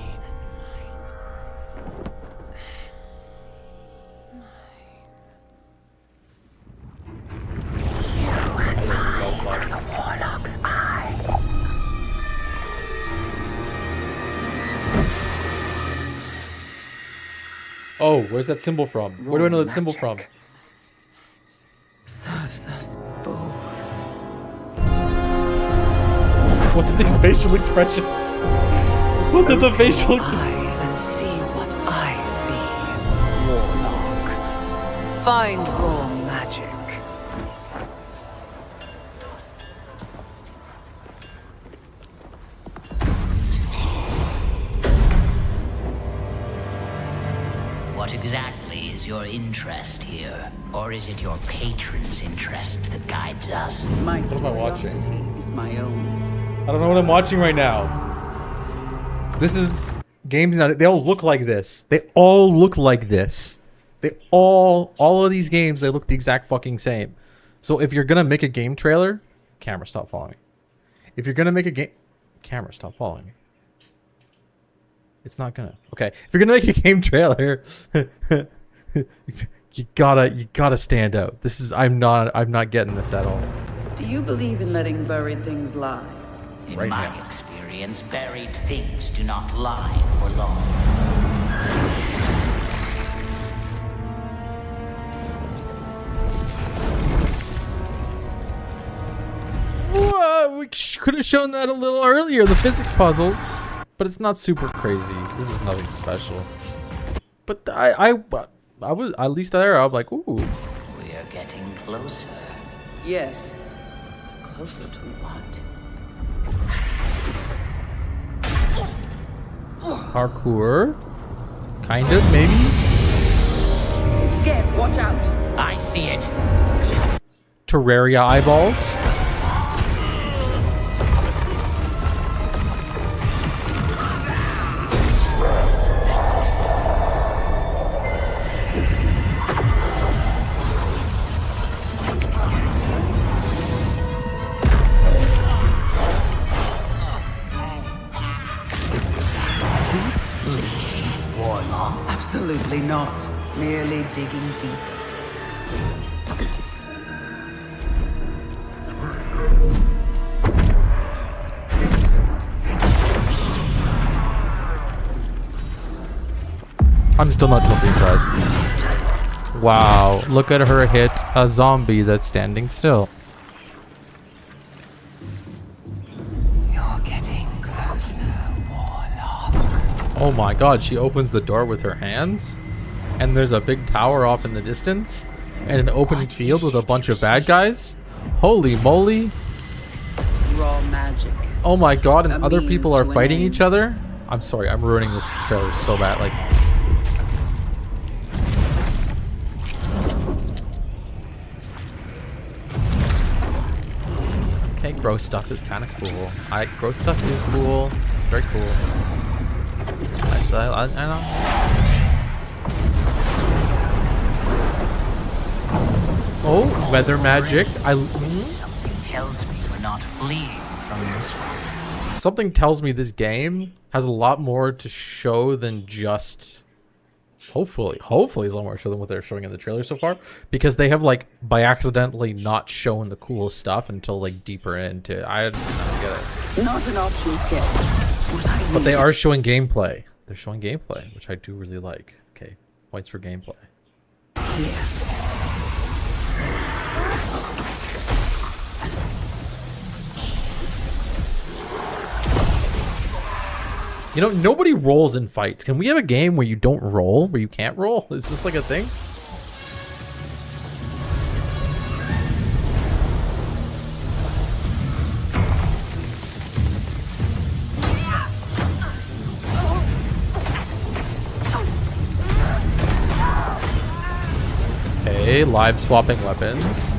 Speaker 14: You and mine are the warlock's eye.
Speaker 4: Oh, where's that symbol from? Where do I know that symbol from?
Speaker 14: Serves us both.
Speaker 4: What's with these facial expressions? What's with the facial expressions?
Speaker 14: And see what I see, Warlock. Find raw magic.
Speaker 22: What exactly is your interest here? Or is it your patron's interest that guides us?
Speaker 14: My
Speaker 4: what am I watching?
Speaker 14: Is my own.
Speaker 4: I don't know what I'm watching right now. This is games now. They all look like this. They all look like this. All of these games, they look the exact fucking same. So if you're gonna make a game trailer, camera, stop following me. If you're gonna make a game, camera, stop following me. It's not gonna. Okay, if you're gonna make a game trailer, you gotta stand out. This is I'm not getting this at all.
Speaker 14: Do you believe in letting buried things lie?
Speaker 22: In my experience, buried things do not lie for long.
Speaker 4: Whoa, we could have shown that a little earlier, the physics puzzles. But it's not super crazy. This is nothing special. But I was at least there. I'm like, ooh.
Speaker 22: We are getting closer.
Speaker 14: Yes. Closer to what?
Speaker 4: Parkour. Kind of, maybe.
Speaker 14: Scared. Watch out.
Speaker 22: I see it.
Speaker 4: Terraria eyeballs.
Speaker 14: Absolutely not. Merely digging deeper.
Speaker 4: I'm still not totally impressed. Wow, look at her hit a zombie that's standing still.
Speaker 14: You're getting closer, Warlock.
Speaker 4: Oh my god, she opens the door with her hands, and there's a big tower off in the distance, and an open field with a bunch of bad guys. Holy moly.
Speaker 14: Raw magic.
Speaker 4: Oh my god, and other
Speaker 14: means
Speaker 4: people are
Speaker 14: to an
Speaker 4: fighting
Speaker 14: end.
Speaker 4: each other? I'm sorry, I'm ruining this trailer so bad. Like, okay, gross stuff is kind of cool. Gross stuff is cool. It's very cool. Actually, I know. Oh, weather magic.
Speaker 22: Something tells me we're not fleeing from this one.
Speaker 4: Something tells me this game has a lot more to show than just... Hopefully it's a lot more to show than what they're showing in the trailer so far. Because they have, like, by accidentally not shown the coolest stuff until, like, deeper into it. I don't get it.
Speaker 14: Not an option skip.
Speaker 4: But they are showing gameplay. They're showing gameplay, which I do really like. Okay, points for gameplay. You know, nobody rolls in fights. Can we have a game where you don't roll? Where you can't roll? Is this like a thing? Okay, live swapping weapons.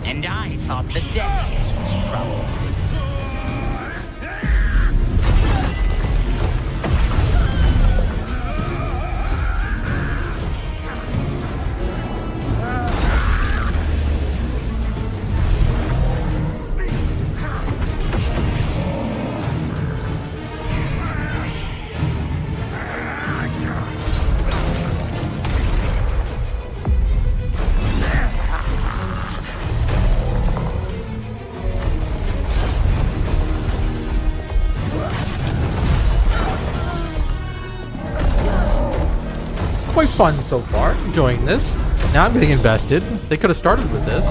Speaker 22: And I thought the deadliest was trouble.
Speaker 4: Quite fun so far. Enjoying this. Now I'm getting invested. They could have started with this.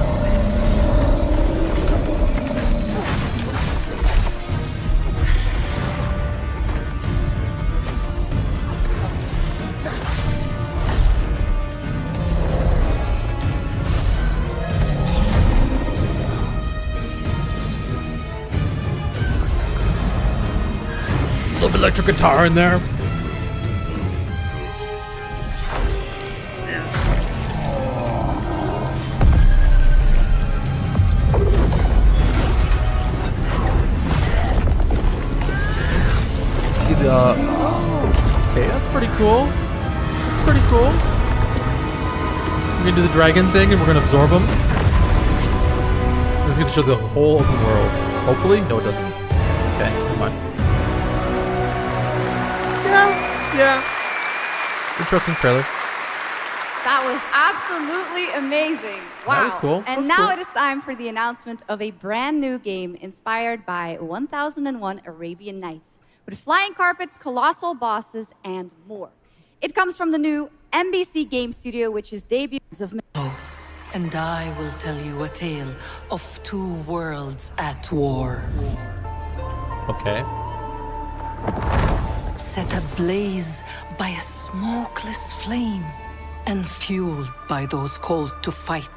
Speaker 4: A little electric guitar in there. Okay, that's pretty cool. That's pretty cool. We're gonna do the dragon thing and we're gonna absorb them. It's gonna show the whole open world. Hopefully? No, it doesn't. Okay, come on. Yeah. Interesting trailer.
Speaker 8: That was absolutely amazing. Wow.
Speaker 4: That was cool.
Speaker 8: And now it is time for the announcement of a brand new game inspired by 1001 Arabian Nights, with flying carpets, colossal bosses, and more. It comes from the new NBC Game Studio, which is debuts of...
Speaker 10: And I will tell you a tale of two worlds at war.
Speaker 4: Okay.
Speaker 10: Set ablaze by a smokeless flame and fueled by those called to fight.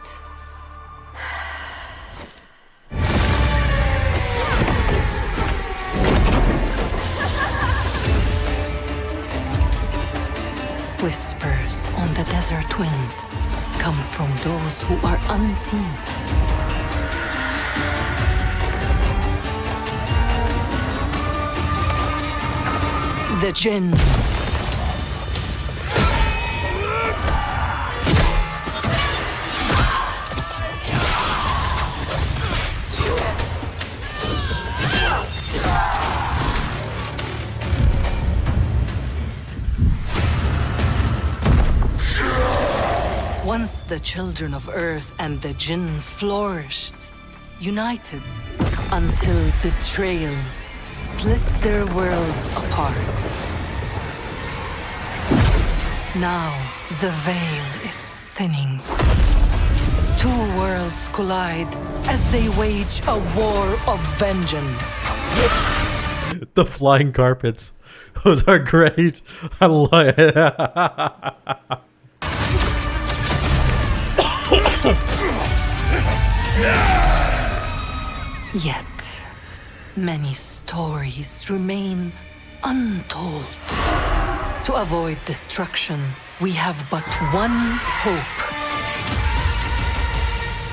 Speaker 10: Whispers on the desert wind,
Speaker 14: come from those who are unseen. The Jinn. Once the children of Earth and the Jinn flourished, united, until betrayal split their worlds apart. Now the veil is thinning. Two worlds collide as they wage a war of vengeance.
Speaker 4: The flying carpets. Those are great. I love it.
Speaker 14: Yet, many stories remain untold. To avoid destruction, we have but one hope.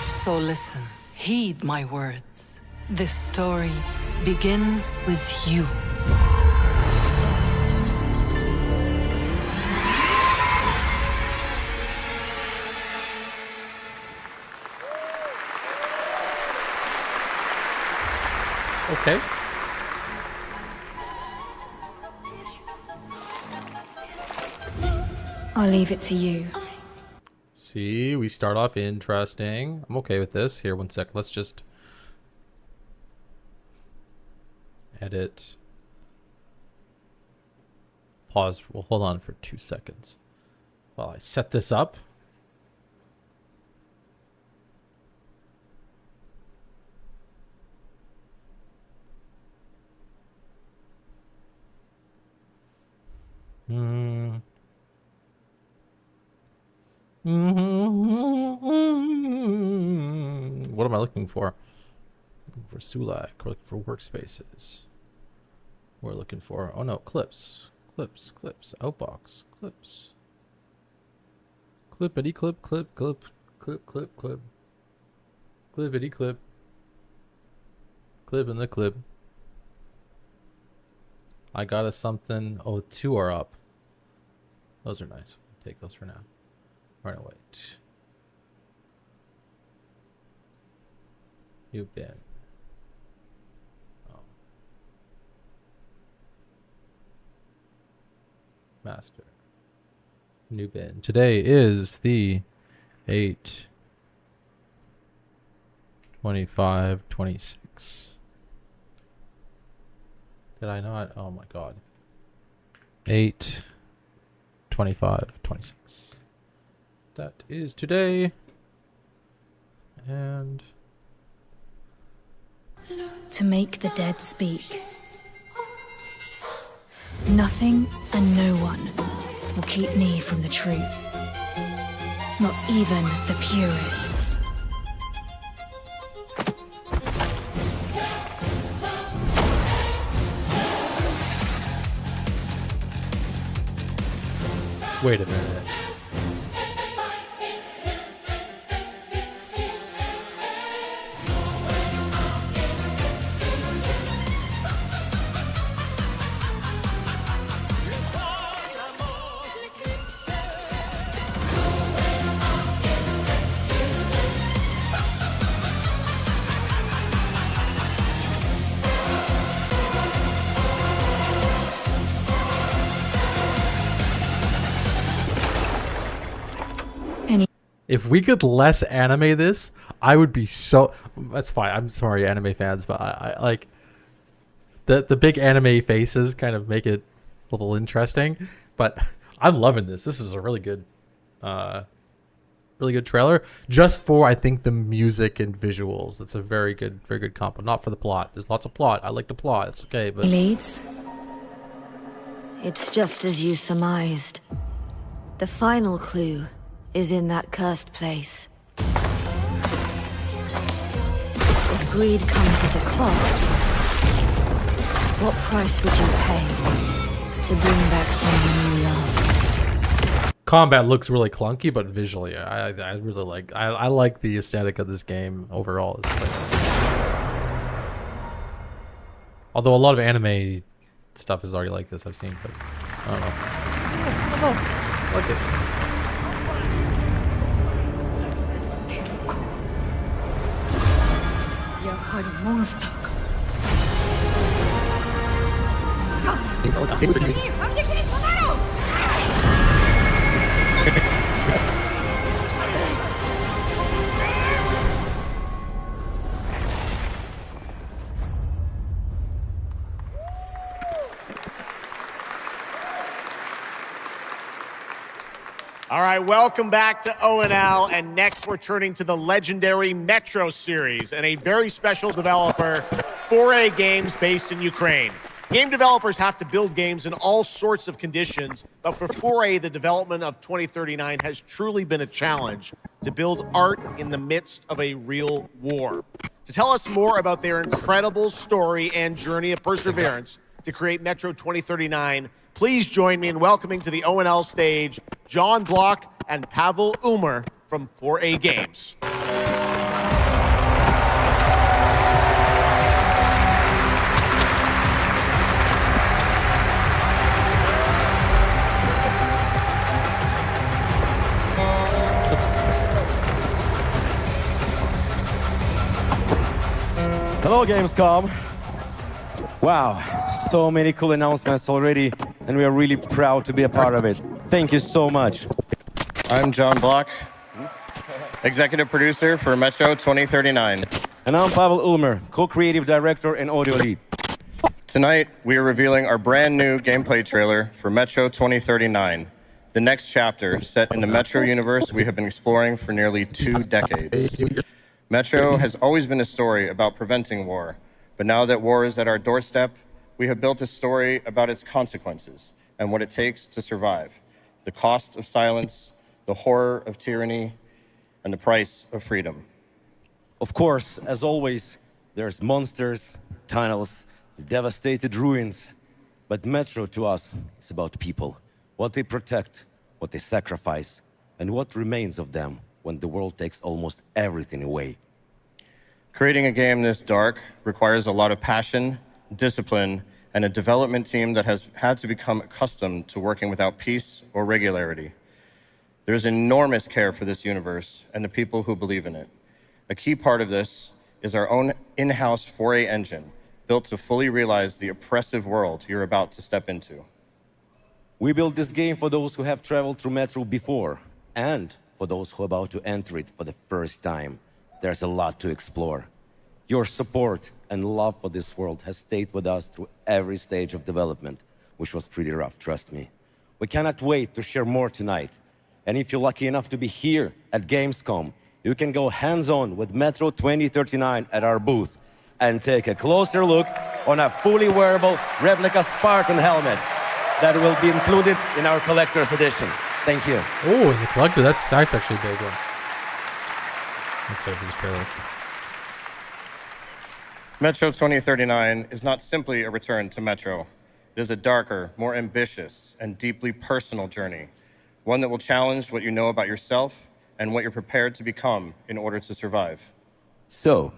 Speaker 14: So listen, heed my words. This story begins with you.
Speaker 4: Okay.
Speaker 9: I'll leave it to you.
Speaker 4: See, we start off interesting. I'm okay with this. Here, 1 sec. Let's just edit. Pause. We'll hold on for 2 seconds while I set this up. What am I looking for? Looking for Sulak. We're looking for workspaces. We're looking for, oh no, clips. Clips. Outbox. Clips. Clippity clip. Clippity clip. Clip in the clip. I got us something. Oh, 2 are up. Those are nice. Take those for now. All right, wait. You've been. Oh. Master. New bin. Today is the 8/25/26. Did I not? Oh my god. 8/25/26. That is today. And
Speaker 9: To make the dead speak. Nothing and no one will keep me from the truth. Not even the purists.
Speaker 4: wait a minute. If we could less anime this, I would be so... That's fine. I'm sorry, anime fans, but I like... The big anime faces kind of make it a little interesting. But I'm loving this. This is a really good trailer. Just for, I think, the music and visuals. It's a very good combo. Not for the plot. There's lots of plot. I like the plot. It's okay, but...
Speaker 9: Leads? It's just as you surmised. The final clue is in that cursed place. If greed comes at a cost, what price would you pay to bring back someone you love?
Speaker 4: combat looks really clunky, but visually, I really like. I like the aesthetic of this game overall. It's like, although a lot of anime stuff is already like this, I've seen, but I don't know. I like it.
Speaker 20: All right, welcome back to ONL, and next we're turning to the legendary Metro series and a very special developer, 4A Games, based in Ukraine. Game developers have to build games in all sorts of conditions, but for 4A, the development of 2039 has truly been a challenge to build art in the midst of a real war. To tell us more about their incredible story and journey of perseverance to create Metro 2039, please join me in welcoming to the ONL stage John Block and Pavel Umer from 4A Games.
Speaker 7: Hello, Gamescom. Wow, so many cool announcements already, and we are really proud to be a part of it. Thank you so much.
Speaker 17: I'm John Block, executive producer for Metro 2039.
Speaker 7: And I'm Pavel Ulmer, co-creative director and audio lead.
Speaker 17: Tonight, we are revealing our brand new gameplay trailer for Metro 2039, the next chapter set in the Metro universe we have been exploring for nearly 2 decades. Metro has always been a story about preventing war, but now that war is at our doorstep, we have built a story about its consequences and what it takes to survive. The cost of silence, the horror of tyranny, and the price of freedom.
Speaker 7: Of course, as always, there's monsters, tunnels, devastated ruins. But Metro to us is about people. What they protect, what they sacrifice, and what remains of them when the world takes almost everything away.
Speaker 17: Creating a game this dark requires a lot of passion, discipline, and a development team that has had to become accustomed to working without peace or regularity. There's enormous care for this universe and the people who believe in it. A key part of this is our own in-house 4A engine, built to fully realize the oppressive world you're about to step into.
Speaker 7: We built this game for those who have traveled through Metro before, and for those who are about to enter it for the first time. There's a lot to explore. Your support and love for this world has stayed with us through every stage of development, which was pretty rough, trust me. We cannot wait to share more tonight. And if you're lucky enough to be here at Gamescom, you can go hands-on with Metro 2039 at our booth and take a closer look on a fully wearable replica Spartan helmet that will be included in our collector's edition. Thank you.
Speaker 4: Oh, in the collector, that's actually a big one. Let's say for this trailer.
Speaker 17: Metro 2039 is not simply a return to Metro. It is a darker, more ambitious, and deeply personal journey. One that will challenge what you know about yourself and what you're prepared to become in order to survive.
Speaker 7: So,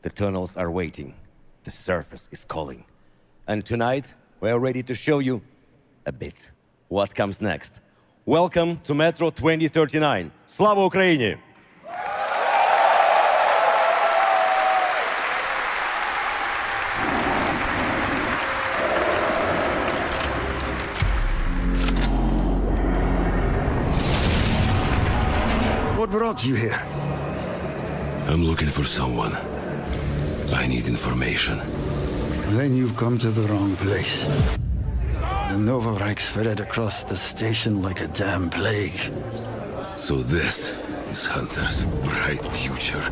Speaker 7: the tunnels are waiting. The surface is calling. And tonight, we are ready to show you a bit what comes next. Welcome to Metro 2039. Slava Ukraini!
Speaker 23: What brought you here?
Speaker 19: I'm looking for someone. I need information.
Speaker 23: Then you've come to the wrong place. The Novorite spread across the station like a damn plague.
Speaker 19: So this is Hunter's bright future.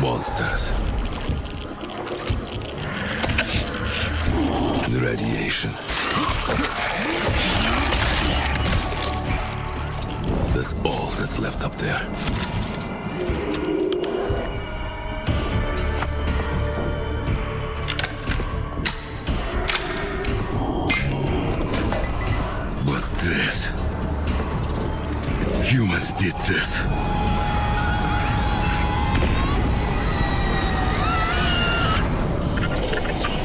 Speaker 19: Monsters. And radiation. That's all that's left up there.
Speaker 23: did this.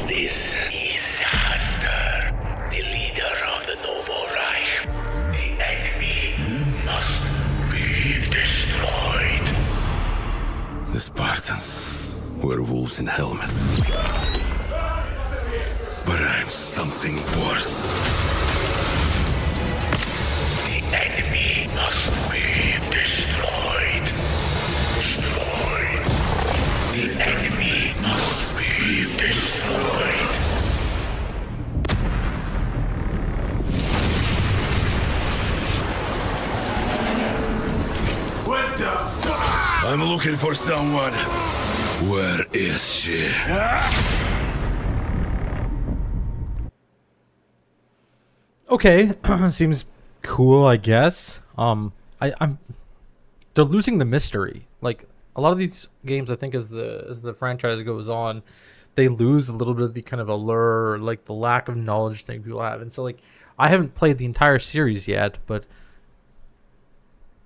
Speaker 13: This is Hunter, the leader of the Novo Reich. The enemy must be destroyed.
Speaker 19: The Spartans were wolves in helmets. But I'm something worse.
Speaker 13: The enemy must be destroyed. Destroyed. The enemy must be destroyed.
Speaker 19: What the fuck? I'm looking for someone. Where is she?
Speaker 4: Okay, seems cool, I guess. I'm they're losing the mystery. Like a lot of these games, I think as the franchise goes on, they lose a little bit of the kind of allure, like the lack of knowledge thing people have. And so like I haven't played the entire series yet, but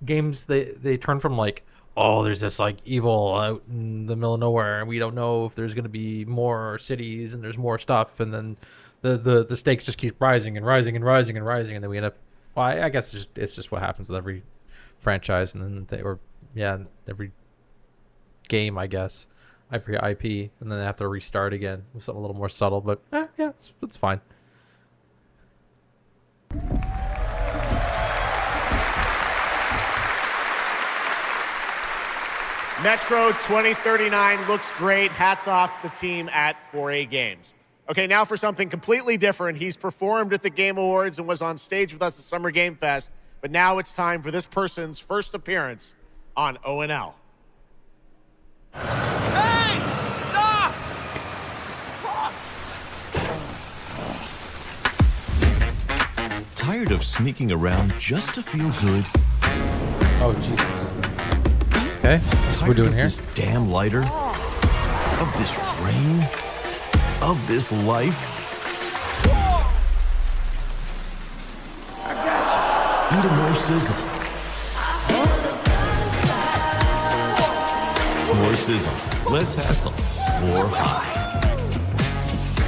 Speaker 4: games they turn from like, oh, there's this like evil out in the middle of nowhere and we don't know if there's going to be more cities and there's more stuff, and then the stakes just keep rising and rising and rising and rising, and then we end up, well, I guess it's just what happens with every franchise, and then every game, I guess, every IP, and then they have to restart again with something a little more subtle, but yeah, it's fine.
Speaker 20: Metro 2039 looks great. Hats off to the team at 4A Games. Okay, now for something completely different. He's performed at the Game Awards and was on stage with us at Summer Game Fest, but now it's time for this person's first appearance on ONL.
Speaker 5: Hey! Stop!
Speaker 11: Tired of sneaking around just to feel good?
Speaker 4: Oh, Jesus. Okay, that's what we're doing here.
Speaker 11: This damn lighter? Of this rain? Of this life?
Speaker 5: I got you.
Speaker 11: Eat a more sizzle. More sizzle, less hassle, more high.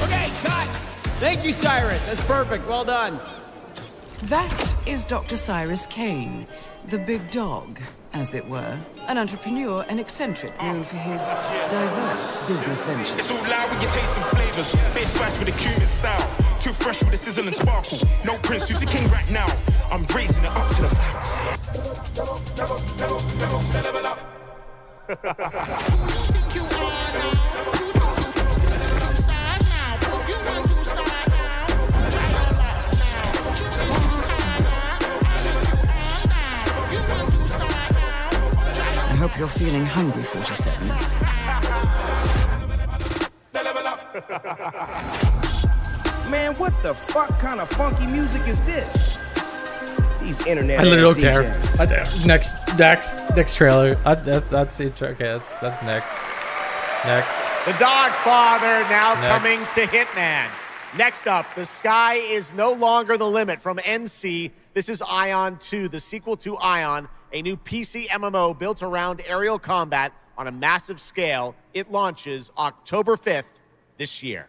Speaker 16: Okay, cut! Thank you, Cyrus. That's perfect. Well done.
Speaker 10: That is Dr. Cyrus Kane, the big dog, as it were. An entrepreneur and eccentric known for his diverse business ventures.
Speaker 21: It's all loud when you're tasting flavors. Base spice with a cumin style. Too fresh with a sizzle and sparkle. No prince, who's the king right now? I'm raising it up to the max. Level up.
Speaker 10: I hope you're feeling hungry, 47.
Speaker 5: Man, what the fuck kind of funky music is this? These internet.
Speaker 4: I literally don't
Speaker 5: DJs.
Speaker 4: care. Next trailer. That's it. Okay, that's next.
Speaker 20: The Dogfather now
Speaker 4: Next.
Speaker 20: coming to Hitman. Next up, The Sky is No Longer the Limit from NC. This is Ion 2, the sequel to Ion, a new PC MMO built around aerial combat on a massive scale. It launches October 5th this year.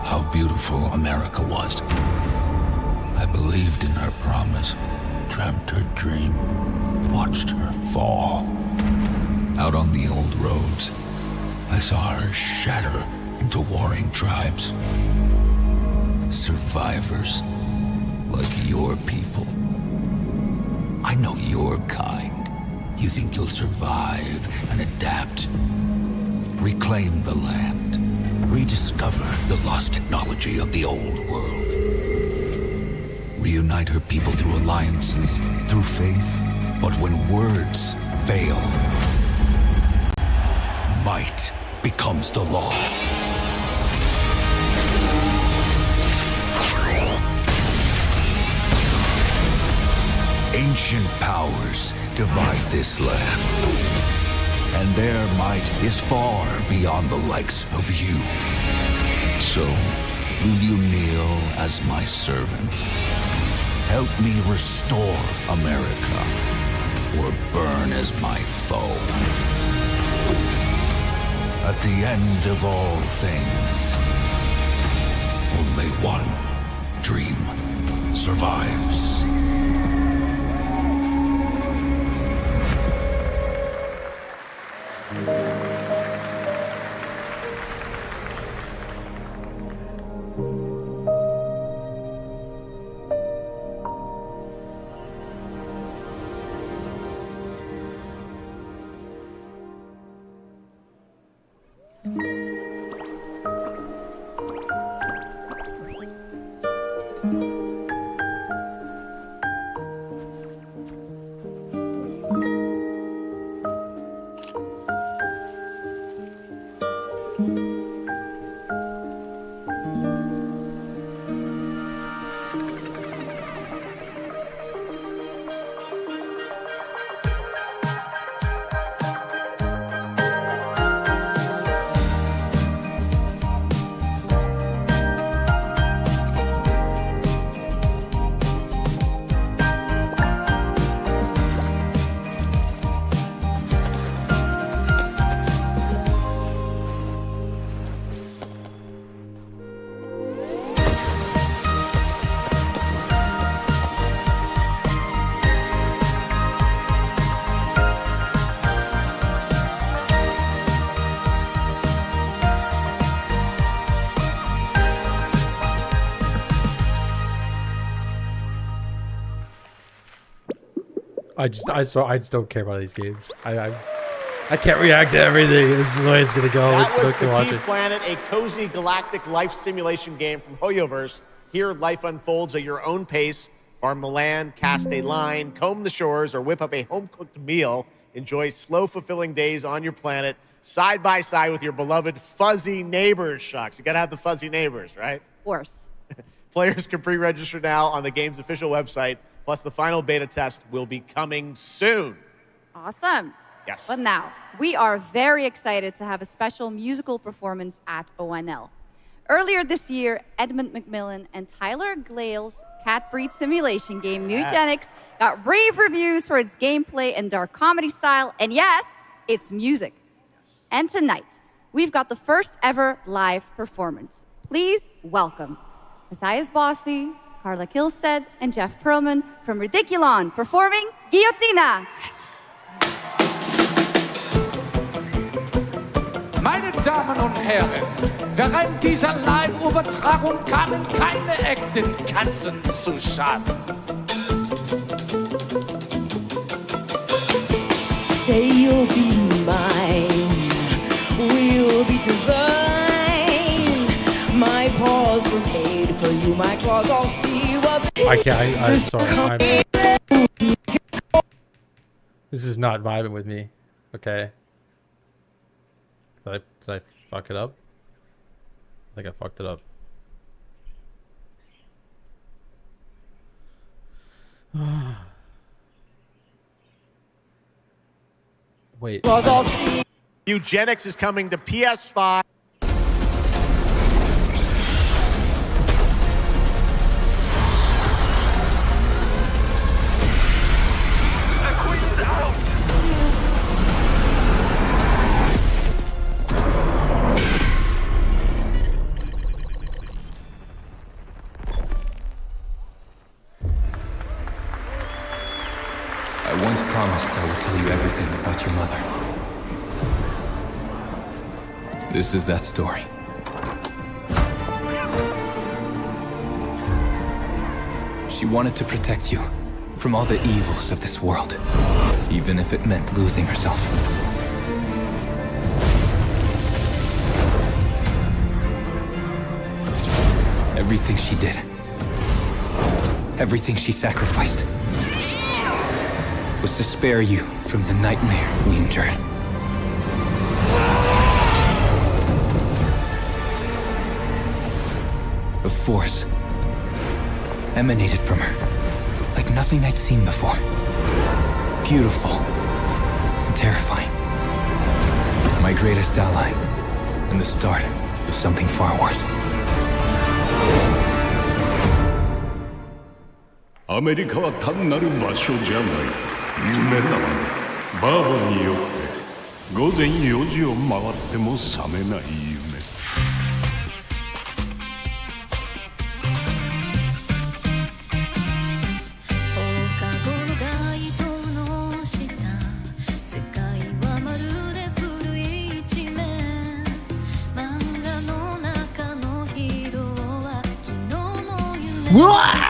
Speaker 13: how beautiful America was. I believed in her promise, dreamt her dream, watched her fall. Out on the old roads, I saw her shatter into warring tribes. Survivors, like your people. I know your kind. You think you'll survive and adapt. Reclaim the land. Rediscover the lost technology of the old world. Reunite her people through alliances, through faith. But when words fail, might becomes the law. Ancient powers divide this land, and their might is far beyond the likes of you. So, will you kneel as my servant? Help me restore America, or burn as my foe? At the end of all things, only one dream survives.
Speaker 4: I just don't care about these games. I can't react to everything. This is the way it's gonna go.
Speaker 20: That was
Speaker 4: Let's go watch
Speaker 20: Petit
Speaker 4: it.
Speaker 20: Planet, a cozy galactic life simulation game from Hoyoverse. Here, life unfolds at your own pace. Farm the land, cast a line, comb the shores, or whip up a home-cooked meal. Enjoy slow, fulfilling days on your planet, side by side with your beloved fuzzy neighbors. Shucks, you gotta have the fuzzy neighbors, right?
Speaker 8: Of course.
Speaker 20: Players can pre-register now on the game's official website. Plus, the final beta test will be coming soon.
Speaker 8: Awesome.
Speaker 20: Yes.
Speaker 8: But now, we are very excited to have a special musical performance at ONL. Earlier this year, Edmund McMillan and Tyler Glale's cat breed simulation game, Mutagenics, got rave reviews for its gameplay and dark comedy style, and yes, its music. Yes. And tonight, we've got the first ever live performance. Please welcome Matthias Bossi, Carla Kilstead, and Jeff Perlman from Ridiculon performing Guillotina.
Speaker 1: Meine Damen und Herren, während dieser Live-Übertragung kamen keine echten Katzen zu Schaden.
Speaker 12: Say you'll be mine, we'll be divine. My paws were made for you, my claws all see what.
Speaker 4: I can't. I'm sorry. This is not vibing with me. Okay. Did I fuck it up? I think I fucked it up. Wait.
Speaker 20: Eugenics is coming to PS5.
Speaker 3: I once promised I would tell you everything about your mother. This is that story. She wanted to protect you from all the evils of this world, even if it meant losing herself. Everything she did, everything she sacrificed, was to spare you from the nightmare we endured. A force emanated from her, like nothing I'd seen before. Beautiful and terrifying. My greatest ally, and the start of something far worse.
Speaker 6: アメリカは単なる場所じゃない。夢だわ。バーボンによって午前4時を回っても覚めない夢。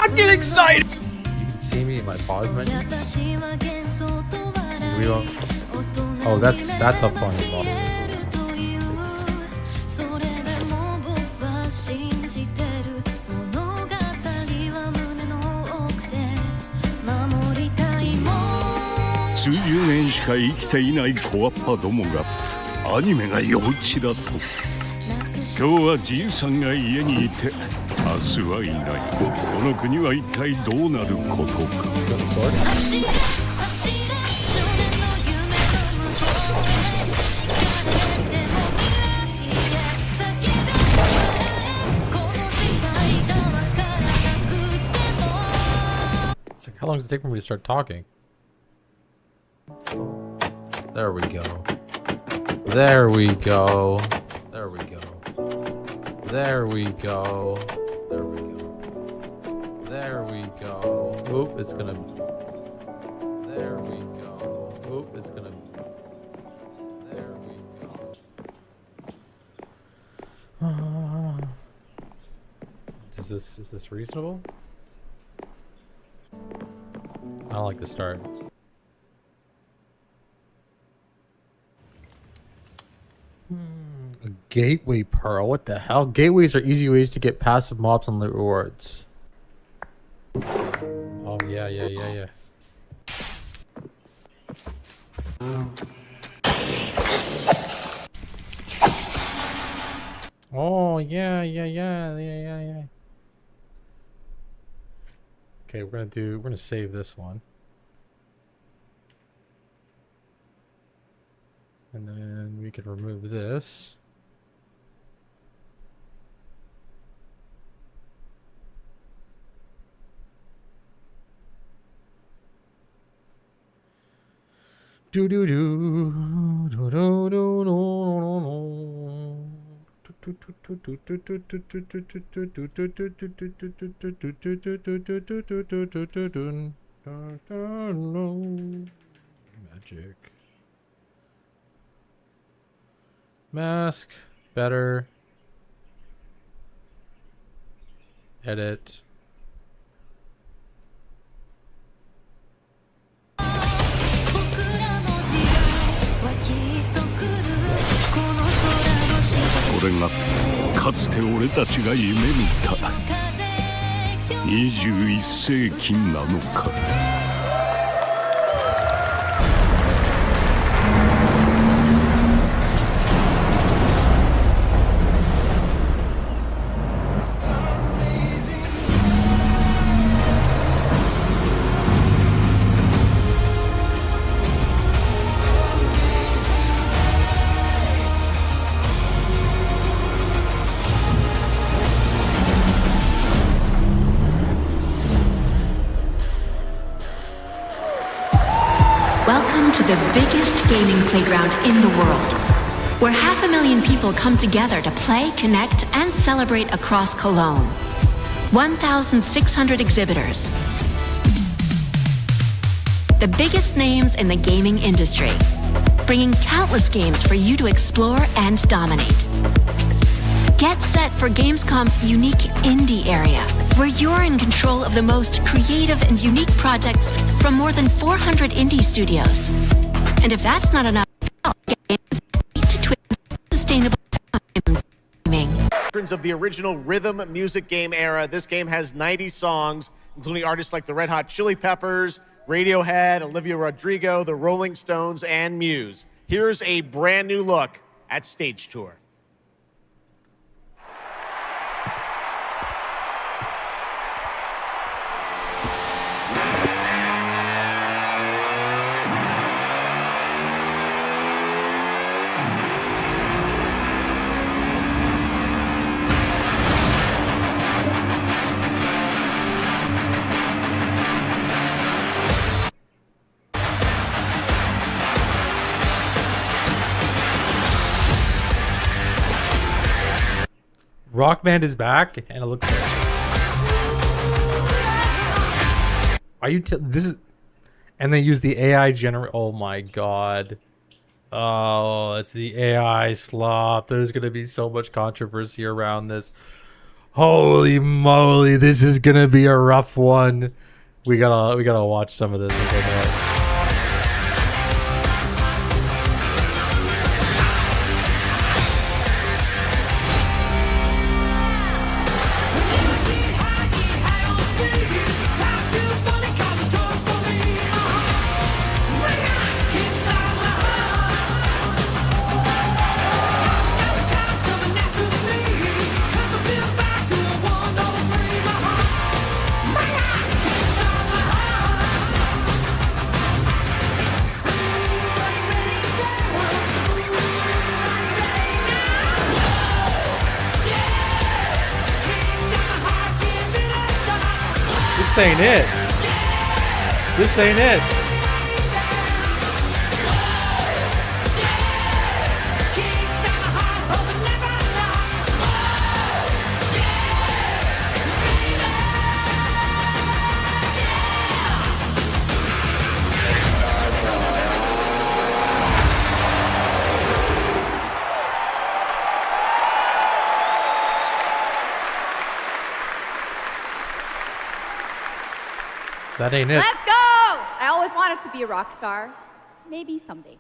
Speaker 4: I'm getting excited! You can see me in my pause menu. Oh, that's a funny ball.
Speaker 6: 数十年しか生きていない小アッパどもがアニメが幼稚だと。今日はじいさんが家にいて明日はいない。この国は一体どうなることか。
Speaker 4: It's like, how long does it take for me to start talking? There we go. There we go. There we go. There we go. There we go. There we go. Oop, it's gonna. There we go. Oop, it's gonna. There we go. Is this reasonable? I don't like the start. A gateway pearl? What the hell? Gateways are easy ways to get passive mobs and loot rewards. Oh yeah. Oh yeah. Okay, we're gonna save this one. And then we can remove this. Do do do do do do do. Magic. Mask. Better. Edit.
Speaker 6: これがかつて俺たちが夢見た21世紀なのか。
Speaker 15: To the biggest gaming playground in the world, where 500,000 people come together to play, connect, and celebrate across Cologne. 1,600 exhibitors. the biggest names in the gaming industry, bringing countless games for you to explore and dominate. Get set for Gamescom's unique indie area, where you're in control of the most creative and unique projects from more than 400 indie studios. And if that's not enough, sustainable gaming.
Speaker 20: Of the original rhythm music game era, this game has 90 songs, including artists like the Red Hot Chili Peppers, Radiohead, Olivia Rodrigo, the Rolling Stones, and Muse. Here's a brand new look at Stage Tour.
Speaker 4: Rock Band is back, and it looks. Are you? This is, and they use the AI generate. Oh my god! Oh, it's the AI slop. There's gonna be so much controversy around this. Holy moly! This is gonna be a rough one. We gotta watch some of this. This ain't it. This ain't it. That ain't it.
Speaker 8: Let's go! I always wanted to be a rock star. Maybe someday.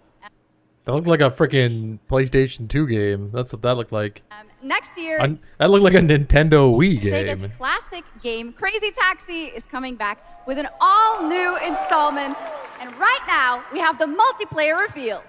Speaker 4: That looked like a freaking PlayStation 2 game. That's what that looked like.
Speaker 8: Next year,
Speaker 4: that looked like a Nintendo Wii
Speaker 8: Sega's
Speaker 4: game.
Speaker 8: classic game, Crazy Taxi, is coming back with an all-new installment. And right now, we have the multiplayer reveal.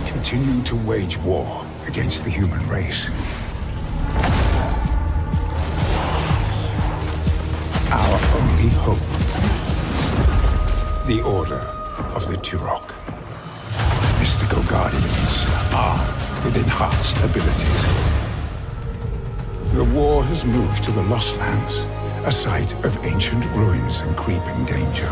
Speaker 2: Continue to wage war against the human race. Our only hope, the Order of the Turok. Mystical guardians armed with enhanced abilities. The war has moved to the Lost Lands, a site of ancient ruins and creeping danger.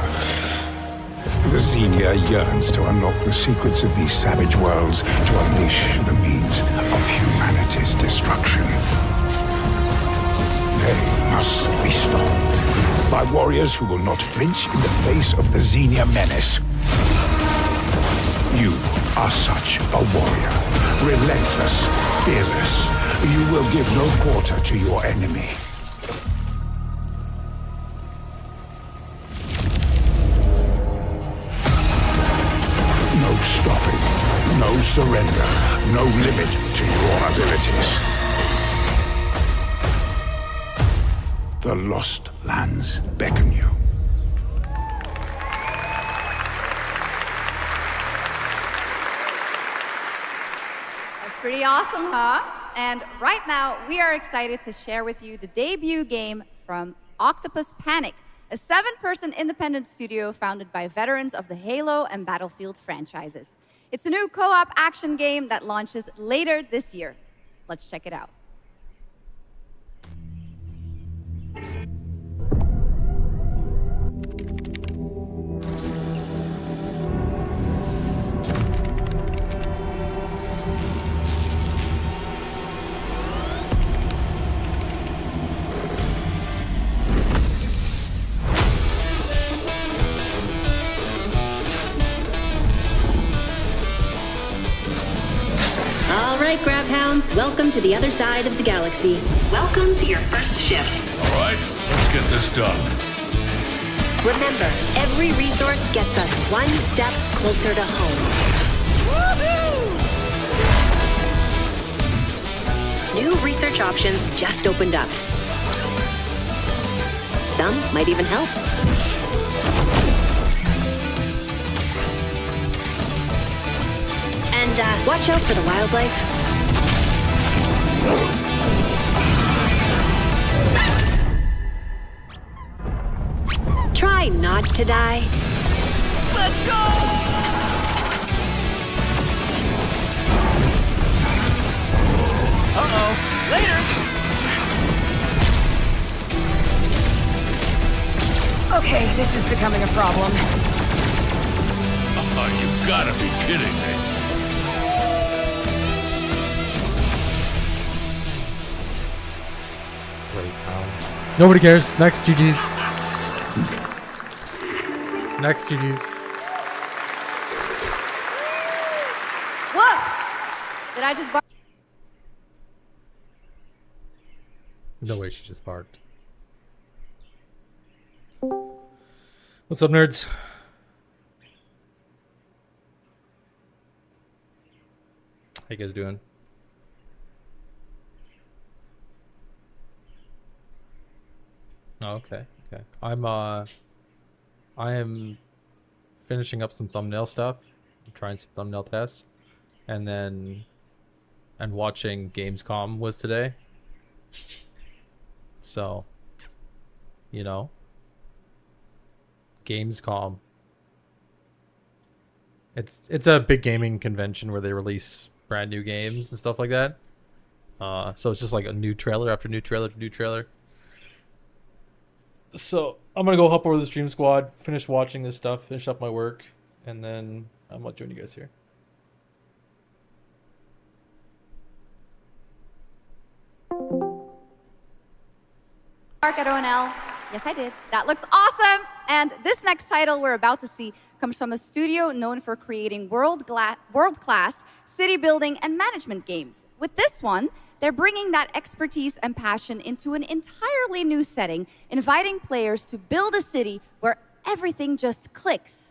Speaker 2: The Xenia yearns to unlock the secrets of these savage worlds to unleash the means of humanity's destruction. They must be stopped by warriors who will not flinch in the face of the Xenia menace. You are such a warrior, relentless, fearless. You will give no quarter to your enemy. surrender, no limit to your abilities. The Lost Lands beckon you.
Speaker 8: That's pretty awesome, huh? And right now, we are excited to share with you the debut game from Octopus Panic, a 7-person independent studio founded by veterans of the Halo and Battlefield franchises. It's a new co-op action game that launches later this year. Let's check it out.
Speaker 14: All right, Grabhounds, welcome to the other side of the galaxy. Welcome to your first shift.
Speaker 6: All right, let's get this done.
Speaker 14: Remember, every resource gets us one step closer to home. Woohoo! New research options just opened up. Some might even help. And watch out for the wildlife. Try not to die.
Speaker 12: Let's go! Uh-oh. Later!
Speaker 18: Okay, this is becoming a problem.
Speaker 6: You gotta be kidding me.
Speaker 4: Nobody cares. Next, GG's. Next, GG's.
Speaker 8: Woof! Did I just bark?
Speaker 4: No way she just barked. What's up, nerds? How you guys doing? Oh, okay, okay. I am finishing up some thumbnail stuff. I'm trying some thumbnail tests. And watching Gamescom was today. So, you know. Gamescom. It's a big gaming convention where they release brand new games and stuff like that. So it's just like a new trailer after new trailer after new trailer. So I'm gonna go hop over to the stream squad, finish watching this stuff, finish up my work, and then I'm gonna join you guys here.
Speaker 8: Mark at ONL. Yes, I did. That looks awesome. And this next title we're about to see comes from a studio known for creating world-class city building and management games. With this one, they're bringing that expertise and passion into an entirely new setting, inviting players to build a city where everything just clicks.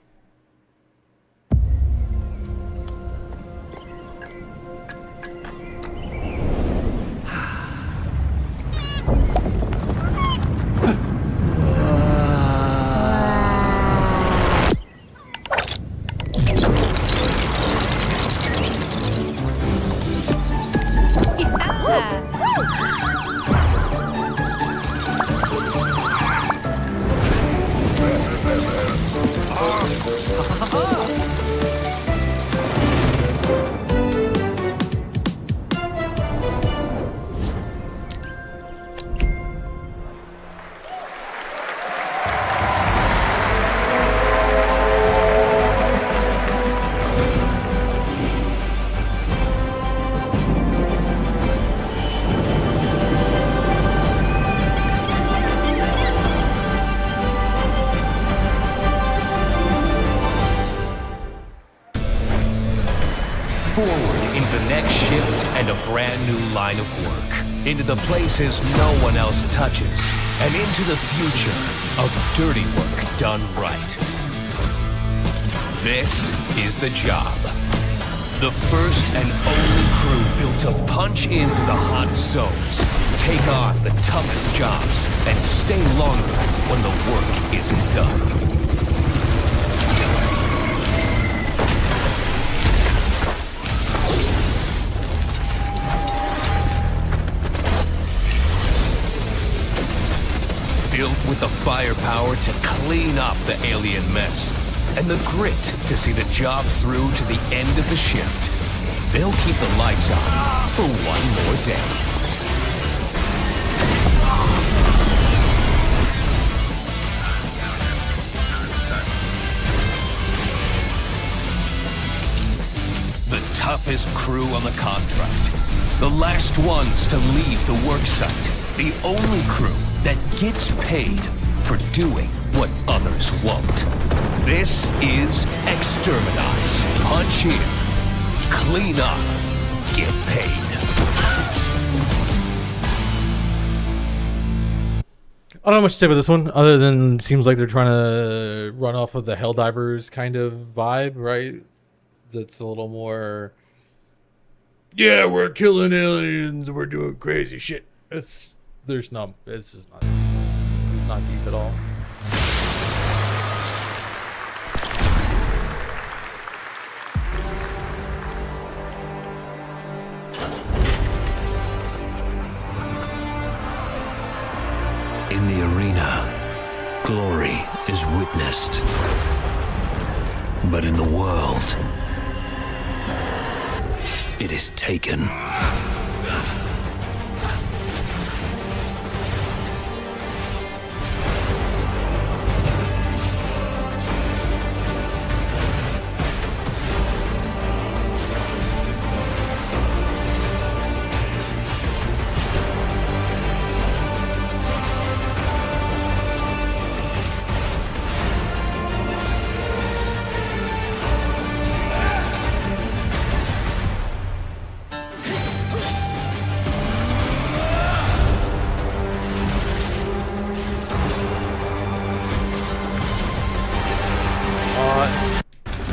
Speaker 11: Line of work, into the places no one else touches, and into the future of dirty work done right. This is the job. The first and only crew built to punch into the hottest zones, take on the toughest jobs, and stay longer when the work isn't done. Built with the firepower to clean up the alien mess, and the grit to see the job through to the end of the shift. They'll keep the lights on for one more day. The toughest crew on the contract. The last ones to leave the work site. The only crew that gets paid for doing what others won't. This is Exterminats. Punch in, clean up, get paid.
Speaker 4: I don't know much to say about this one, other than it seems like they're trying to run off of the Helldivers kind of vibe, right? That's a little more, yeah, we're killing aliens, we're doing crazy shit. This is not deep at all.
Speaker 11: In the arena, glory is witnessed. But in the world, it is taken.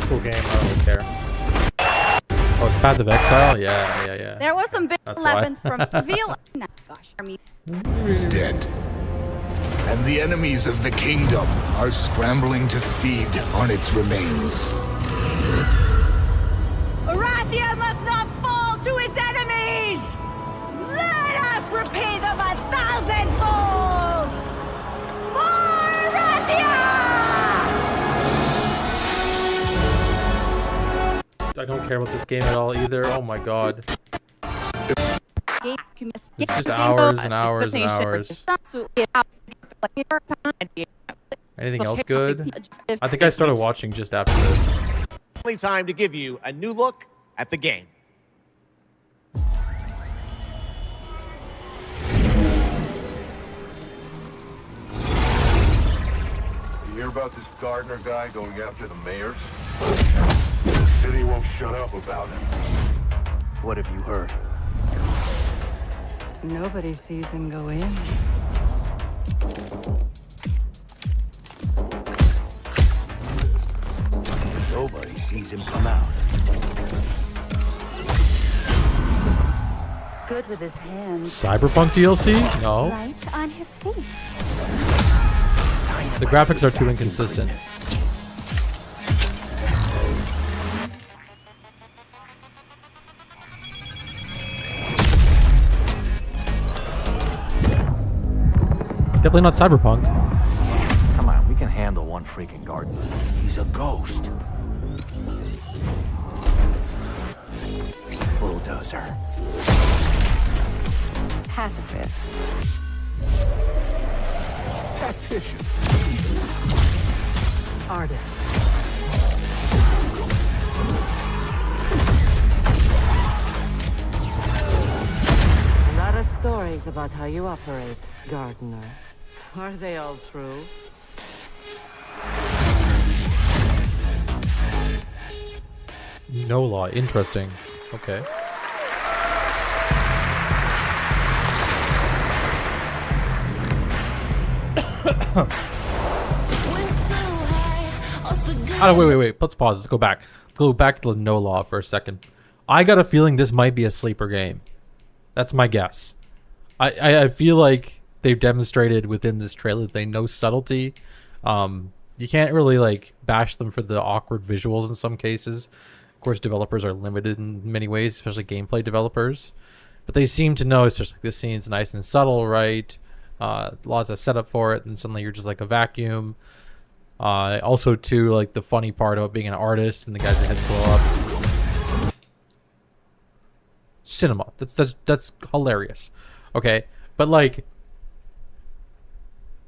Speaker 4: Cool game, I don't really care. Oh, it's Path of Exile? Yeah.
Speaker 8: There was some big
Speaker 4: That's why.
Speaker 8: 11s from Veal. Gosh, I mean.
Speaker 9: Is dead. And the enemies of the kingdom are scrambling to feed on its remains.
Speaker 12: Arathia must not fall to its enemies! Let us repay them 1,000-fold! For Arathia!
Speaker 4: I don't care about this game at all either. Oh my god. It's just hours and hours and hours. Anything else good? I think I started watching just after this.
Speaker 20: Only time to give you a new look at the game.
Speaker 17: You hear about this Gardner guy going after the mayors? The city won't shut up about him.
Speaker 3: What have you heard?
Speaker 18: Nobody sees him go in.
Speaker 3: Nobody sees him come out.
Speaker 12: Good with his hands.
Speaker 4: Cyberpunk DLC? No.
Speaker 12: Right on his feet.
Speaker 4: The graphics are too inconsistent. Definitely not Cyberpunk.
Speaker 3: Come on, we can handle one freaking gardener. He's a ghost. Bulldozer.
Speaker 12: Pacifist.
Speaker 9: Tactician.
Speaker 12: Artist. A lot of stories about how you operate, Gardener. Are they all true?
Speaker 4: No law. Interesting. Okay. Oh, wait. Let's pause. Let's go back. Go back to the no law for a second. I got a feeling this might be a sleeper game. That's my guess. I feel like they've demonstrated within this trailer that they know subtlety. You can't really like bash them for the awkward visuals in some cases. Of course, developers are limited in many ways, especially gameplay developers. But they seem to know, especially like this scene's nice and subtle, right? Lots of setup for it, and suddenly you're just like a vacuum. Also, too, like the funny part about being an artist and the guy's heads blow up. Cinema. That's hilarious. Okay, but like,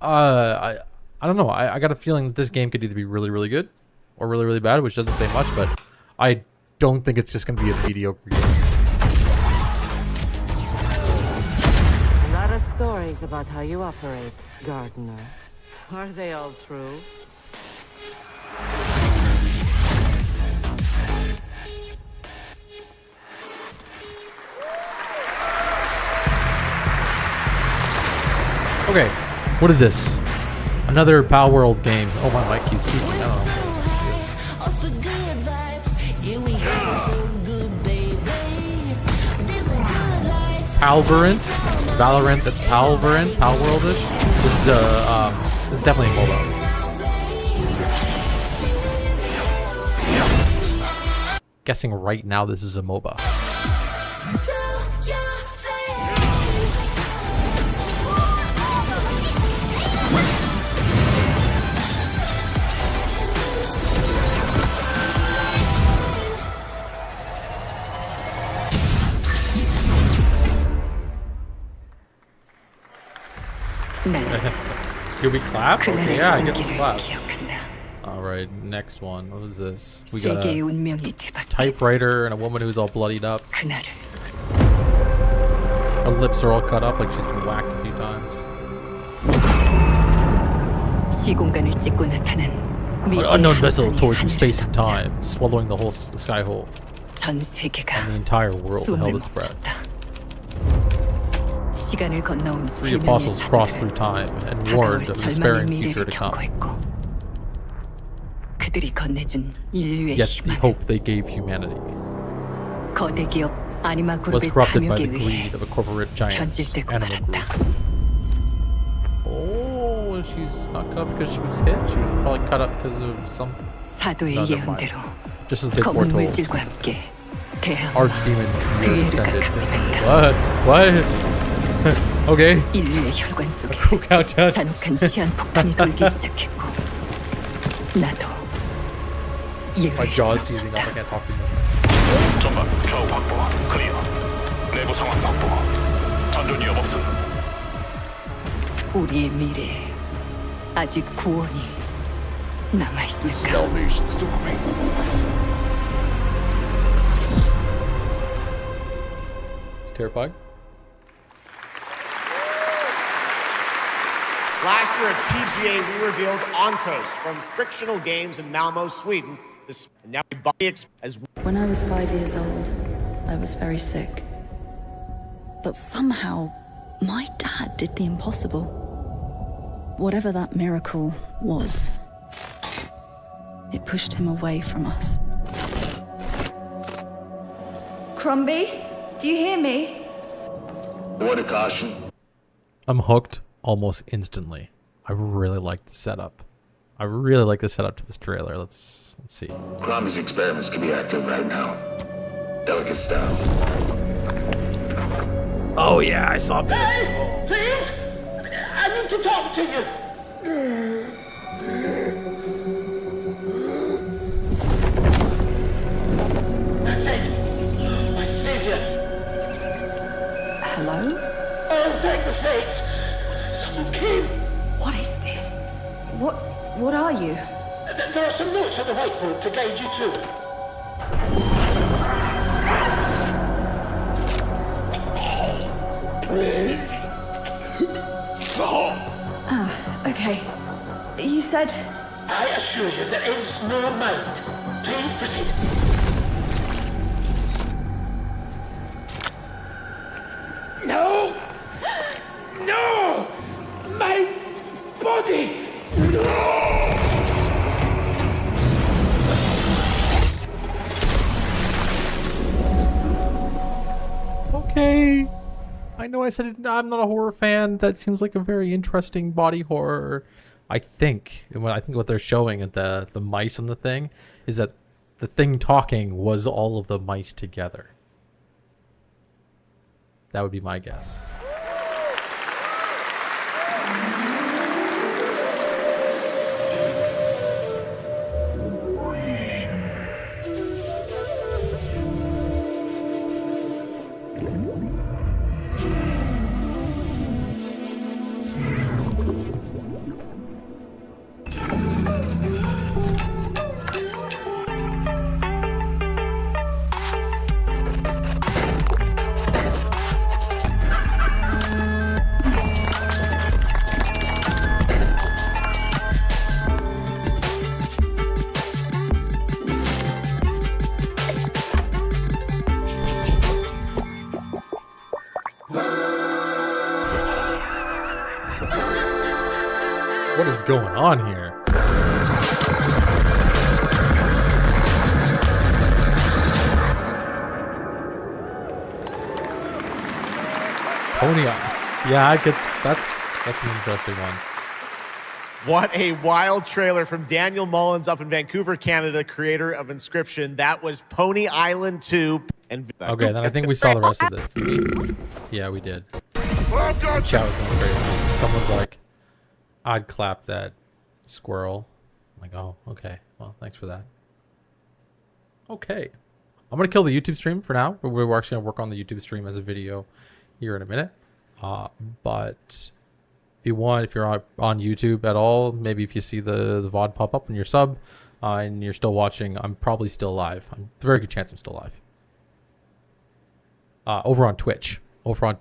Speaker 4: I don't know. I got a feeling that this game could either be really, really good or really, really bad, which doesn't say much, but I don't think it's just going to be a mediocre game.
Speaker 18: A lot of stories about how you operate, Gardener. Are they all true?
Speaker 4: Okay, what is this? Another Pal World game. Oh, my mic keeps speaking. I don't know. Palverant? Valorant, that's Palverant? Pal Worldish? This is definitely a MOBA. Guessing right now this is a MOBA. Did we clap? Okay, yeah, I guess we clap. Alright, next one. What is this? We got a typewriter and a woman who's all bloodied up. Her lips are all cut up like she's been whacked a few times. An unknown vessel tore through space and time, swallowing the whole sky hole. And the entire world held its breath. 3 apostles crossed through time and warned of the despairing future to come. Yet the hope they gave humanity was corrupted by the greed of a corporate giant's animal group. Oh, she's not cut up because she was hit. She was probably cut up because of some... No, never mind. Just as they foretold. Archdemon descended. What? Okay. Cool countdown. My jaw is seizing up. I can't talk to you.
Speaker 17: 전방 좌우 확보 클리어. 내부 상황 확보. 전전 위험 없음.
Speaker 12: 우리의 미래에 아직 구원이 남아 있을까?
Speaker 1: Salvation still remains for us.
Speaker 4: It's terrifying.
Speaker 20: Last year at TGA, we revealed Ontos from Frictional Games in Malmo, Sweden. And now we buy as
Speaker 7: When I was 5 years old, I was very sick. But somehow, my dad did the impossible. Whatever that miracle was, it pushed him away from us.
Speaker 8: Crumby, do you hear me?
Speaker 17: What a caution.
Speaker 4: I'm hooked almost instantly. I really like the setup. I really like the setup to this trailer. Let's see.
Speaker 17: Crombie's experiments can be active right now. Delicate style.
Speaker 4: Oh yeah, I saw bits.
Speaker 22: Hey, please! I need to talk to you! That's it! My savior!
Speaker 7: Hello?
Speaker 22: Oh, thank the fates! Someone came!
Speaker 7: What is this? What are you?
Speaker 22: There are some notes on the whiteboard to guide you to it.
Speaker 7: Ah, okay. You said...
Speaker 22: I assure you there is no mind. Please proceed. No! No! My body! No!
Speaker 4: know I said it, I'm not a horror fan. That seems like a very interesting body horror. I think what they're showing at the mice on the thing is that the thing talking was all of the mice together. That would be my guess. What is going on here? Pony Eye. Yeah, I could. That's an interesting one.
Speaker 20: What a wild trailer from Daniel Mullins up in Vancouver, Canada, creator of Inscription. That was Pony Island 2. And
Speaker 4: Okay, then I think we saw the rest of this. Yeah, we did. The chat was going crazy. Someone's like, I'd clap that squirrel. I'm like, oh, okay. Well, thanks for that. Okay. I'm going to kill the YouTube stream for now. We're actually going to work on the YouTube stream as a video here in a minute. But if you want, if you're on YouTube at all, maybe if you see the VOD pop up when you're sub and you're still watching, I'm probably still live. I'm a very good chance I'm still live. Over on Twitch. I'm on